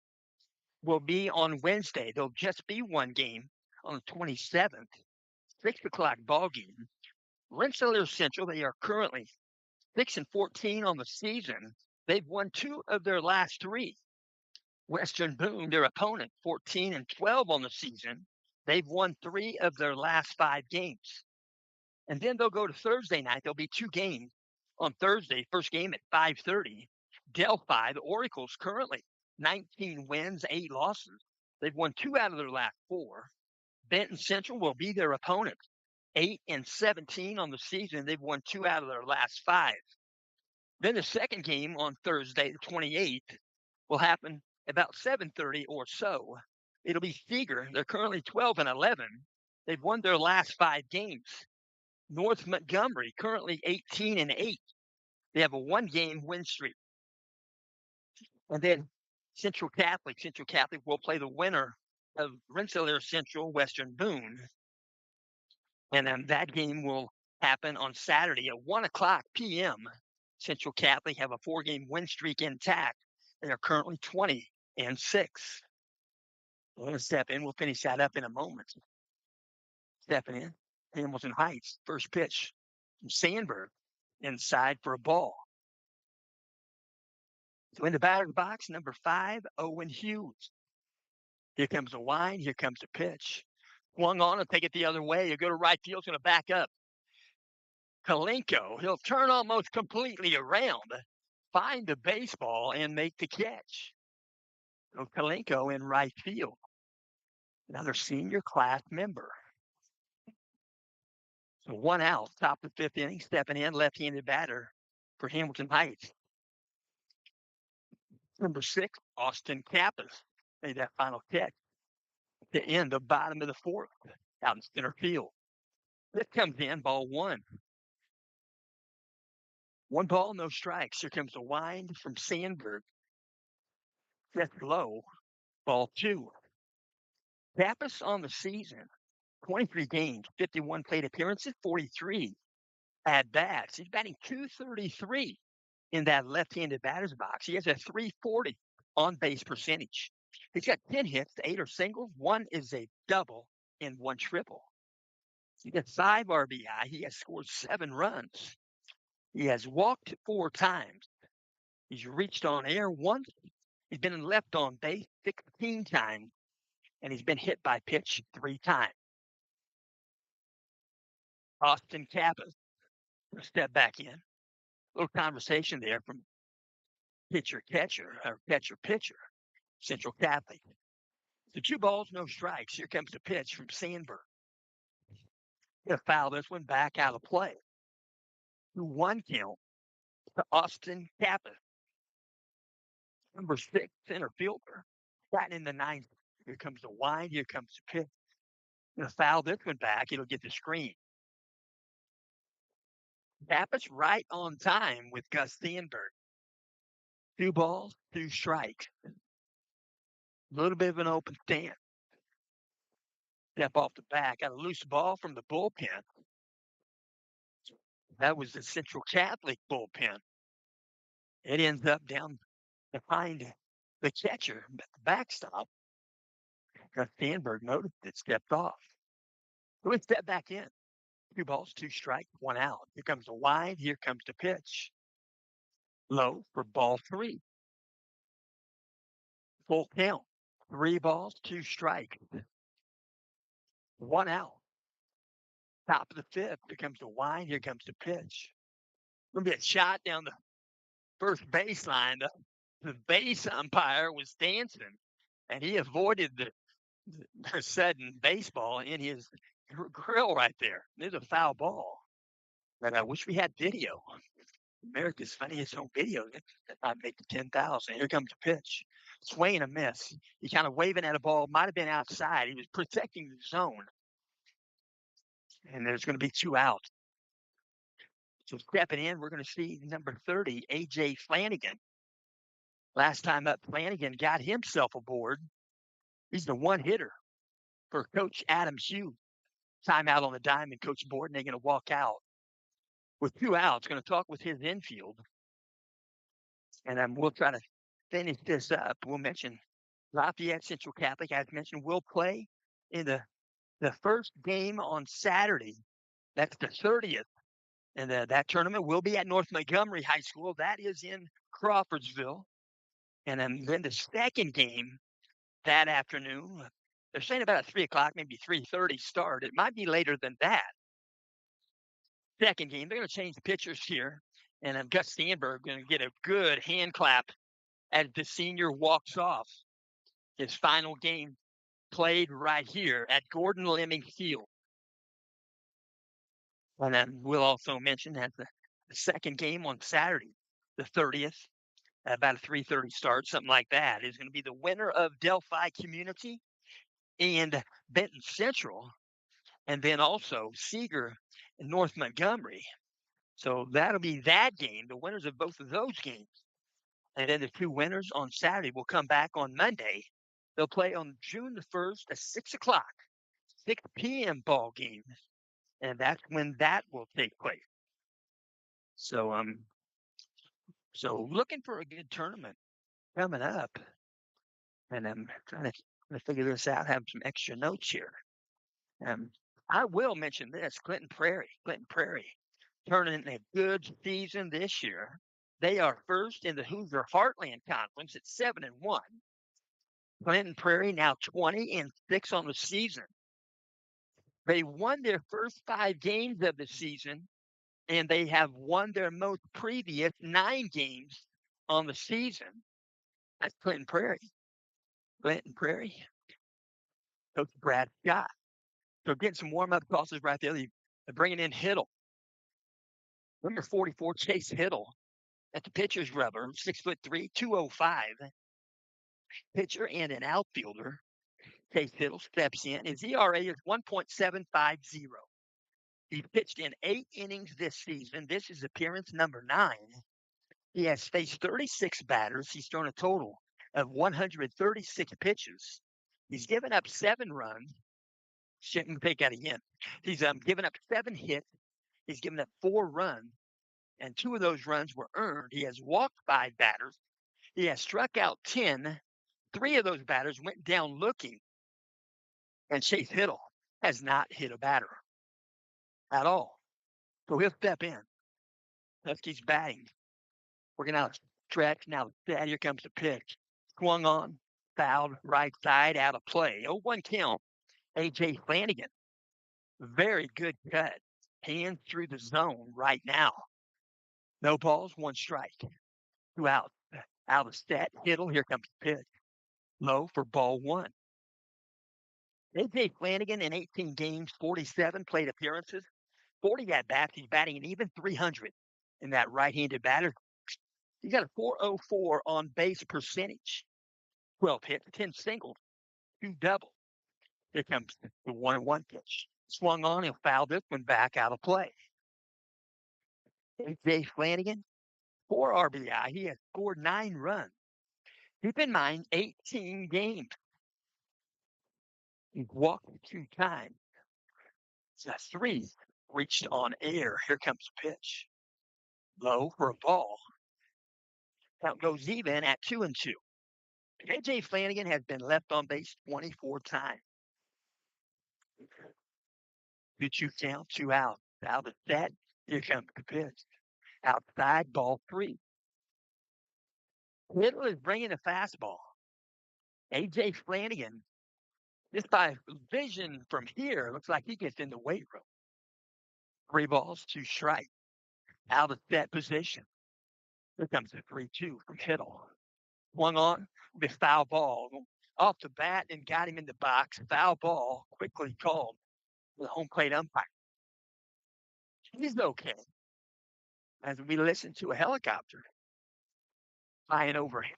will be on Wednesday. There'll just be one game on the 27th, 6 o'clock ball game. Rensselaer Central, they are currently 6-14 on the season. They've won 2 of their last 3. Western Boone, their opponent, 14-12 on the season. They've won 3 of their last 5 games. And then they'll go to Thursday night. There'll be 2 games on Thursday. First game at 5:30. Delphi, the Oracles, currently 19 wins, 8 losses. They've won 2 out of their last 4. Benton Central will be their opponent. 8-17 on the season. They've won 2 out of their last 5. Then the second game on Thursday, the 28th, will happen about 7:30 or so. It'll be Seeger. They're currently 12-11. They've won their last 5 games. North Montgomery, currently 18-8. They have a 1-game win streak. And then Central Catholic will play the winner of Rensselaer Central, Western Boone. And then that game will happen on Saturday at 1 o'clock p.m. Central Catholic have a 4-game win streak intact. They are currently 20-6. We're going to step in. We'll finish that up in a moment. Stepping in, Hamilton Heights, first pitch from Sandberg, inside for a ball. So in the batter's box, number 5, Owen Hughes. Here comes the line. Here comes the pitch. Swung on and take it the other way. You go to right field. It's going to back up. Kalenko, he'll turn almost completely around, find the baseball, and make the catch. So Kalenko in right field. Another senior class member. So 1 out, top of the 5th inning, stepping in, left-handed batter for Hamilton Heights. Number 6, Austin Kappas. made that final catch to end the bottom of the fourth out in center field. This comes in, ball one. One ball, no strikes. Here comes a wind from Sandberg. That's low. Ball two. Pappas on the season, 23 games, 51 plate appearances, 43 at bats. He's batting 233 in that left-handed batter's box. He has a 340 on base percentage. He's got 10 hits, 8 are singles, 1 is a double, and 1 triple. He got 5 RBI. He has scored 7 runs. He has walked 4 times. He's reached on air once. He's been left on base 16 times, and he's been hit by pitch 3 times. Austin Kappas will step back in. A little conversation there from pitcher-catcher, or catcher-pitcher, Central Catholic. So 2 balls, no strikes. Here comes the pitch from Sandberg. Gonna foul this one back out of play. 2-1 count to Austin Kappas, number 6 center fielder. Batting in the ninth. Here comes the wind. Here comes the pitch. Gonna foul this one back. It'll get the screen. Kappas right on time with Gus Sandberg. 2 balls, 2 strikes. A little bit of an open stand. Step off the back. Got a loose ball from the bullpen. That was the Central Catholic bullpen. It ends up down behind the catcher at the backstop. Gus Sandberg noticed it, stepped off. So we step back in. 2 balls, 2 strikes, 1 out. Here comes the wind. Here comes the pitch. Low for ball 3. Full count. 3 balls, 2 strikes. 1 out. Top of the 5th. Here comes the wind. Here comes the pitch. Going to be a shot down the first baseline. The base umpire was dancing, and he avoided the sudden baseball in his grill right there. There's a foul ball. But I wish we had video. America's Funniest Home Videos. I'd make the 10,000. Here comes the pitch. Swing and a miss. He kind of waving at a ball. Might have been outside. He was protecting the zone. And there's going to be 2 out. So stepping in, we're going to see number 30, A.J. Flanagan. Last time up, Flanagan got himself aboard. He's the one hitter for Coach Adam Hughes. Timeout on the diamond, Coach Borden. They're going to walk out with 2 outs. Going to talk with his infield. And we'll try to finish this up. We'll mention Lafayette Central Catholic, as mentioned, will play in the first game on Saturday. That's the 30th. And that tournament will be at North Montgomery High School. That is in Crawfordsville. And then the second game that afternoon, they're saying about a 3 o'clock, maybe 3:30 start. It might be later than that. Second game, they're going to change the pitchers here. And Gus Sandberg going to get a good hand clap as the senior walks off. His final game played right here at Gordon Lemming Field. And then we'll also mention that the second game on Saturday, the 30th, at about a 3:30 start, something like that, is going to be the winner of Delphi Community and Benton Central, and then also Seeger and North Montgomery. So that'll be that game, the winners of both of those games. And then the 2 winners on Saturday will come back on Monday. They'll play on June the 1st at 6 o'clock, 6 p.m. ball game. And that's when that will take place. So looking for a good tournament coming up. And I'm trying to figure this out, have some extra notes here. I will mention this, Clinton Prairie turning in a good season this year. They are first in the Hoosier Heartland Conference at 7-1. Clinton Prairie now 20-6 on the season. They won their first 5 games of the season, and they have won their most previous 9 games on the season. That's Clinton Prairie. Coach Brad Scott. So getting some warm-up tosses right there. They're bringing in Hiddle. Number 44, Chase Hiddle, at the pitcher's rubber, 6'3", 205. Pitcher and an outfielder. Chase Hill steps in. His ERA is 1.750. He pitched in 8 innings this season. This is appearance number 9. He has faced 36 batters. He's thrown a total of 136 pitches. He's given up 7 runs. Shouldn't take that again. He's given up 7 hits. He's given up 4 runs, and 2 of those runs were earned. He has walked 5 batters. He has struck out 10. 3 of those batters went down looking, and Chase Hill has not hit a batter at all. So he'll step in. Huskies batting. We're going to stretch. Now, here comes the pitch. Swung on, fouled, right side, out of play. 0-1 count. A.J. Flanagan. Very good cut. Hands through the zone right now. No balls, 1 strike. 2 out. Out of set. Hiddle. Here comes the pitch. Low for ball 1. A.J. Flanagan in 18 games, 47 plate appearances, 40 at bats. He's batting an even 300 in that right-handed batter. He's got a 404 on base percentage. 12 hits, 10 singles, 2 doubles. Here comes the 1-1 pitch. Swung on, he'll foul this one back out of play. A.J. Flanagan, 4 RBI. He has scored 9 runs. Keep in mind, 18 games. He's walked 2 times. That's 3 reached on air. Here comes the pitch. Low for a ball. Count goes even at 2-2. A.J. Flanagan has been left on base 24 times. 2-2 count, 2 out. Out of that, here comes the pitch. Outside, ball 3. Hiddle is bringing a fastball. A.J. Flanagan, just by vision from here, looks like he gets in the weight room. 3 balls, 2 strikes. Out of that position. Here comes the 3-2 from Hiddle. Swung on with foul ball. Off the bat and got him in the box. Foul ball, quickly called the home plate umpire. He's okay. As we listen to a helicopter flying overhead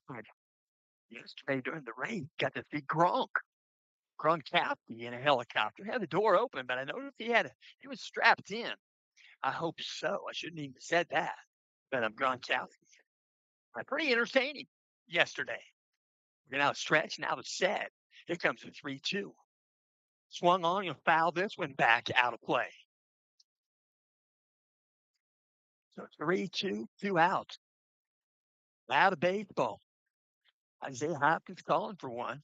yesterday during the rain, got to see Gronkowski in a helicopter. Had the door open, but I noticed he was strapped in. I hope so. I shouldn't even have said that. But I'm Gronkowski. Pretty entertaining yesterday. We're now stretch, now the set. Here comes the 3-2. Swung on, he'll foul this one back out of play. So 3-2, 2 outs. Out of baseball. Isaiah Hopkins calling for one.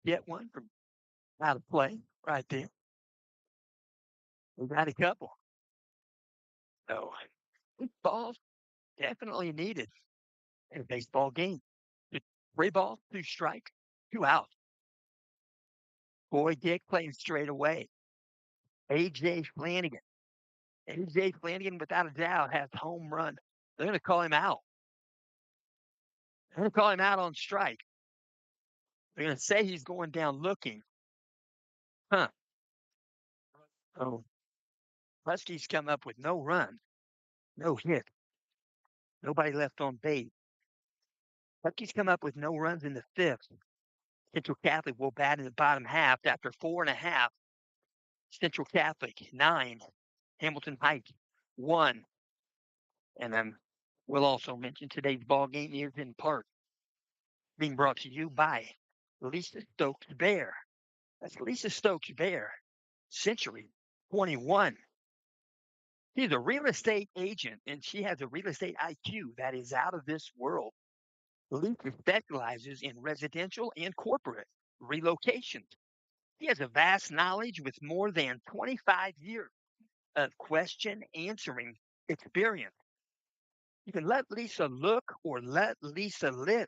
Get one from out of play right there. We got a couple. So balls definitely needed in a baseball game. 3 balls, 2 strikes, 2 outs. Boy Dick playing straight away. A.J. Flanagan. A.J. Flanagan, without a doubt, has home run. They're going to call him out. They're going to call him out on strike. They're going to say he's going down looking. Huh. So Huskies come up with no run, no hit, nobody left on base. Huskies come up with no runs in the 5th. Central Catholic will bat in the bottom half after 4.5. Central Catholic 9, Hamilton Heights 1. And then we'll also mention today's ball game is in part being brought to you by Lisa Stokes Bear. That's Lisa Stokes Bear, Century 21. She's a real estate agent, and she has a real estate IQ that is out of this world. Lisa specializes in residential and corporate relocations. She has a vast knowledge with more than 25 years of question answering experience. You can let Lisa look or let Lisa live.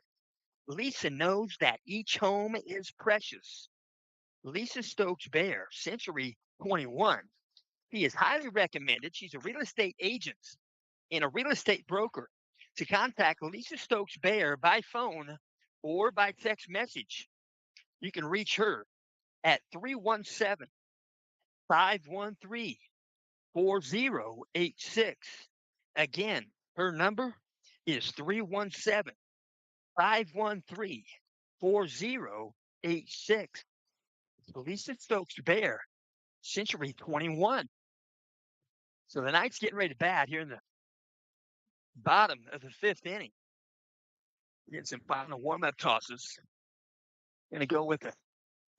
Lisa knows that each home is precious. Lisa Stokes Bear, Century 21. She is highly recommended. She's a real estate agent and a real estate broker. To contact Lisa Stokes Bear by phone or by text message, you can reach her at 317 513 4086. Again, her number is 317 513 4086. Lisa Stokes Bear, century 21. So the Knights getting ready to bat here in the bottom of the fifth inning. Getting some final warm-up tosses. Going to go with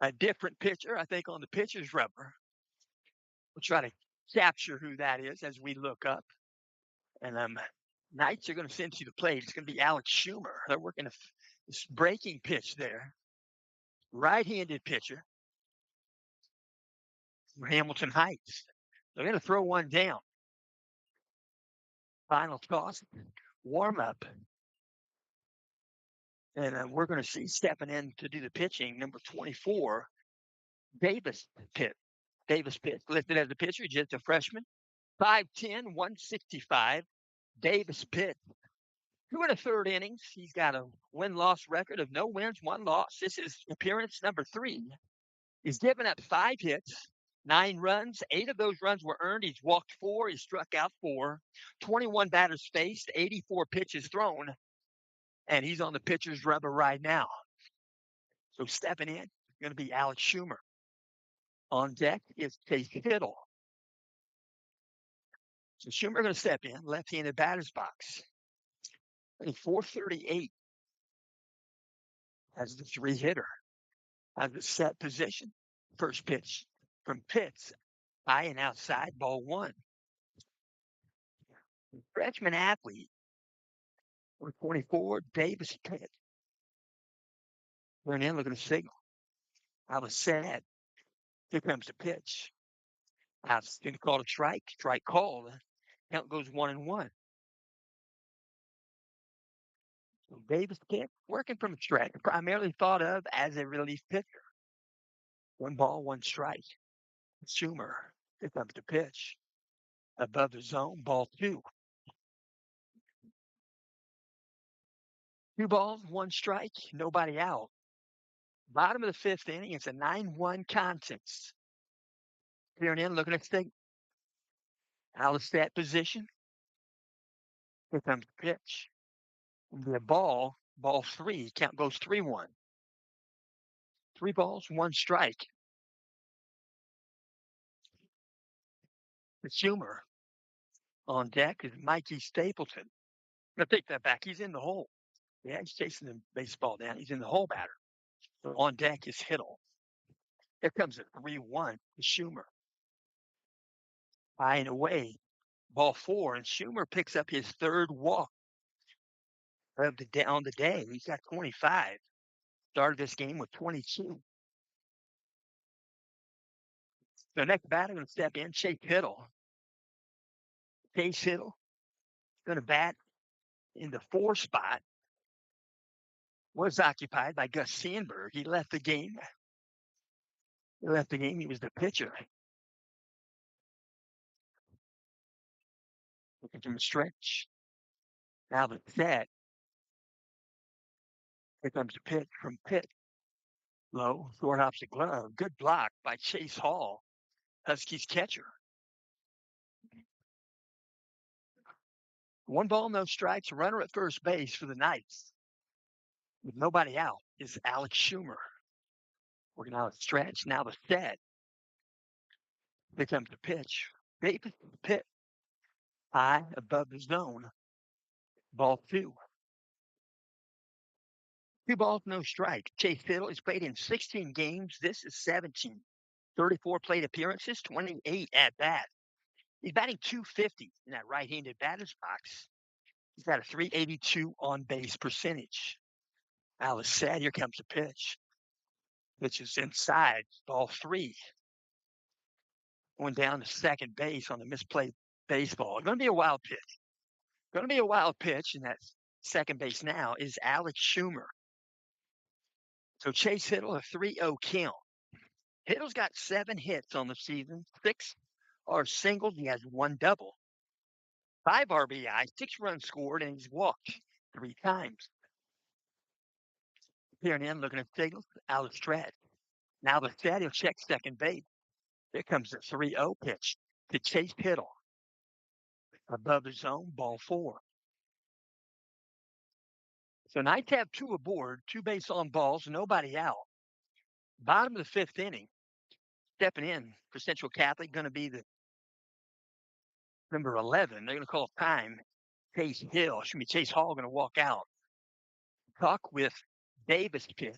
a different pitcher, I think, on the pitcher's rubber. We'll try to capture who that is as we look up. And Knights are going to send to the plate. It's going to be Alex Schumer. They're working this breaking pitch there. Right-handed pitcher for Hamilton Heights. They're going to throw one down. Final toss, warm-up. And we're going to see stepping in to do the pitching, number 24, Davis Pitt. Davis Pitt, listed as a pitcher, just a freshman. 5'10", 165. Davis Pitt. 2 1/3 innings. He's got a win-loss record of no wins, 1 loss. This is appearance number 3. He's given up 5 hits, 9 runs. 8 of those runs were earned. He's walked 4. He's struck out 4. 21 batters faced, 84 pitches thrown. And he's on the pitcher's rubber right now. So stepping in, going to be Alex Schumer. On deck is Chase Kittle. So Schumer going to step in, left-handed batter's box. 438 as the 3-hitter. Has a set position. First pitch from Pitts. High and outside, ball 1. Freshman athlete. Number 24, Davis Pitt. Turn in, looking to signal. I was sad. Here comes the pitch. I was going to call a strike. Strike called. Count goes 1-1. So Davis Pitt working from a strike, primarily thought of as a relief pitcher. 1 ball, 1 strike. Schumer. Here comes the pitch. Above the zone, ball 2. 2 balls, 1 strike, nobody out. Bottom of the 5th inning, it's a 9-1 contest. Here and in, looking at the out of that position. Here comes the pitch. The ball 3. Count goes 3-1. 3 balls, 1 strike. The Schumer on deck is Mikey Stapleton. I'm going to take that back. He's in the hole. Yeah, he's chasing the baseball down. He's in the hole batter. So on deck is Hittle. Here comes a 3-1 to Schumer. High and away. Ball 4, and Schumer picks up his 3rd walk of the day on the day. He's got 25. Started this game with 22. The next batter going to step in, Chase Hittle. Chase Hittle going to bat in the 4 spot. Was occupied by Gus Sandberg. He left the game. He was the pitcher. Looking from the stretch. Now the set. Here comes the pitch from Pitt. Low, short opposite glove. Good block by Chase Hall, Huskies catcher. 1 ball, no strikes. Runner at first base for the Knights. With nobody out is Alex Schumer. Working out a stretch. Now the set. Here comes the pitch. Davis Pitt. High above the zone. Ball 2. 2 balls, no strike. Chase Hittle has played in 16 games. This is 17. 34 plate appearances, 28 at bat. He's batting .250 in that right-handed batter's box. He's got a .382 on base percentage. Alice said, here comes the pitch. Pitch is inside, ball 3. Going down to second base on the misplayed baseball. Going to be a wild pitch. And that second base now is Alex Schumer. So Chase Hittle, a 3-0 count. Hittle's got 7 hits on the season. 6 are singles. He has 1 double. 5 RBI, 6 runs scored, and he's walked 3 times. Here and in, looking at signals, out of stretch. Now the set, he'll check second base. Here comes the 3-0 pitch to Chase Hittle. Above the zone, ball 4. So Knights have two aboard, two base on balls, nobody out. Bottom of the fifth inning, stepping in for Central Catholic, going to be the number 11. They're going to call time. Chase Hall going to walk out. Talk with Davis pitch.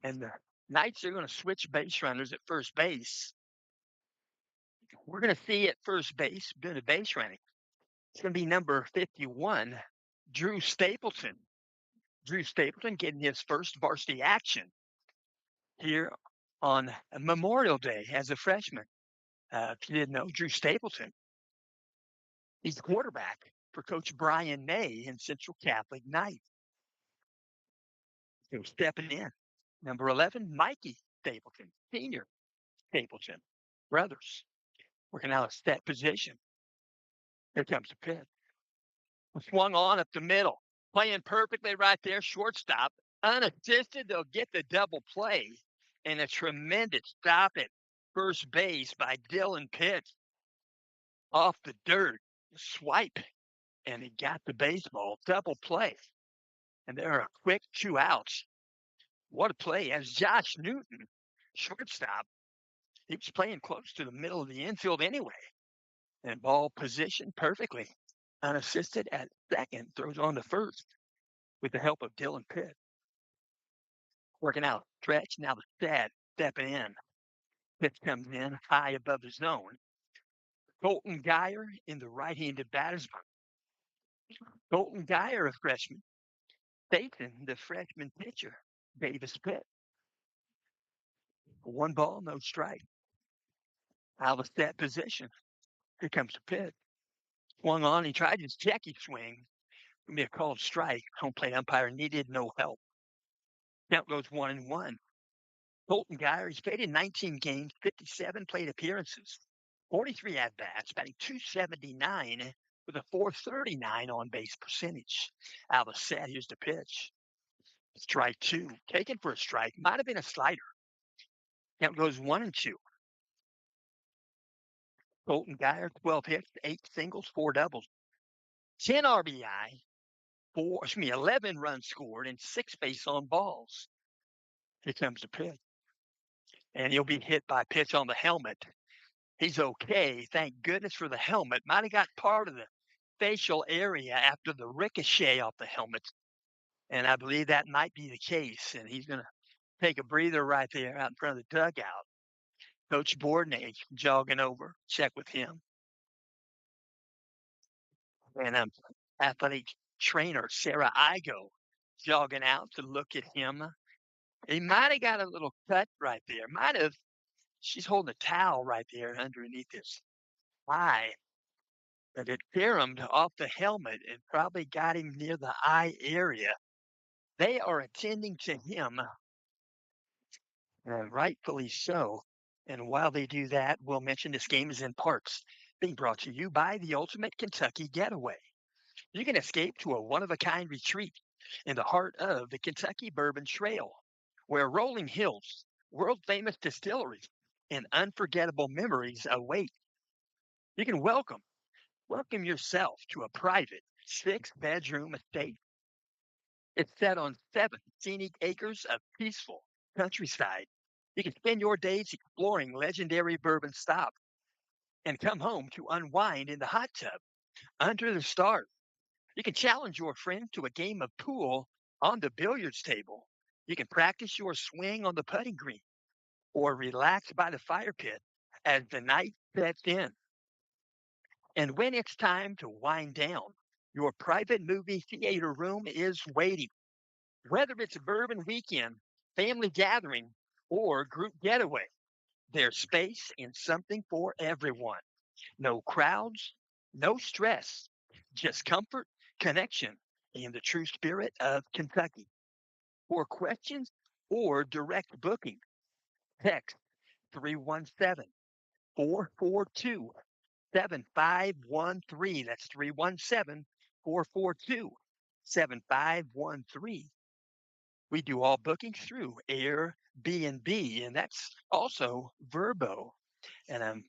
And the Knights are going to switch base runners at first base. We're going to see at first base, doing the base running. It's going to be number 51, Drew Stapleton. Drew Stapleton getting his first varsity action here on Memorial Day as a freshman. If you didn't know, Drew Stapleton, he's the quarterback for Coach Brian May in Central Catholic Knights. So stepping in, number 11, Mikey Stapleton, senior Stapleton, brothers, working out a set position. Here comes the pitch. Swung on up the middle, playing perfectly right there, shortstop, unassisted. They'll get the double play, and a tremendous stop at first base by Dylan Pitts off the dirt, swipe, and he got the baseball, double play, and there are a quick 2 outs. What a play as Josh Newton, shortstop, he was playing close to the middle of the infield anyway, and ball positioned perfectly, unassisted at second, throws on to first with the help of Dylan Pitt. Working out stretch, now the set stepping in. Pitch comes in high above the zone. Colton Geyer in the right-handed batter's box. Colton Geyer, a freshman, facing the freshman pitcher, Davis Pitt. 1 ball, no strike. Out of set position. Here comes the pitch. Swung on, he tried his Jackie swing. It'll be a called strike. Home plate umpire needed no help. Count goes 1-1. Colton Geyer, he's played in 19 games, 57 plate appearances, 43 at-bats, batting .279 with a .439 on-base percentage. Out of set, here's the pitch. Strike 2, taken for a strike. Might have been a slider. Count goes 1-2. Colton Geyer, 12 hits, 8 singles, 4 doubles, 10 RBI, 11 runs scored, and 6 base on balls. Here comes the pitch. And he'll be hit by a pitch on the helmet. He's okay. Thank goodness for the helmet. Might have got part of the facial area after the ricochet off the helmet. And I believe that might be the case. And he's going to take a breather right there out in front of the dugout. Coach Bourdonnais jogging over, check with him. And athletic trainer Sarah Igo jogging out to look at him. He might have got a little cut right there. Might have. She's holding a towel right there underneath his eye. But it caromed off the helmet and probably got him near the eye area. They are attending to him, rightfully so. And while they do that, we'll mention this game is in parts, being brought to you by the Ultimate Kentucky Getaway. You can escape to a one-of-a-kind retreat in the heart of the Kentucky Bourbon Trail, where rolling hills, world-famous distilleries, and unforgettable memories await. You can welcome yourself to a private 6-bedroom estate. It's set on 7 scenic acres of peaceful countryside. You can spend your days exploring legendary bourbon stops and come home to unwind in the hot tub under the stars. You can challenge your friends to a game of pool on the billiards table. You can practice your swing on the putting green or relax by the fire pit as the night sets in. And when it's time to wind down, your private movie theater room is waiting. Whether it's a bourbon weekend, family gathering, or group getaway, there's space and something for everyone. No crowds, no stress, just comfort, connection, and the true spirit of Kentucky. For questions or direct booking, text 317 442 7513. That's 317 442 7513. We do all bookings through Airbnb, and that's also Verbo. And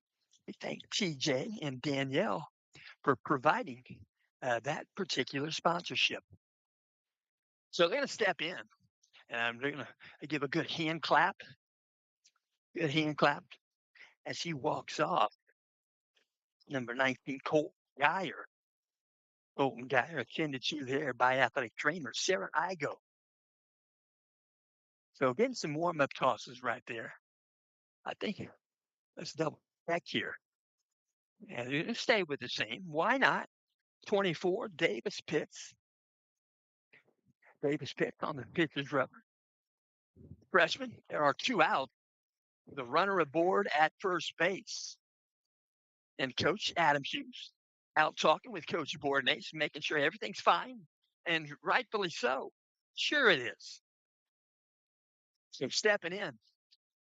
we thank TJ and Danielle for providing that particular sponsorship. So they're going to step in, and they're going to give a good hand clap as he walks off. Number 19, Colton Geyer, attended to there by athletic trainer Sarah Igo. So getting some warm-up tosses right there. I think let's double check here. And stay with the same. Why not? 24, Davis Pitts. Davis Pitts on the pitcher's rubber. Freshman, there are 2 out. The runner aboard at first base. And Coach Adam Hughes out talking with Coach Bordenase, making sure everything's fine. And rightfully so. Sure it is. So stepping in,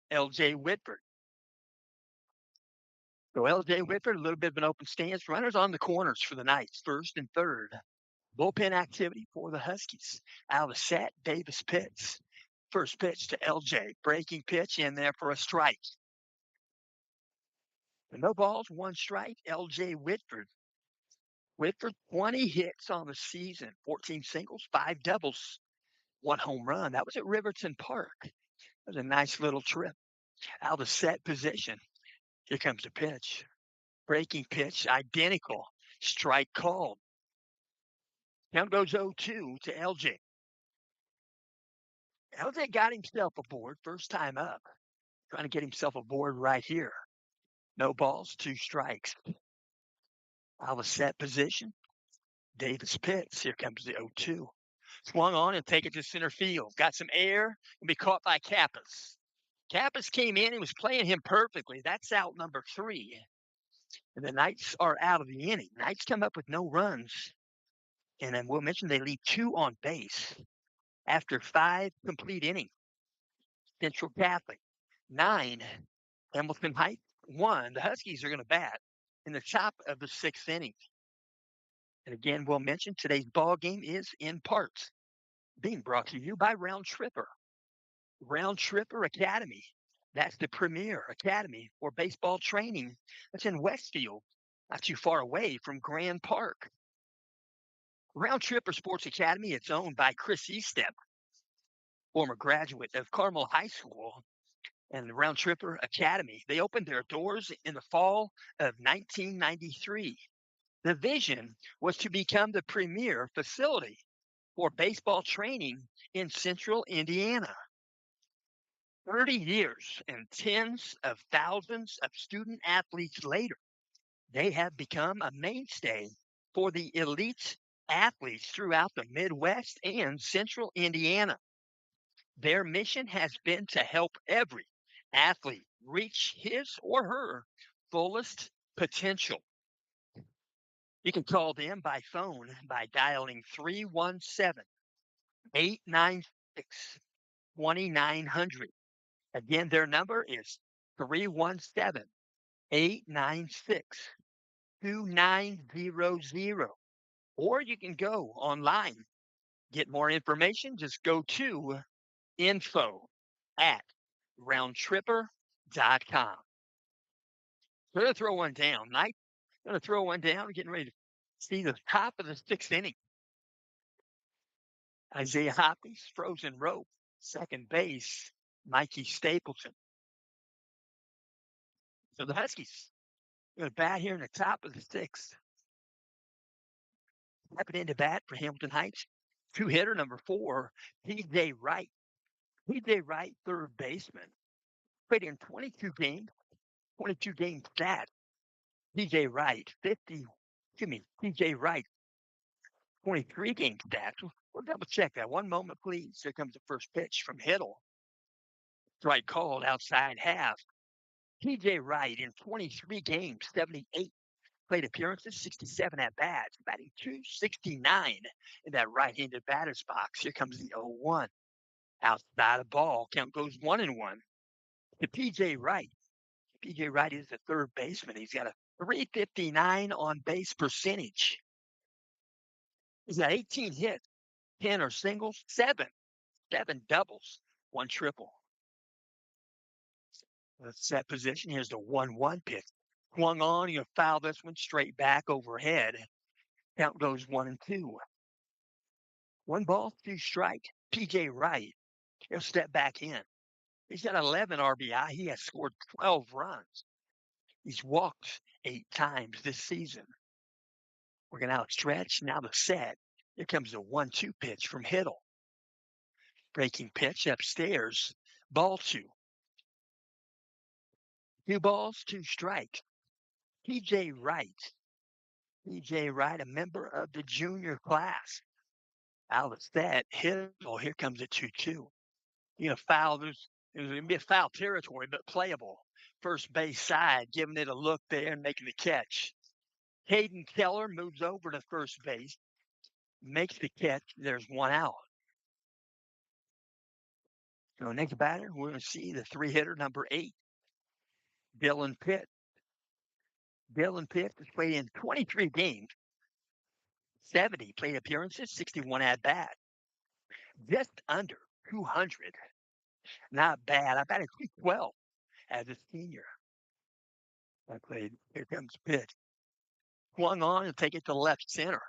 L.J. Whitford. So L.J. Whitford, a little bit of an open stance. Runners on the corners for the Knights, first and third. Bullpen activity for the Huskies. Out of set, Davis Pitts. First pitch to L.J. Breaking pitch in there for a strike. No balls, 1 strike. L.J. Whitford. Whitford, 20 hits on the season, 14 singles, 5 doubles, 1 home run. That was at Riverton Park. It was a nice little trip. Out of set position. Here comes the pitch. Breaking pitch, identical. Strike called. Count goes 0-2 to LJ. LJ got himself aboard first time up. Trying to get himself aboard right here. No balls, 2 strikes. Out of set position. Davis Pitts. Here comes the 0-2. Swung on and take it to center field. Got some air and be caught by Kappas. Kappas came in and was playing him perfectly. That's out number 3. And the Knights are out of the inning. Knights come up with no runs. And then we'll mention they leave 2 on base after 5 complete innings. Central Catholic, 9. Hamilton Heights, 1. The Huskies are going to bat in the top of the 6th inning. And again, we'll mention today's ball game is in parts being brought to you by Round Tripper. Round Tripper Academy. That's the premier academy for baseball training. That's in Westfield, not too far away from Grand Park. Round Tripper Sports Academy, it's owned by Chris Estep, former graduate of Carmel High School, and the Round Tripper Academy. They opened their doors in the fall of 1993. The vision was to become the premier facility for baseball training in central Indiana. 30 years and tens of thousands of student athletes later, they have become a mainstay for the elite athletes throughout the Midwest and central Indiana. Their mission has been to help every athlete reach his or her fullest potential. You can call them by phone by dialing 317-896-2900. Again, their number is 317-896-2900. Or you can go online. Get more information, just go to info@roundtripper.com. They're going to throw one down. Knight going to throw one down, getting ready to see the top of the 6th inning. Isaiah Hopkins, frozen rope, second base, Mikey Stapleton. So the Huskies going to bat here in the top of the 6th. Stepping into bat for Hamilton Heights, 2-hitter number 4, T.J. Wright. T.J. Wright, third baseman. Played in 22 game stats. T.J. Wright, T.J. Wright, 23 game stats. We'll double check that. One moment, please. Here comes the first pitch from Hiddle. Strike called outside half. T.J. Wright in 23 games, 78 plate appearances, 67 at bats, batting .269 in that right-handed batter's box. Here comes the 0-1. Outside the ball, count goes 1-1 to P.J. Wright. P.J. Wright is the third baseman. He's got a .359 on base percentage. He's got 18 hits, 10 are singles, 7 doubles, 1 triple. Let's set position. Here's the 1-1 pitch. Swung on, you foul this one straight back overhead. Count goes 1-2. One ball, two strike. PJ Wright, he'll step back in. He's got 11 RBI. He has scored 12 runs. He's walked 8 times this season. We're going to outstretch. Now the set. Here comes the 1-2 pitch from Hiddle. Breaking pitch upstairs. Ball two. 2 balls, 2 strikes. PJ Wright. PJ Wright, a member of the junior class. Out of that, Hiddle. Here comes a 2-2. You know, foul. There's going to be a foul territory, but playable. First base side, giving it a look there and making the catch. Hayden Keller moves over to first base, makes the catch. There's one out. So next batter, we're going to see the 3-hitter, number 8, Dylan Pitt. Dylan Pitt has played in 23 games, 70 plate appearances, 61 at bat, just under 200. Not bad. I batted 212 as a senior. I played. Here comes Pitt. Swung on and take it to left center.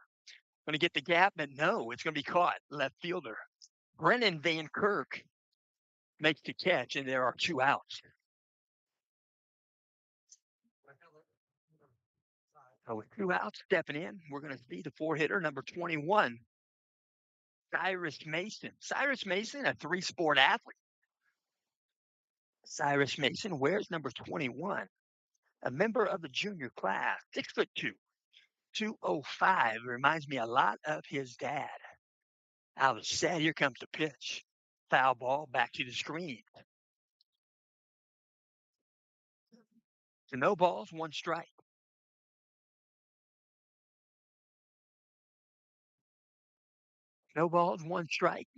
Going to get the gap, but no, it's going to be caught. Left fielder Brennan Van Kirk makes the catch, and there are 2 outs. So with 2 outs stepping in, we're going to see the 4-hitter, number 21, Cyrus Mason. Cyrus Mason, a 3-sport athlete. Cyrus Mason wears number 21, a member of the junior class, 6'2", 205. Reminds me a lot of his dad. Out of set, here comes the pitch. Foul ball back to the screen. So no balls, 1 strike. No balls, 1 strike.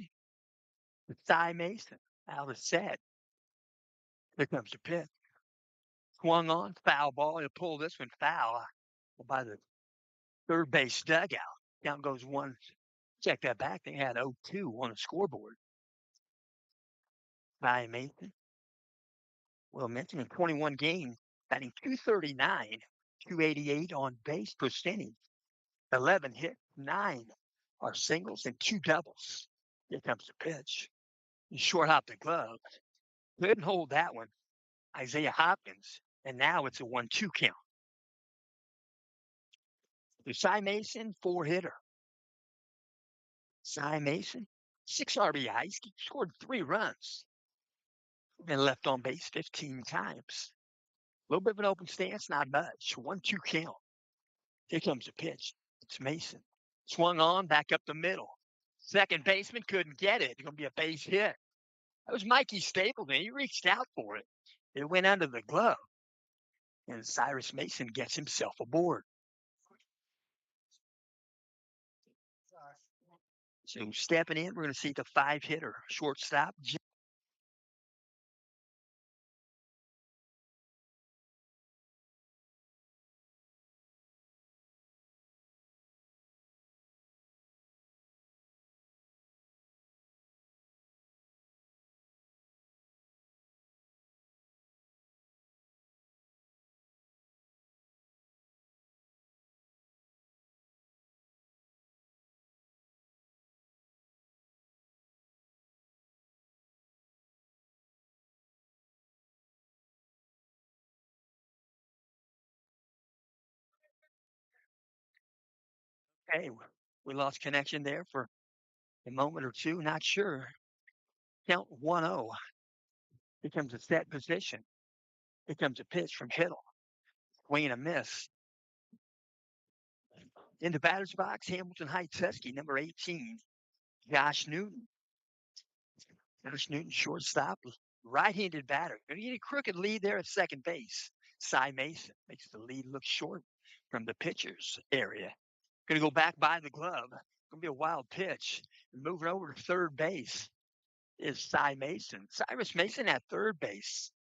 Cy Mason out of set. Here comes the pitch. Swung on, foul ball. He'll pull this one foul by the third base dugout. Down goes 1. Check that back. They had 0-2 on the scoreboard. Cy Mason. Well, mentioned in 21 games, batting 239, 288 on base percentage, 11 hits, 9 are singles, and 2 doubles. Here comes the pitch. He short hopped the glove. Couldn't hold that one. Isaiah Hopkins. And now it's a 1-2 count. The Cy Mason, 4-hitter. Cy Mason, 6 RBIs, he scored 3 runs. And left on base 15 times. A little bit of an open stance, not much. 1-2 count. Here comes the pitch. It's Mason. Swung on, back up the middle. Second baseman couldn't get it. It's going to be a base hit. That was Mikey Stapleton. He reached out for it. It went under the glove. And Cyrus Mason gets himself aboard. So stepping in, we're going to see the 5-hitter, shortstop. Hey, we lost connection there for a moment or two. Not sure. Count 1-0. Here comes a set position. Here comes a pitch from Hiddle. Swing and a miss. In the batter's box, Hamilton Heights Husky, number 18, Josh Newton. Josh Newton, shortstop, right-handed batter. Going to get a crooked lead there at second base. Cy Mason makes the lead look short from the pitcher's area. Going to go back by the glove. Going to be a wild pitch. Moving over to third base is Cy Mason. Cyrus Mason at third base.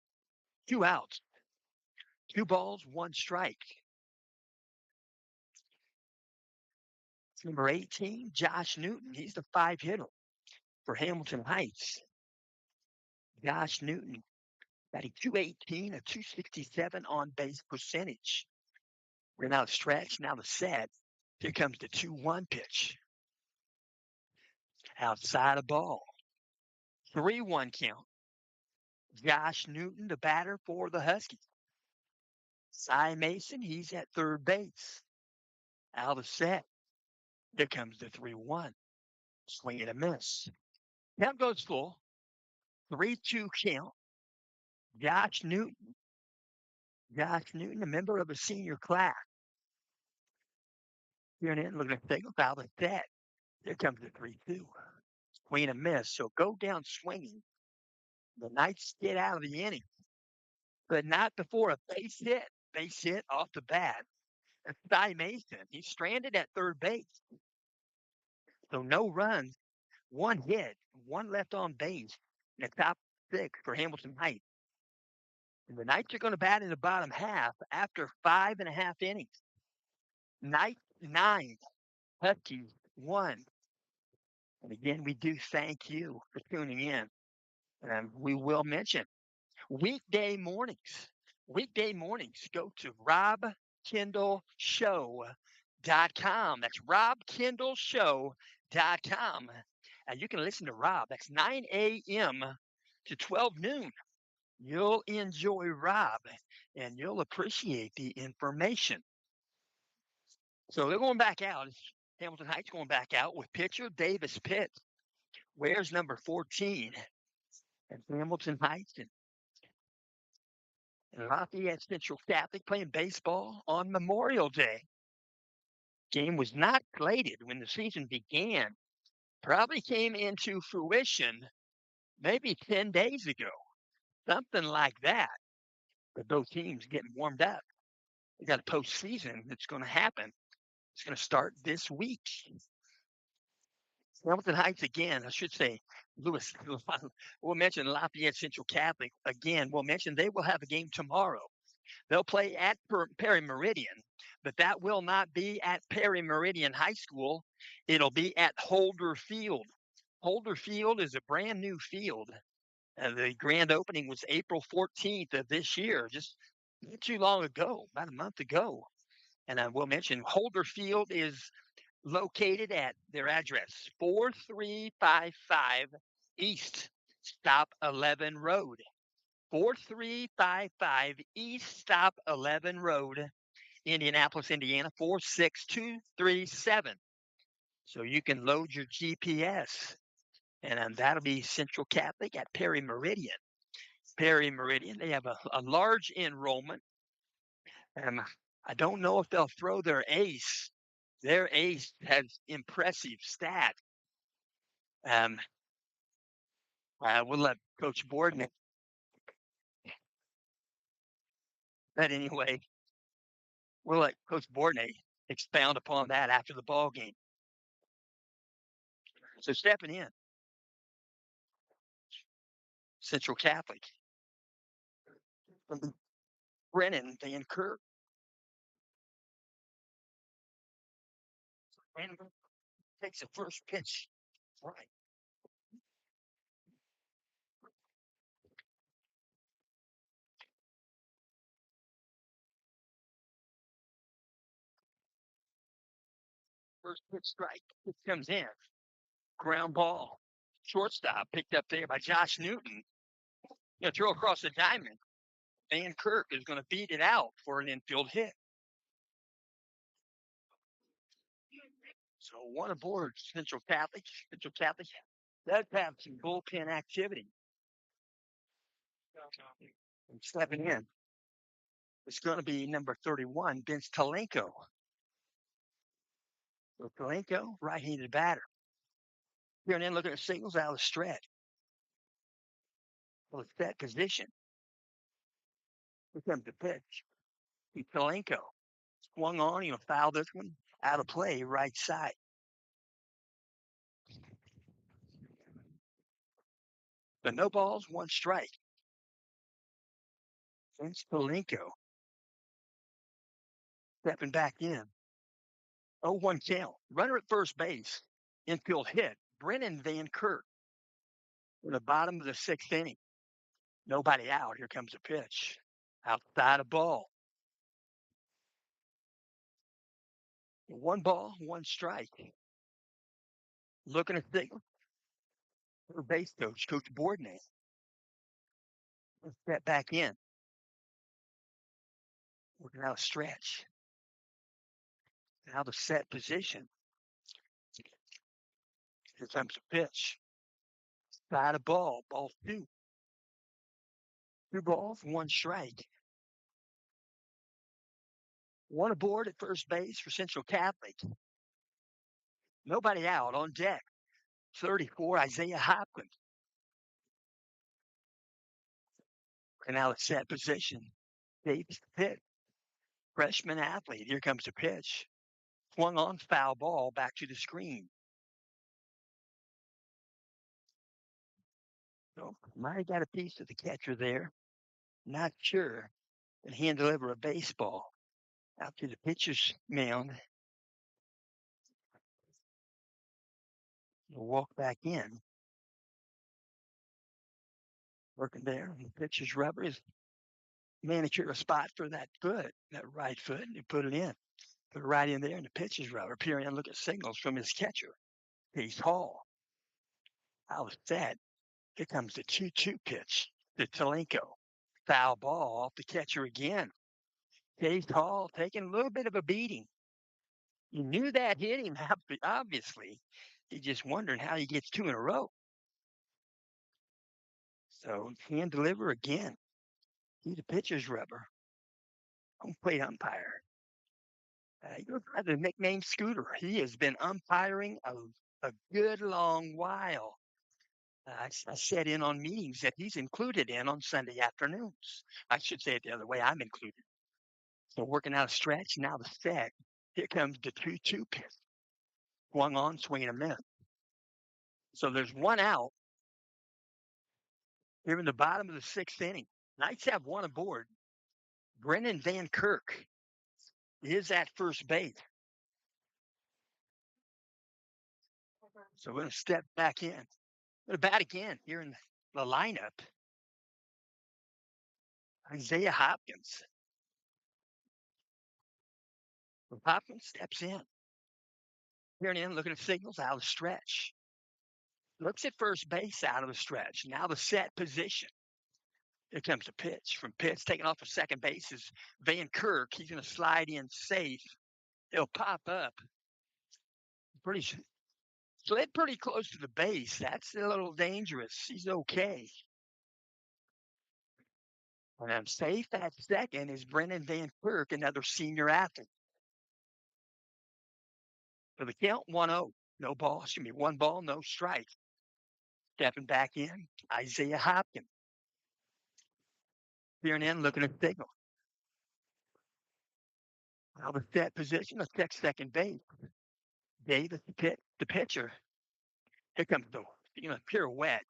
2 outs. 2 balls, 1 strike. Number 18, Josh Newton. He's the 5-hitter for Hamilton Heights. Josh Newton batting 218, a 267 on base percentage. We're now stretched, now the set. Here comes the 2-1 pitch. outside of ball. 3-1 count. Josh Newton, the batter for the Huskies. Cy Mason, he's at third base. Out of set. Here comes the 3-1. Swing and a miss. Count goes full. 3-2 count. Josh Newton. Josh Newton, a member of a senior class. Here in, looking at things out of set. Here comes the 3-2. Swing and a miss. So go down swinging. The Knights get out of the inning, but not before a base hit. Base hit off the bat. That's Cy Mason. He's stranded at third base. So no runs, one hit, one left on base in the top six for Hamilton Heights. And the Knights are going to bat in the bottom half after 5.5 innings. Knights 9, Huskies 1. And again, we do thank you for tuning in. And we will mention weekday mornings. Weekday mornings, go to robkindleshow.com. That's robkindleshow.com. And you can listen to Rob. That's 9 a.m. to 12 noon. You'll enjoy Rob, and you'll appreciate the information. So they're going back out. Hamilton Heights going back out with pitcher Davis Pitt. Wears number 14. And Hamilton Heights and Lafayette Central Catholic playing baseball on Memorial Day. Game was not slated when the season began. Probably came into fruition maybe 10 days ago. Something like that. But both teams getting warmed up. We got a postseason that's going to happen. It's going to start this week. Hamilton Heights again, I should say, Lewis, we'll mention Lafayette Central Catholic again. We'll mention they will have a game tomorrow. They'll play at Perry Meridian, but that will not be at Perry Meridian High School. It'll be at Holder Field. Holder Field is a brand new field. The grand opening was April 14th of this year, just not too long ago, about a month ago. And I will mention Holder Field is located at their address, 4355 East Stop 11 Road. 4355 East Stop 11 Road, Indianapolis, Indiana, 46237. So you can load your GPS, and that'll be Central Catholic at Perry Meridian. Perry Meridian, they have a large enrollment. I don't know if they'll throw their ace. Their ace has impressive stats. We'll let Coach Borden. But anyway, we'll let Coach Borden expound upon that after the ball game. So stepping in, Central Catholic, Brennan Van Kirk. Brennan takes the first pitch. Right. First pitch strike. It comes in. Ground ball. Shortstop picked up there by Josh Newton. Throw across the diamond. Van Kirk is going to beat it out for an infield hit. So one aboard Central Catholic. Central Catholic does have some bullpen activity. And stepping in, it's going to be number 31, Vince Talenko. So Talenko, right-handed batter. Here and then looking at signals out of the stretch. Well, it's that position. Here comes the pitch. Talenko swung on, fouled this one out of play, right side. But no balls, one strike. Vince Talenko stepping back in. 0-1 count. Runner at first base. Infield hit. Brennan Van Kirk. In the bottom of the sixth inning. Nobody out. Here comes a pitch. Outside of ball. 1 ball, 1 strike. Looking at signal. Third base coach, Coach Boardman. Let's step back in. Working out a stretch. Now the set position. Here comes the pitch. Side of ball. Ball two. 2 balls, 1 strike. One aboard at first base for Central Catholic. Nobody out on deck. 34, Isaiah Hopkins. And now the set position. Davis pitch. Freshman athlete. Here comes the pitch. Swung on, foul ball, back to the screen. So might have got a piece of the catcher there. Not sure. And hand deliver a baseball out to the pitcher's mound. He'll walk back in. Working there. The pitcher's rubber is manicured a spot for that foot, that right foot, and he put it in. Put it right in there, and the pitcher's rubber. Peering and look at signals from his catcher. He's Hall. Out of set. Here comes the 2-2 pitch to Talenko. Foul ball off the catcher again. Case Hall taking a little bit of a beating. You knew that hit him, obviously. He's just wondering how he gets 2 in a row. So hand deliver again. He's the pitcher's rubber. Home plate umpire. He goes by the nickname Scooter. He has been umpiring a good long while. I sat in on meetings that he's included in on Sunday afternoons. I should say it the other way. I'm included. So working out a stretch, now the set. Here comes the 2-2 pitch. Swung on, swinging a miss. So there's one out here in the bottom of the 6th inning. Knights have one aboard. Brennan Van Kirk is at first base. So we're going to step back in. We're going to bat again here in the lineup. Isaiah Hopkins. So Hopkins steps in. Here in, looking at signals out of the stretch. Looks at first base out of the stretch. Now the set position. Here comes the pitch. From pitch, taking off for second base is Van Kirk. He's going to slide in safe. He'll pop up. Slid pretty close to the base. That's a little dangerous. He's okay. And I'm safe at second is Brennan Van Kirk, another senior athlete. For the count, 1-0. No ball. Excuse me, 1 ball, no strike. Stepping back in, Isaiah Hopkins. Peering in, looking at the signal. Now the set position, let's check second base. Davis, the pitcher. Here comes the pirouette.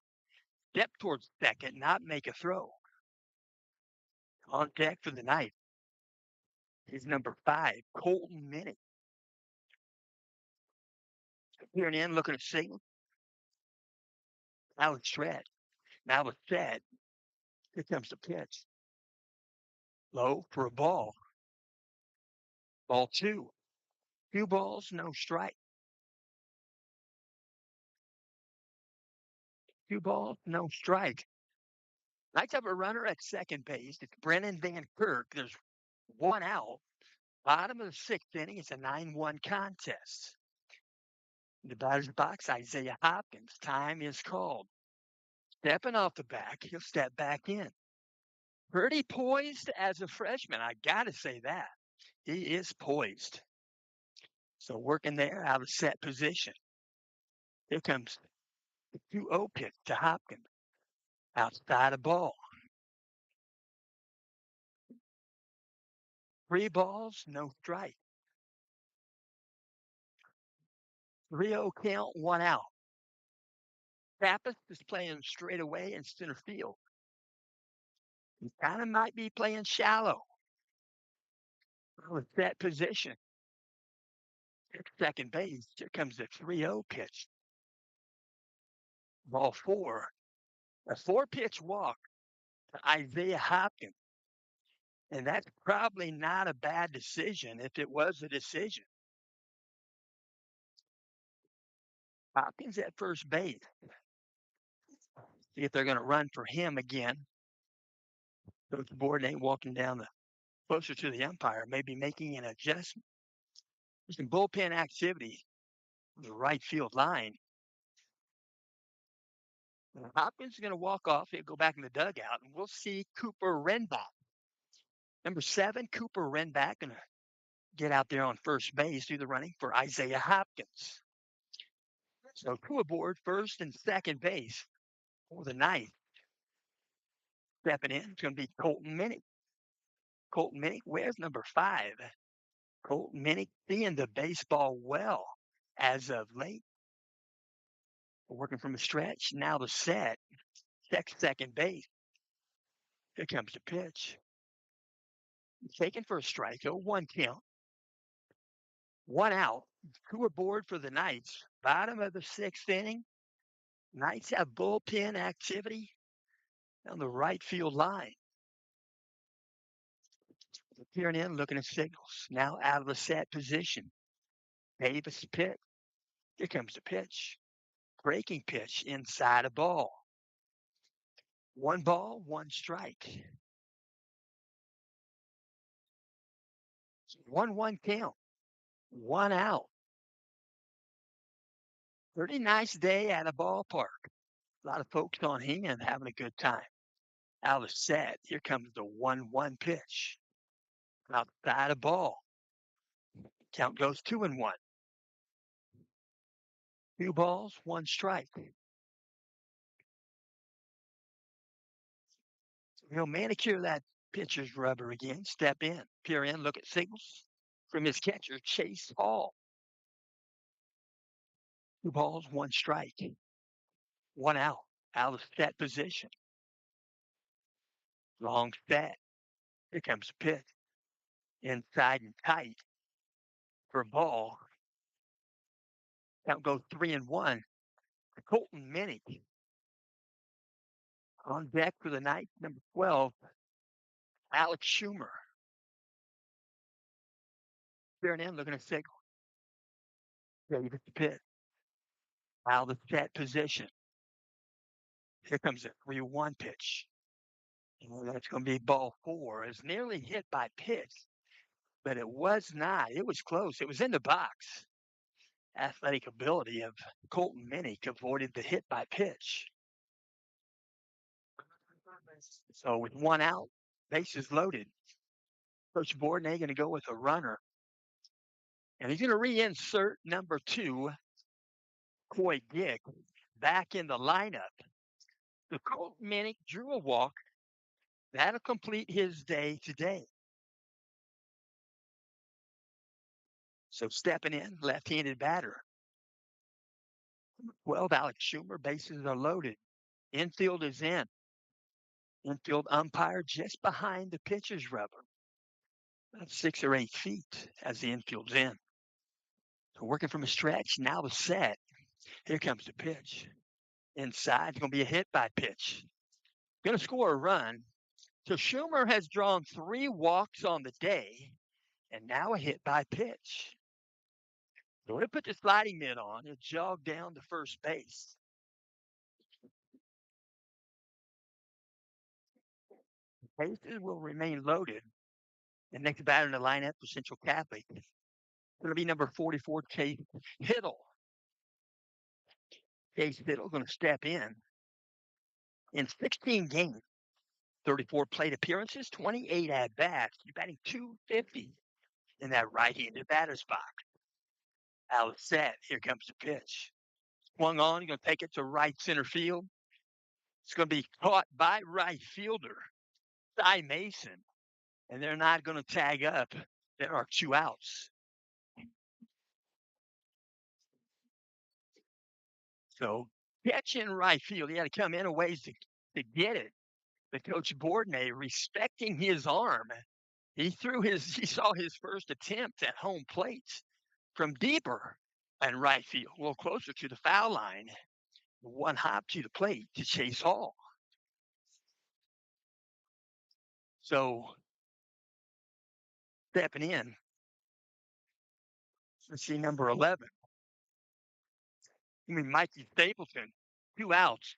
Step towards second, not make a throw. On deck for the night is number 5, Colton Minnick. Peering in, looking at signal. Now it's shred. Now it's set. Here comes the pitch. Low for a ball. Ball 2. 2 balls, no strike. 2 balls, no strike. Knights have a runner at second base. It's Brennan Van Kirk. There's 1 out. Bottom of the 6th inning. It's a 9-1 contest. In the batter's box, Isaiah Hopkins. Time is called. Stepping off the back, he'll step back in. Pretty poised as a freshman. I got to say that. He is poised. So working there out of set position. Here comes the 2-0 pitch to Hopkins. Outside of ball. 3 balls, no strike. 3-0 count, 1 out. Pappas is playing straight away in center field. He kind of might be playing shallow. With that position. At second base, here comes the 3-0 pitch. Ball 4. A 4-pitch walk to Isaiah Hopkins. And that's probably not a bad decision if it was a decision. Hopkins at first base. See if they're going to run for him again. Coach Borden ain't walking down the closer to the umpire, maybe making an adjustment. There's some bullpen activity on the right field line. Hopkins is going to walk off. He'll go back in the dugout, and we'll see Cooper Renbach. Number 7, Cooper Renbach, going to get out there on first base, do the running for Isaiah Hopkins. So 2 aboard, first and second base for the ninth. Stepping in, it's going to be Colton Minnick. Colton Minnick wears number 5. Colton Minnick seeing the baseball well as of late. Working from the stretch, now the set. Check second base. Here comes the pitch. Taken for a strike, 0-1 count. 1 out. 2 aboard for the Knights. Bottom of the 6th inning. Knights have bullpen activity on the right field line. Peering in, looking at signals. Now out of the set position. Davis pitch. Here comes the pitch. Breaking pitch inside a ball. 1 ball, 1 strike. 1-1 count. 1 out. Pretty nice day at a ballpark. A lot of folks on hand having a good time. Out of the set. Here comes the 1-1 pitch. Outside a ball. Count goes 2-1. 2 balls, 1 strike. He'll manicure that pitcher's rubber again. Step in, peer in, look at signals from his catcher, Chase Hall. 2 balls, 1 strike. 1 out. Out of set position. Long set. Here comes the pitch. Inside and tight for a ball. Count goes 3-1. Colton Minnick on deck for the night. Number 12, Alex Schumer. Staring in, looking at signal. Davis pitch. Out of the set position. Here comes a 3-1 pitch. That's going to be ball 4. It's nearly hit by pitch, but it was not. It was close. It was in the box. Athletic ability of Colton Minnick avoided the hit by pitch. So with 1 out, bases loaded. Coach Borden going to go with a runner. And he's going to reinsert number 2, Coy Dick, back in the lineup. The Colton Minnick drew a walk. That'll complete his day today. So stepping in, left-handed batter. 12, Alex Schumer, bases are loaded. Infield is in. Infield umpire just behind the pitcher's rubber. About 6 or 8 feet as the infield's in. So working from a stretch, now the set. Here comes the pitch. Inside, it's going to be a hit by pitch. Going to score a run. So Schumer has drawn 3 walks on the day, and now a hit by pitch. So he'll put the sliding mitt on. He'll jog down to first base. Bases will remain loaded. The next batter in the lineup for Central Catholic is going to be number 44, Chase Hiddle. Chase Hiddle going to step in 16 games, 34 plate appearances, 28 at bats. You're batting .250 in that right-handed batter's box. Out set. Here comes the pitch. Swung on. You're going to take it to right center field. It's going to be caught by right fielder Cy Mason, and they're not going to tag up. There are 2 outs. So catch in right field. He had to come in a ways to get it. But Coach Bourdonnais, respecting his arm, he saw his first attempt at home plate from deeper and right field, a little closer to the foul line. 1 hop to the plate to Chase Hall. So stepping in, let's see, number 11. Mikey Stapleton, 2 outs.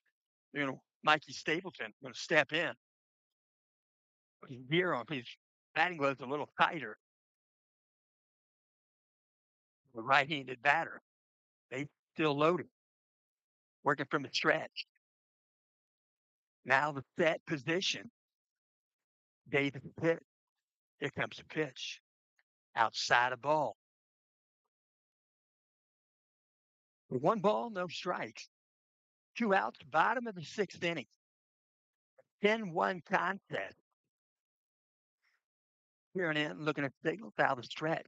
Mikey Stapleton going to step in. His gear on his batting gloves a little tighter. The right-handed batter. They still loaded, working from the stretch. Now the set position. Davis pitch. Here comes the pitch. Outside a ball. For 1 ball, no strikes. 2 outs, bottom of the 6th inning. 10-1 contest. Here and in, looking at signals out of the stretch.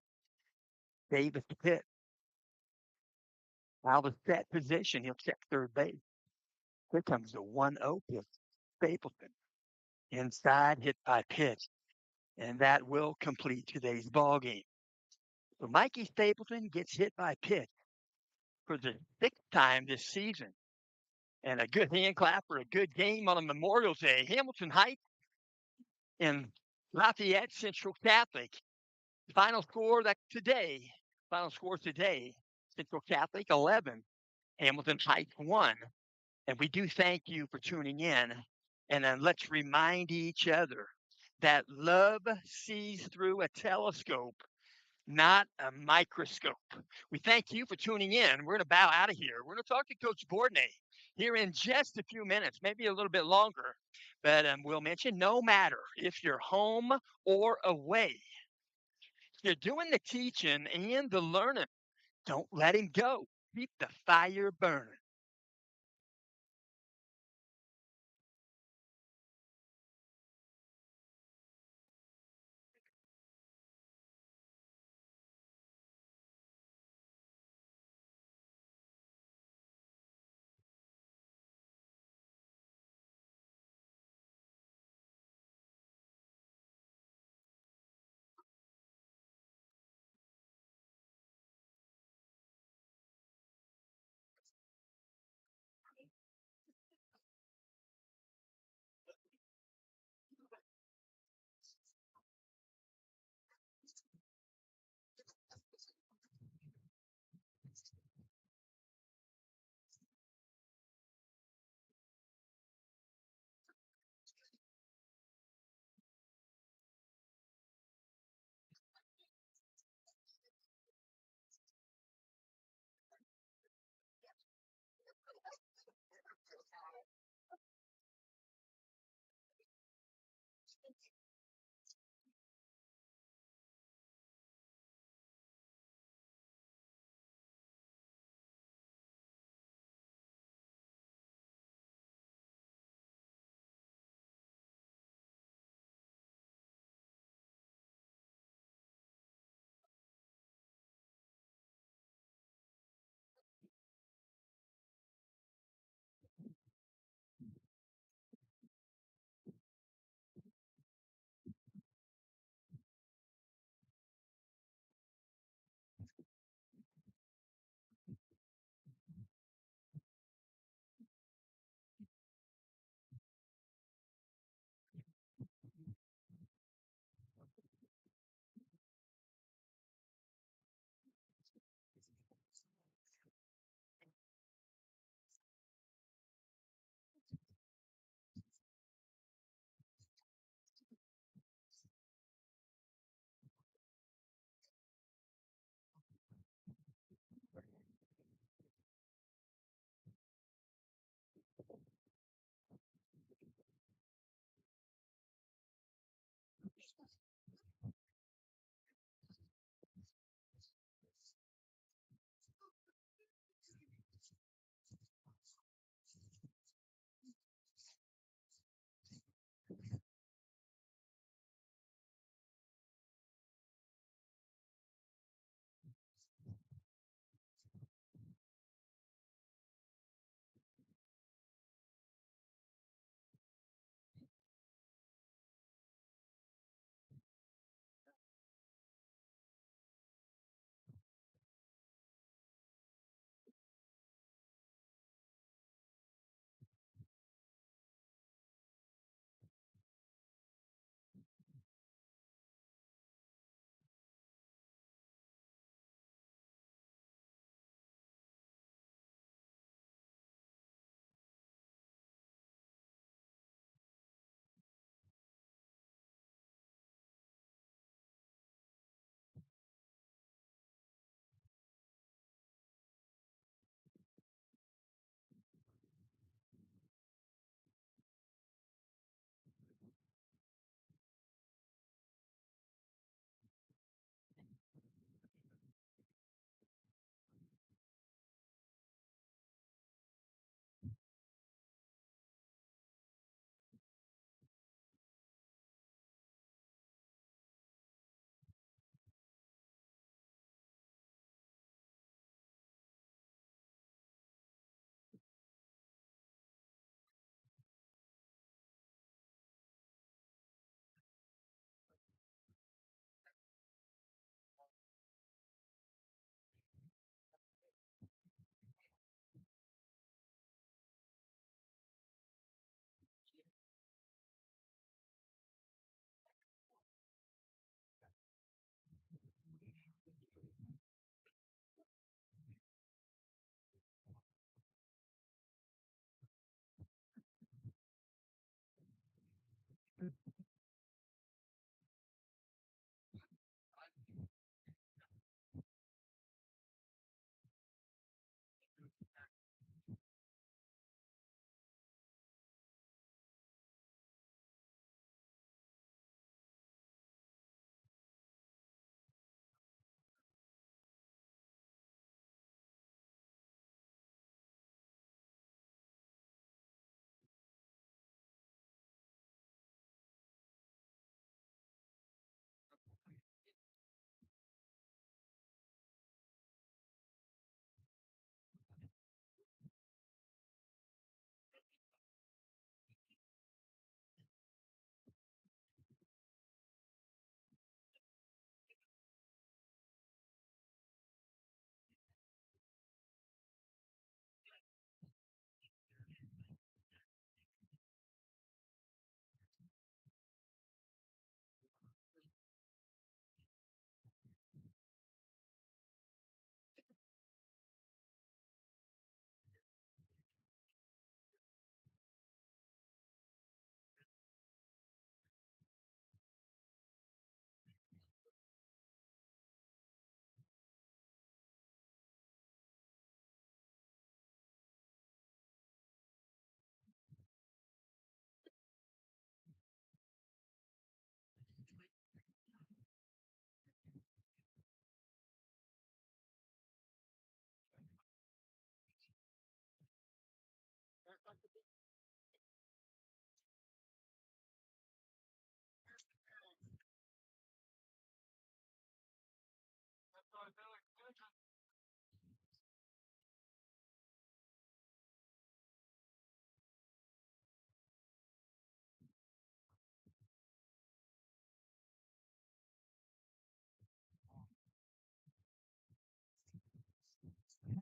Davis pitch. Out of set position. He'll check third base. Here comes the 1-0 pitch. Stapleton. Inside, hit by pitch. And that will complete today's ball game. So Mikey Stapleton gets hit by pitch for the 6th time this season. And a good hand clap for a good game on a Memorial Day. Hamilton Heights and Lafayette Central Catholic. Final score today, Central Catholic 11, Hamilton Heights 1. And we do thank you for tuning in. And then let's remind each other that love sees through a telescope, not a microscope. We thank you for tuning in. We're going to bow out of here. We're going to talk to Coach Bourdonnais here in just a few minutes, maybe a little bit longer. But we'll mention no matter if you're home or away, you're doing the teaching and the learning. Don't let him go. Keep the fire burning.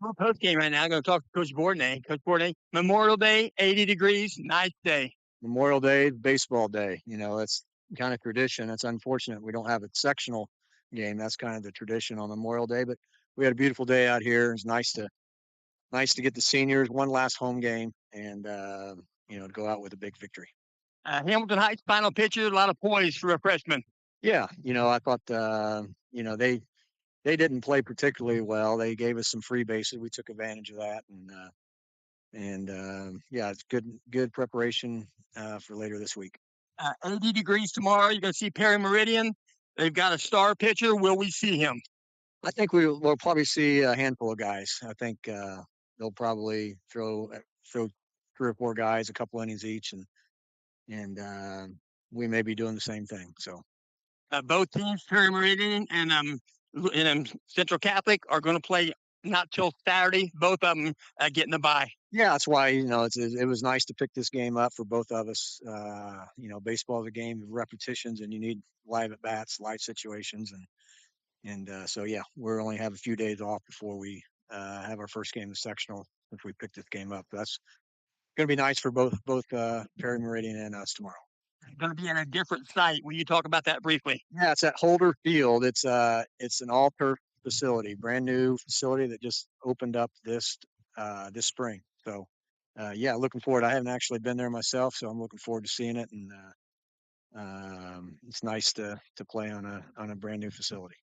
We're post game right now. I'm going to talk to Coach Bourdonnais. Coach Bourdonnais, Memorial Day, 80 degrees, nice day. Memorial Day, baseball day. That's kind of tradition. It's unfortunate we don't have a sectional game. That's kind of the tradition on Memorial Day. But we had a beautiful day out here. It's nice to get the seniors one last home game and to go out with a big victory. Hamilton Heights final pitcher, a lot of poise for a freshman. Yeah, I thought they didn't play particularly well. They gave us some free bases. We took advantage of that, and yeah, it's good preparation for later this week. 80 degrees tomorrow. You're going to see Perry Meridian. They've got a star pitcher. Will we see him? I think we'll probably see a handful of guys. I think they'll probably throw 3 or 4 guys, a couple innings each, and we may be doing the same thing. So both teams, Perry Meridian and Central Catholic, are going to play not till Saturday. Both of them getting the bye. Yeah, that's why it was nice to pick this game up for both of us. Baseball is a game of repetitions, and you need live at bats, live situations, and so yeah, we're only have a few days off before we have our first game of sectional since we picked this game up. That's going to be nice for both Perry Meridian and us tomorrow. Going to be at a different site. Will you talk about that briefly? Yeah, it's at Holder Field. It's an all turf facility, brand new facility that just opened up this spring. So yeah, looking forward. I haven't actually been there myself, so I'm looking forward to seeing it, and it's nice to play on a brand new facility.